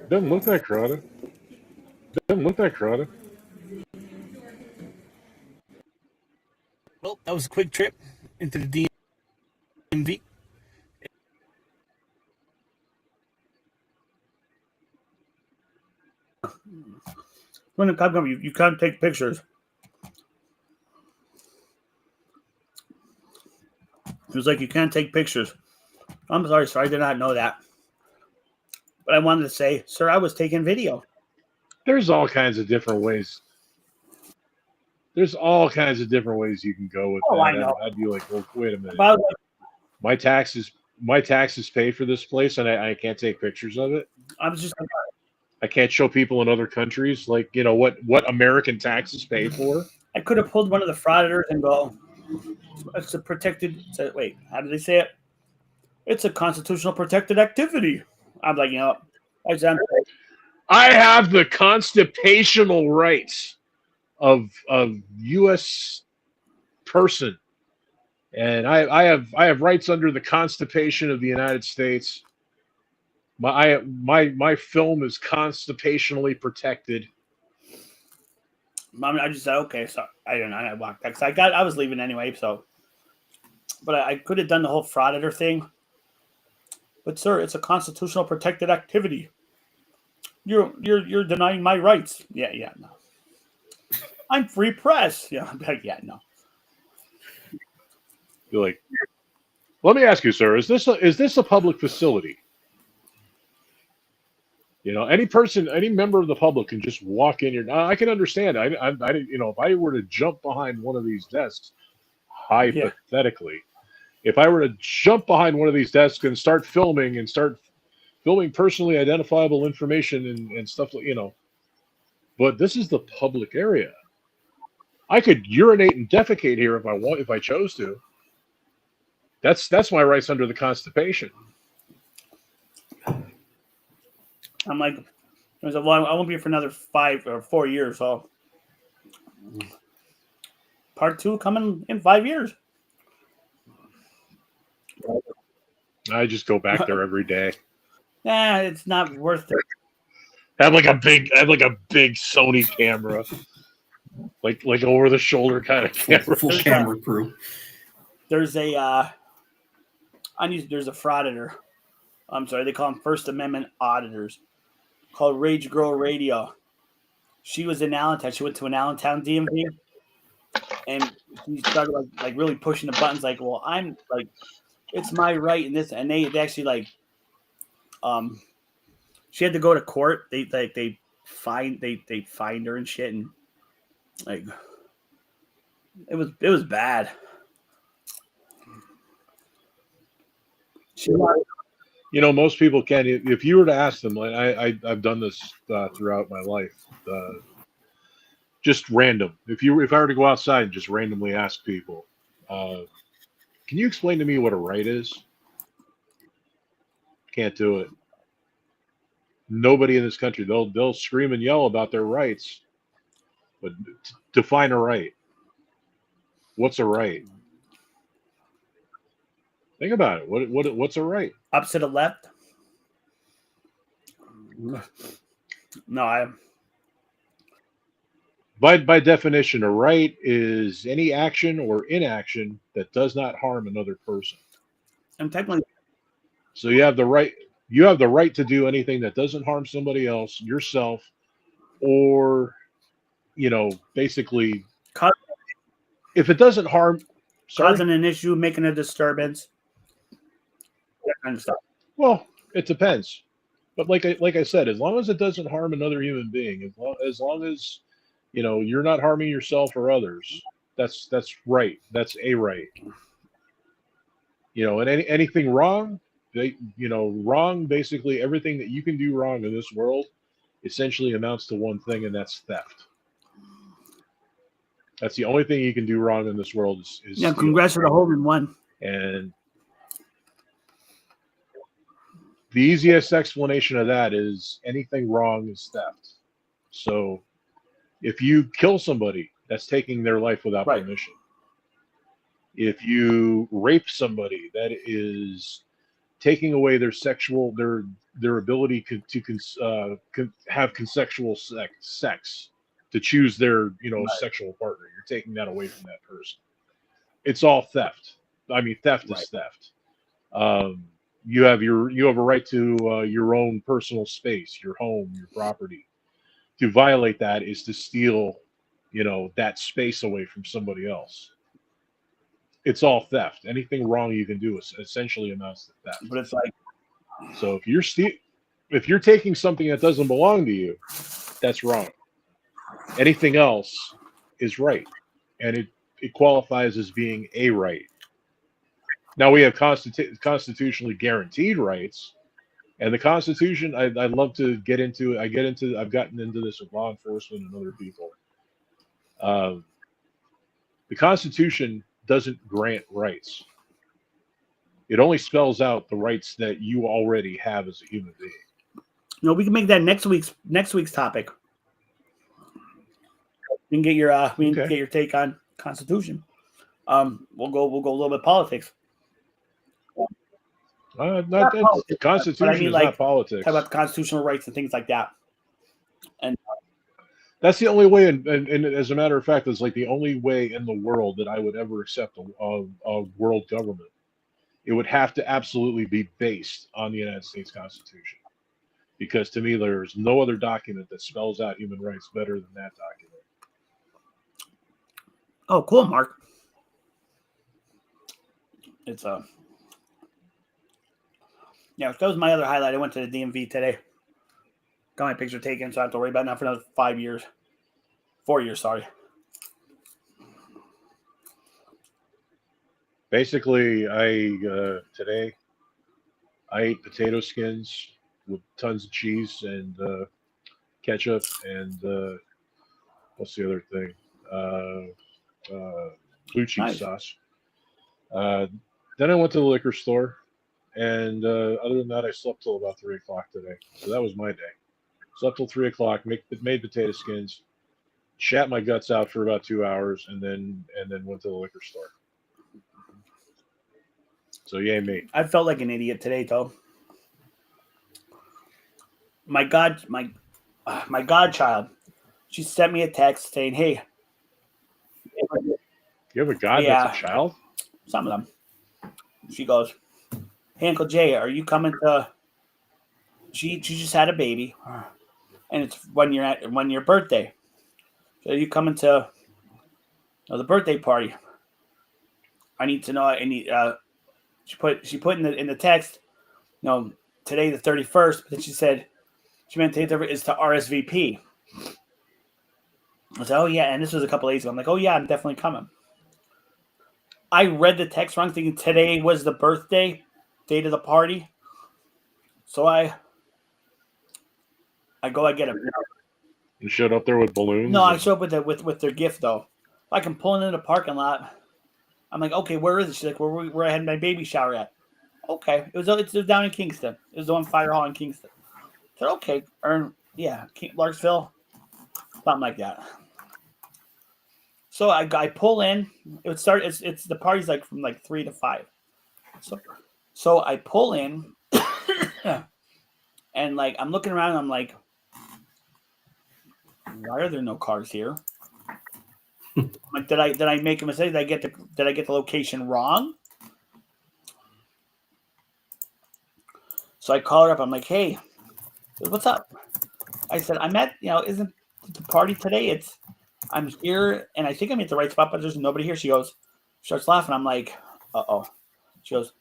Doesn't look that crowded. Well, that was a quick trip into the DMV. When the cop comes, you can't take pictures. It was like, you can't take pictures. I'm sorry, sir. I did not know that. But I wanted to say, sir, I was taking video. There's all kinds of different ways. You can go with that. I know. I'd be like, well, wait a minute. But My taxes pay for this place, and I can't take pictures of it. I was just. I can't show people in other countries what American taxes pay for. I could have pulled one of the frauditors and go, it's a protected. Wait, how did they say it? It's a constitutional protected activity. I'm like, I have the constitutional rights of U.S. person, and I have rights under the Constitution of the United States. My film is constitutionally protected. I just said, okay, so I don't know. I walked back. I was leaving anyway, so. But I could have done the whole frauditor thing. But sir, it's a constitutional protected activity. You're denying my rights. Yeah, no. I'm free press. Yeah, I'm like, yeah, no. You're like, let me ask you, sir, is this a public facility? Any member of the public can just walk in here. Now, I can understand. I if I were to jump behind one of these desks, hypothetically, if I were to jump behind one of these desks and start filming personally identifiable information and stuff like, but this is the public area. I could urinate and defecate here if I chose to. That's my rights under the Constitution. I'm like, I won't be here for another 5 or 4 years. So part 2 coming in 5 years. I just go back there every day. Nah, it's not worth it. I have like a big Sony camera, like over the shoulder kind of camera. Full camera crew. There's a frauditor. I'm sorry, they call them First Amendment auditors, called Rage Girl Radio. She was in Allentown. She went to an Allentown DMV, and she started like really pushing the buttons. Like, well, I'm like, it's my right in this, and they actually she had to go to court. They fined her and shit, and like it was bad. Most people can. If you were to ask them, like I've done this throughout my life, just random. If I were to go outside and just randomly ask people, can you explain to me what a right is? Can't do it. Nobody in this country, they'll scream and yell about their rights, but define a right. What's a right? Think about it. What's a right? Up to the left? No, by definition, a right is any action or inaction that does not harm another person. And technically, So you have the right. You have the right to do anything that doesn't harm somebody else, yourself, or basically, cause, if it doesn't harm. Sorry. causing an issue, making a disturbance, that kind of stuff. Well, it depends. But like I said, as long as it doesn't harm another human being, as long as you're not harming yourself or others, that's right. That's a right. And anything wrong, wrong. Basically, everything that you can do wrong in this world, essentially amounts to one thing, and that's theft. That's the only thing you can do wrong in this world is Yeah, steal. congrats for the hole in one. And the easiest explanation of that is anything wrong is theft. So if you kill somebody, that's taking their life without Right. permission. If you rape somebody, that is taking away their ability to have consensual sex, to choose their sexual partner. You're taking that away from that person. It's all theft. I mean, theft is theft. You have a right to your own personal space, your home, your property. To violate that is to steal, that space away from somebody else. It's all theft. Anything wrong you can do is essentially amounts to theft. But it's like, So if you're taking something that doesn't belong to you, that's wrong. Anything else is right, and it qualifies as being a right. Now we have constitutionally guaranteed rights, and the Constitution. I'd love to get into. I've gotten into this with law enforcement and other people. The Constitution doesn't grant rights. It only spells out the rights that you already have as a human being. we can make that next week's topic. We can get your take on Constitution. We'll go a little bit politics. Constitution but I mean, is like, not politics. Talk about the constitutional rights and things like that. And that's the only way, and as a matter of fact, it's like the only way in the world that I would ever accept a world government. It would have to absolutely be based on the United States Constitution, because to me, there's no other document that spells out human rights better than that document. oh, cool, Mark. It's yeah, that was my other highlight. I went to the DMV today. Got my picture taken, so I don't have to worry about it now for another 5 years. 4 years, sorry. Basically, today I ate potato skins with tons of cheese and ketchup and what's the other thing? Blue cheese sauce. Then I went to the liquor store, and other than that, I slept till about 3 o'clock today. So that was my day. Slept till 3 o'clock, made potato skins, shat my guts out for about 2 hours, and then went to the liquor store. So yay me. I felt like an idiot today, though. My godchild, she sent me a text saying, "Hey, you have a god that's a child?" Some of them. She goes, "Hey, Uncle Jay, are you coming to?" She just had a baby, and it's when your birthday. So are you coming to the birthday party? I need to know. She put in the text, today the 31st, but then she said she meant today is to RSVP. I said, oh yeah, and this was a couple days ago. I'm like, oh yeah, I'm definitely coming. I read the text wrong, thinking today was the birthday date of the party. So I get a. You showed up there with balloons? No, I showed up with their gift though. I can pull into the parking lot. I'm like, okay, where is it? She's like, where I had my baby shower at. Okay, it's down in Kingston. It was on Fire Hall in Kingston. I said, okay, Larksville, something like that. So I pull in. It would start. It's the party's like from like 3 to 5. So I pull in, and like I'm looking around. And I'm like, why are there no cars here? I'm like, did I make a mistake? Did I get the location wrong? So I called her up. I'm like, hey, what's up? I said, I'm at, isn't the party today? I'm here and I think I'm at the right spot, but there's nobody here. She starts laughing. I'm like, uh-oh. She goes,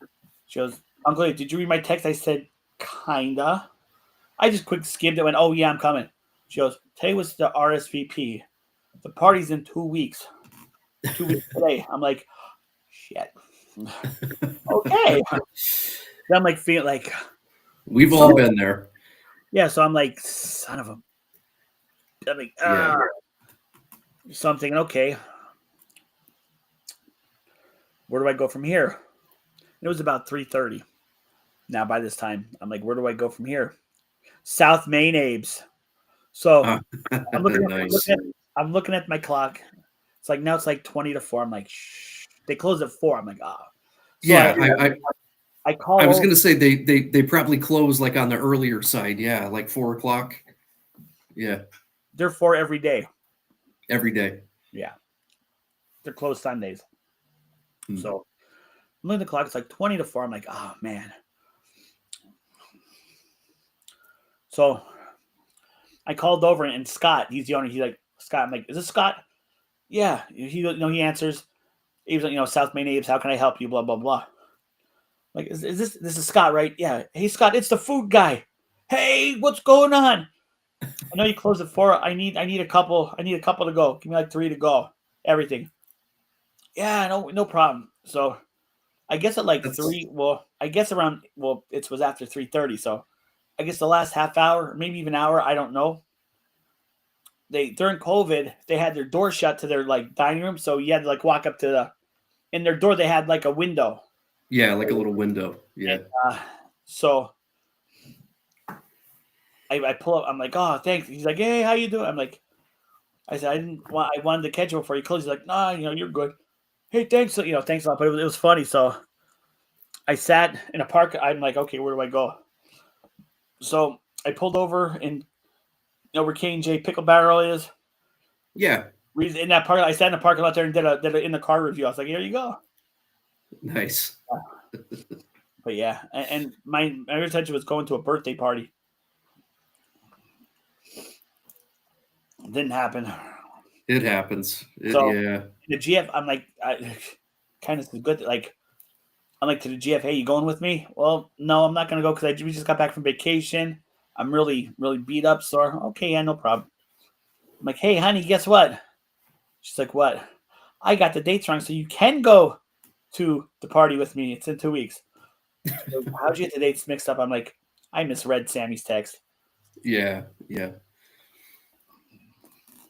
Uncle, did you read my text? I said, kinda. I just quick skimmed it, went, oh yeah, I'm coming. She goes, today was the RSVP. The party's in 2 weeks. 2 weeks today. I'm like, shit. Okay. Then I'm like, feeling like, We've all been there. yeah. So I'm like, son of a. I'm like, Yeah. So I'm thinking, okay, where do I go from here? It was about 3:30. Now by this time, I'm like, where do I go from here? South Main Abe's. So I'm looking at, Nice. I'm looking at my clock. It's like now it's like 20 to 4. I'm like, shh. They close at 4. I'm like, ah. So Yeah, I call. I was going to say they probably close like on the earlier side. Yeah, like 4 o'clock. Yeah, They're 4 every day. every day. Yeah, they're closed Sundays. Hmm. So I'm looking at the clock. It's like 20 to 4. I'm like, oh man. So I called over and Scott, he's the owner. He's like, Scott. I'm like, is this Scott? Yeah. He answers. He was like, South Main Abe's. How can I help you? Blah blah blah. Like, is this is Scott, right? Yeah. Hey Scott, it's the food guy. Hey, what's going on? I know you closed at 4. I need a couple. I need a couple to go. Give me like 3 to go. Everything. Yeah, no problem. So I guess at like 3. Well, I guess around. Well, it was after 3:30. So I guess the last half hour, maybe even hour. I don't know. During COVID, they had their door shut to their like dining room, so you had to like walk up to in their door. They had like a window. Yeah, like a little window. Yeah. And, so I pull up. I'm like, oh, thanks. He's like, hey, how you doing? I'm like, I said, I wanted to catch you before you close. He's like, nah, you're good. Hey, thanks. Thanks a lot. But it was funny. So I sat in a park. I'm like, okay, where do I go? So I pulled over and where K&J Pickle Barrel is. Yeah. In that park, I sat in the parking lot there and did a in the car review. I was like, here you go. Nice. But yeah, and my intention was going to a birthday party. It didn't happen. It happens. So Yeah. the GF, I'm like, kind of good. Like, I'm like to the GF, hey, you going with me? Well, no, I'm not gonna go because we just got back from vacation. I'm really, really beat up. So okay, yeah, no problem. I'm like, hey, honey, guess what? She's like, what? I got the dates wrong, so you can go to the party with me. It's in 2 weeks. So, how'd you get the dates mixed up? I'm like, I misread Sammy's text. Yeah. Yeah.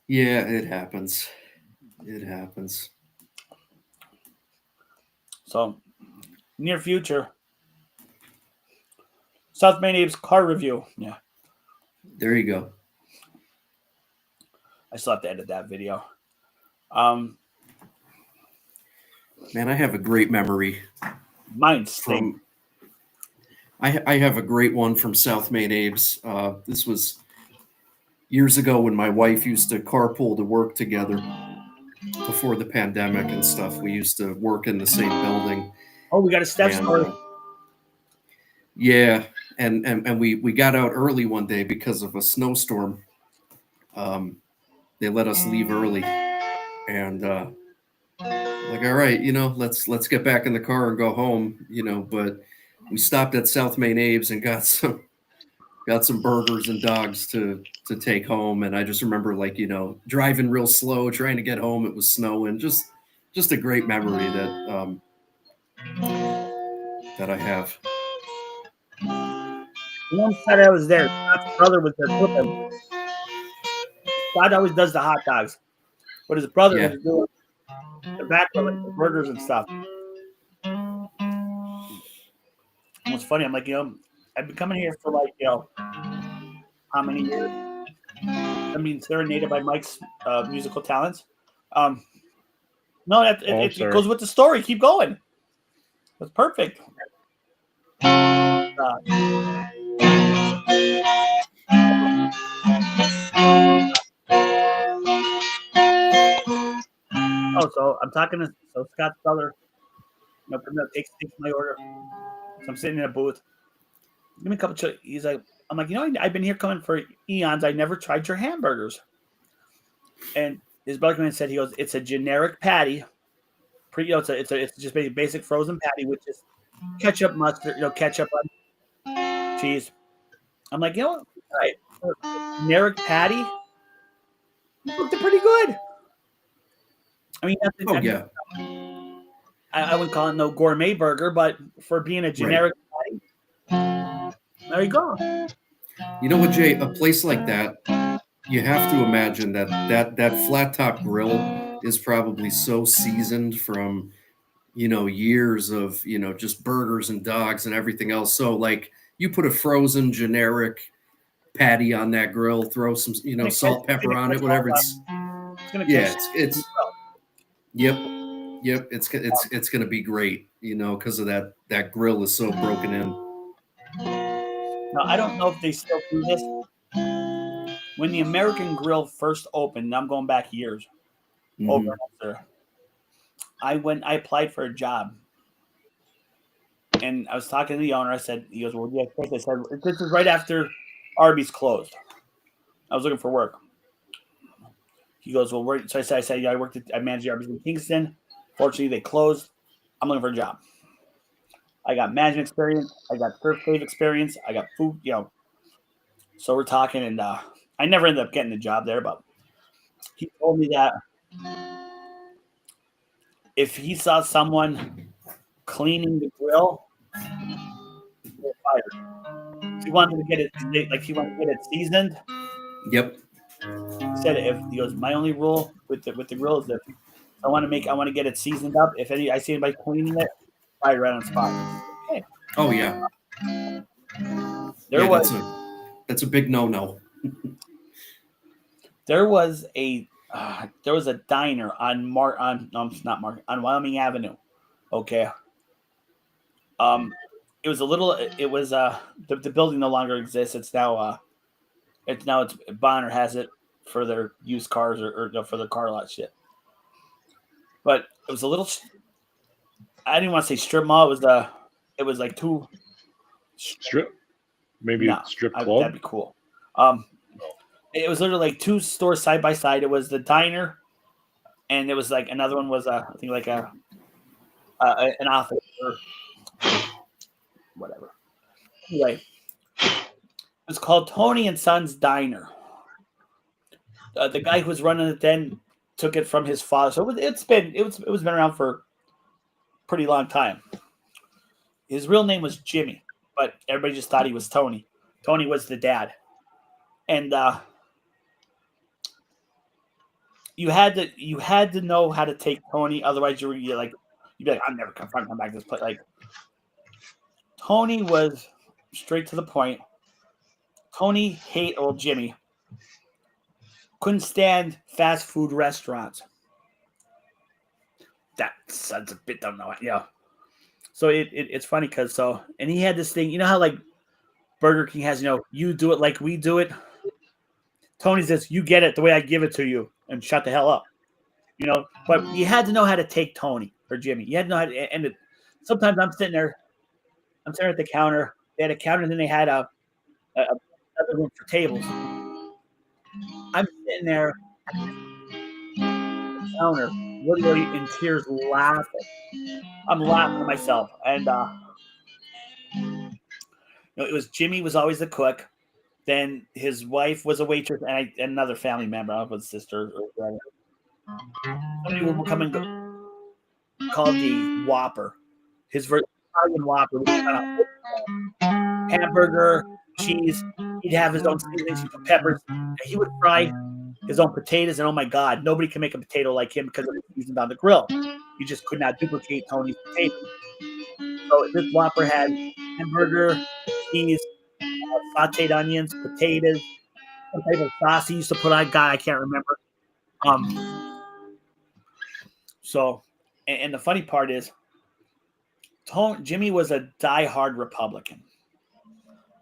Yeah, it happens. It happens. So, near future, South Main Abe's car review. Yeah, There you go. I still have to edit that video. Man, I have a great memory. Mine's thing. I have a great one from South Main Abe's. This was years ago when my wife used to carpool to work together before the pandemic and stuff. We used to work in the same building. Oh, we got a step story. Yeah, and we got out early one day because of a snowstorm. They let us leave early, and like, all right, let's get back in the car and go home, But we stopped at South Main Abe's and got some burgers and dogs to take home. And I just remember, like, driving real slow, trying to get home. It was snowing. Just a great memory that I have. One side I was there. Scott's brother was there with him. Scott always does the hot dogs, but his brother was doing the background, like the burgers and stuff. And what's funny, I'm like, I've been coming here for like, how many years? I mean, serenaded by Mike's musical talents. No, it goes with the story. Keep going. That's perfect. Oh, so I'm talking to Scott Speller. Takes my order. So I'm sitting in a booth. Give me a couple. He's like, I'm like, I've been here coming for eons. I never tried your hamburgers. And his brother came in and said, he goes, it's a generic patty. It's just basic frozen patty with just ketchup, mustard, ketchup on cheese. I'm like, all right, generic patty looked pretty good. I mean, yeah. I wouldn't call it no gourmet burger, but for being a generic patty, there you go. You know what, Jay? A place like that, you have to imagine that flat top grill is probably so seasoned from, years of, just burgers and dogs and everything else. So like you put a frozen generic patty on that grill, throw some, salt, pepper on it, whatever. Yep. It's going to be great, because of that grill is so broken in. Now, I don't know if they still do this. When the American Grill first opened, I'm going back years, over after, I applied for a job. And I was talking to the owner. He goes, well, yeah, I said, this is right after Arby's closed. I was looking for work. He goes, well, so I said, yeah, I managed Arby's in Kingston. Fortunately, they closed. I'm looking for a job. I got management experience. I got first aid experience. I got food, So we're talking, and I never ended up getting the job there, but he told me that if he saw someone cleaning the grill, he was fired. He wanted to get it seasoned. Yep. He said, he goes, my only rule with the grill is that I want to get it seasoned up. If I see anybody cleaning it, fire right on the spot. Okay. Oh yeah. That's a big no. There was a diner on Wyoming Avenue. Okay. It was the building no longer exists. It's now Bonner has it for their used cars or for their car lot shit. But it was a little. I didn't want to say strip mall. It was like two strip. Maybe a strip club. That'd be cool. It was literally like two stores side by side. It was the diner, and it was like another one was I think like an office or whatever. Anyway, it's called Tony and Sons Diner. The guy who was running it then took it from his father, so it was been around for a pretty long time. His real name was Jimmy, but everybody just thought he was Tony. Tony was the dad, and you had to know how to take Tony, otherwise you'd be like, I'm never come back to this place. Like Tony was straight to the point. Tony hated old Jimmy. Couldn't stand fast food restaurants. That son's a bit don't know it. Yeah. So it's funny because and he had this thing, how like Burger King has, you do it like we do it. Tony says, you get it the way I give it to you and shut the hell up. But you had to know how to take Tony or Jimmy. You had to know how to, and sometimes I'm sitting there at the counter. They had a counter and then they had a another room for tables. I'm sitting there at the counter, literally in tears, laughing. I'm laughing to myself, and it was Jimmy was always the cook. Then his wife was a waitress, and another family member, I was sister or whatever. Somebody would come and go, called the Whopper, his Italian Whopper, hamburger, cheese. He'd have his own seasonings, peppers. He would fry his own potatoes, and oh my God, nobody can make a potato like him because of the seasoned on the grill. You just could not duplicate Tony's potatoes. So this Whopper had hamburger, cheese, sauteed onions, potatoes, some type of sauce he used to put on. God, I can't remember. So, and the funny part is, Jimmy was a diehard Republican.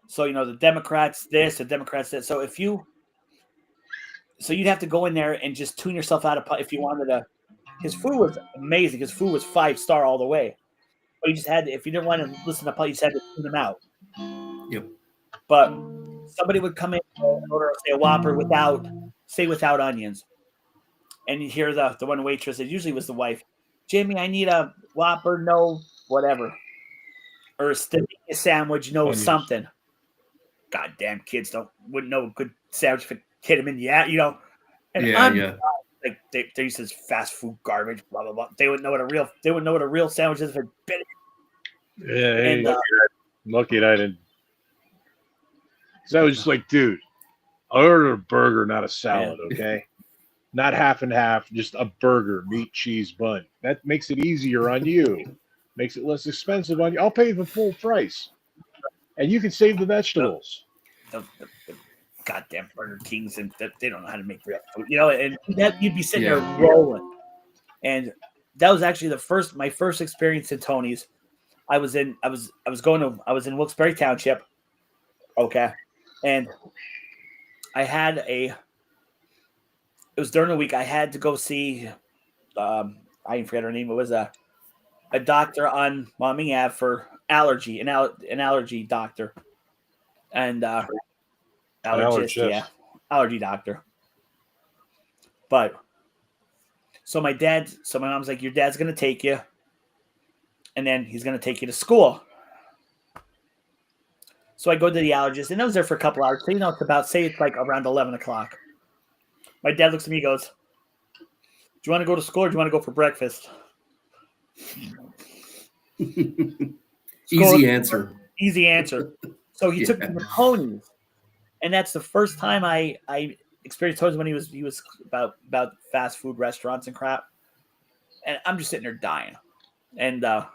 So, the Democrats this, the Democrats that. So you'd have to go in there and just tune yourself out if you wanted to his food was amazing. His food was 5-star all the way. But you just had to, if you didn't want to listen to Paul, you just had to tune him out. Yep. But somebody would come in and order, say, a Whopper without onions. And you hear the one waitress, it usually was the wife, Jimmy, I need a Whopper, no whatever. Or a sandwich, no Onions. something. Goddamn kids wouldn't know a good sandwich if it hit them in the ass, you know. And Yeah. like they used this fast food garbage, blah blah blah. They wouldn't know what a real sandwich is if it bit it. Yeah, hey, And, lucky that I didn't. Because I was just like, dude, I ordered a burger, not a salad, okay? Not half and half, just a burger, meat, cheese, bun. That makes it easier on you. Makes it less expensive on you. I'll pay the full price. And you can save the vegetables. The goddamn Burger Kings, and they don't know how to make real food, you know. And that you'd be sitting there rolling. And that was actually my first experience in Tony's. I was in Wilkes-Barre Township. Okay. And it was during the week. I had to go see I forget her name. It was a doctor on Wyoming Ave for allergy, an allergy doctor. And allergist, allergy doctor. But so my mom's like, your dad's gonna take you, and then he's gonna take you to school. So I go to the allergist, and I was there for a couple hours. So it's like around 11 o'clock. My dad looks at me and goes, do you want to go to school or do you want to go for breakfast? Easy answer. Easy answer. So he took me to Tony's. And that's the first time I experienced Tony's when he was about fast food restaurants and crap. And I'm just sitting there dying. And to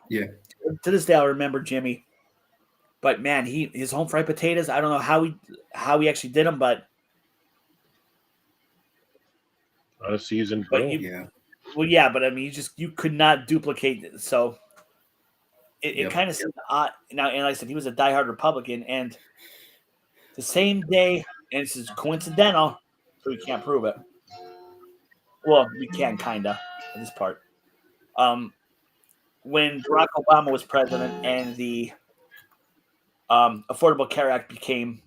this day I'll remember Jimmy. But man, his home fried potatoes, I don't know how he actually did them, but On a season. but but I mean you could not duplicate it. So it kind of seemed odd. Now, and like I said, he was a diehard Republican, and the same day, and this is coincidental, so we can't prove it. Well, we can kinda in this part. When Barack Obama was president and the Affordable Care Act became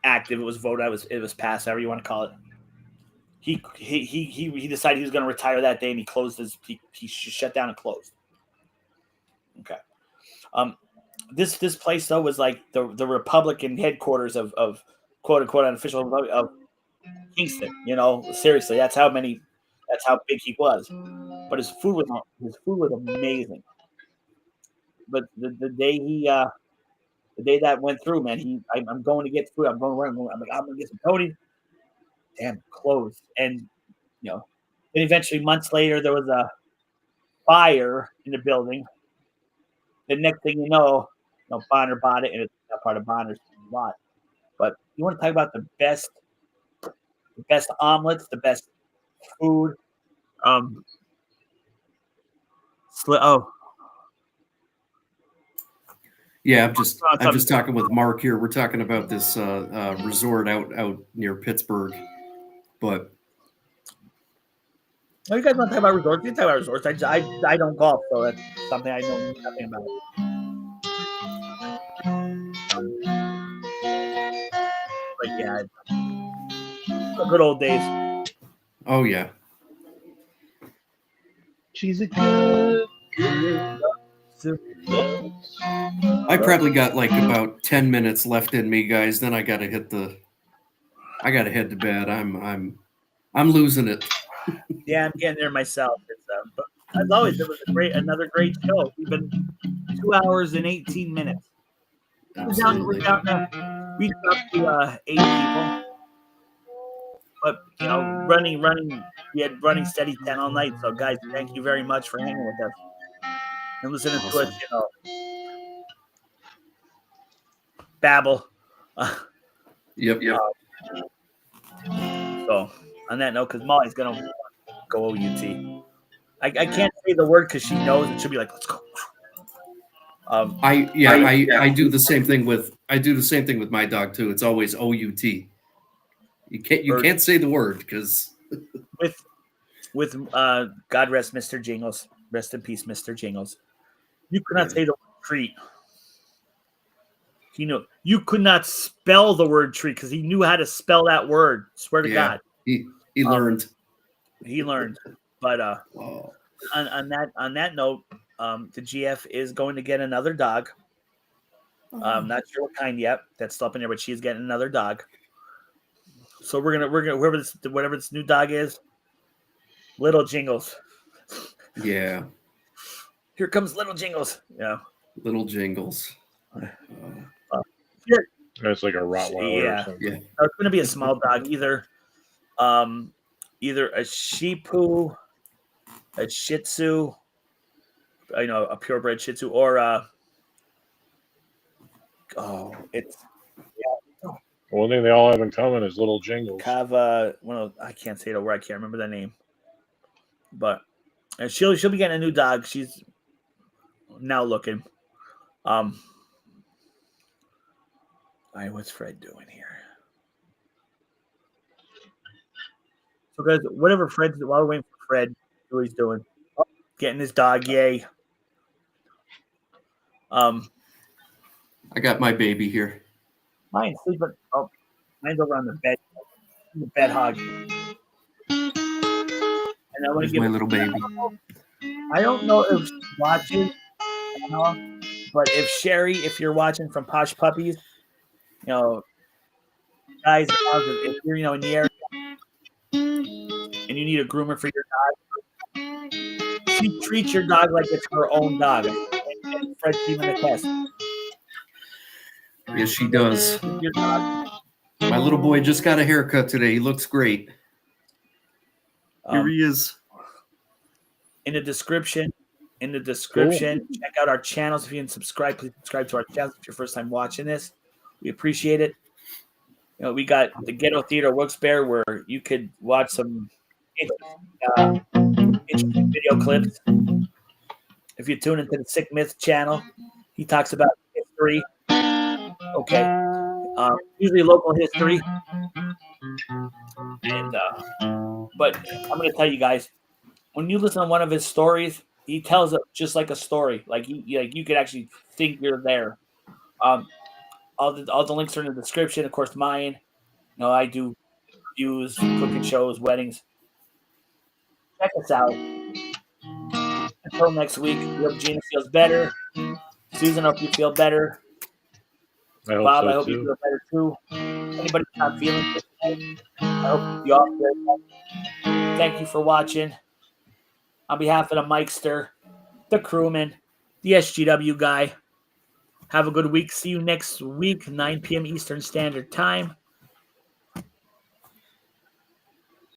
active, it was voted, it was passed, however you want to call it. He decided he was going to retire that day, and he closed he shut down and closed. Okay. This place though was like the Republican headquarters of quote unquote unofficial of Kingston. You know, seriously, that's how big he was. But his food was amazing. But the day that went through, man, I'm going to get food. I'm going to get some Tony. Damn, closed. And then eventually months later there was a fire in the building. The next thing you know, Bonner bought it, and it's not part of Bonner's lot. But you want to talk about the best omelets, the best food. Yeah, I'm just talking with Mark here. We're talking about this resort out near Pittsburgh, but. Oh, you guys want to talk about resorts? You can talk about resorts. I don't golf, so that's something I know nothing about. But yeah, the good old days. Oh yeah. She's a good I probably got like about 10 minutes left in me, guys. Then I gotta head to bed. I'm losing it. Yeah, I'm getting there myself. But as always, it was another great show. We've been 2 hours and 18 minutes. Absolutely. We're down to 8 people. But running, we had running steady 10 all night. So guys, thank you very much for hanging with us and listening to us, babble. Yep. So on that note, because Molly's gonna go OUT. I can't say the word because she knows, and she'll be like, "Let's go." I do the same thing with my dog too. It's always OUT. You can't say the word because with God rest Mr. Jingles. Rest in peace, Mr. Jingles. You could not say the word treat. You could not spell the word treat because he knew how to spell that word. Swear to God. He learned. He learned. But Oh. on that note, the GF is going to get another dog. Not sure what kind yet. That's still up in there, but she's getting another dog. So we're gonna whatever this new dog is, Little Jingles. Yeah. Here comes Little Jingles. Yeah. Little Jingles. That's like a Rottweiler or something. Yeah. It's gonna be a small dog, either a Shih Tzu, a Shih Tzu, a purebred Shih Tzu, or One thing they all have in common is Little Jingles. Kava. I can't say the word. I can't remember the name. But she'll be getting a new dog. She's now looking. All right, what's Fred doing here? So guys, whatever Fred's while we're waiting for Fred, what he's doing. Getting his dog, yay. I got my baby here. Mine's sleeping. Oh, mine's over on the bed. The bed hog. And I want to Here's give my little baby. I don't know if she's watching, but if you're watching from Posh Puppies, guys, if you're in the area and you need a groomer for your dog, she treats your dog like it's her own dog. And Fred's even the test. Yes, she does. Your dog. My little boy just got a haircut today. He looks great. Here he is. In the description, check out our channels. If you can subscribe, please subscribe to our channels if you're first time watching this. We appreciate it. We got the Ghetto Theater Wilkes-Barre where you could watch some interesting video clips. If you tune into the Sick Myth channel, he talks about history. Okay. Usually local history. And but I'm going to tell you guys, when you listen to one of his stories, he tells it just like a story. Like you could actually think you're there. All the links are in the description. Of course, mine. I do reviews, cooking shows, weddings. Check us out. Until next week, we hope Gina feels better. Susan, I hope you feel better. Bob, I hope you feel better too. Anybody not feeling good, I hope you all feel better. Thank you for watching. On behalf of the Mikester, the crewman, the SGW guy, have a good week. See you next week, 9 p.m. Eastern Standard Time.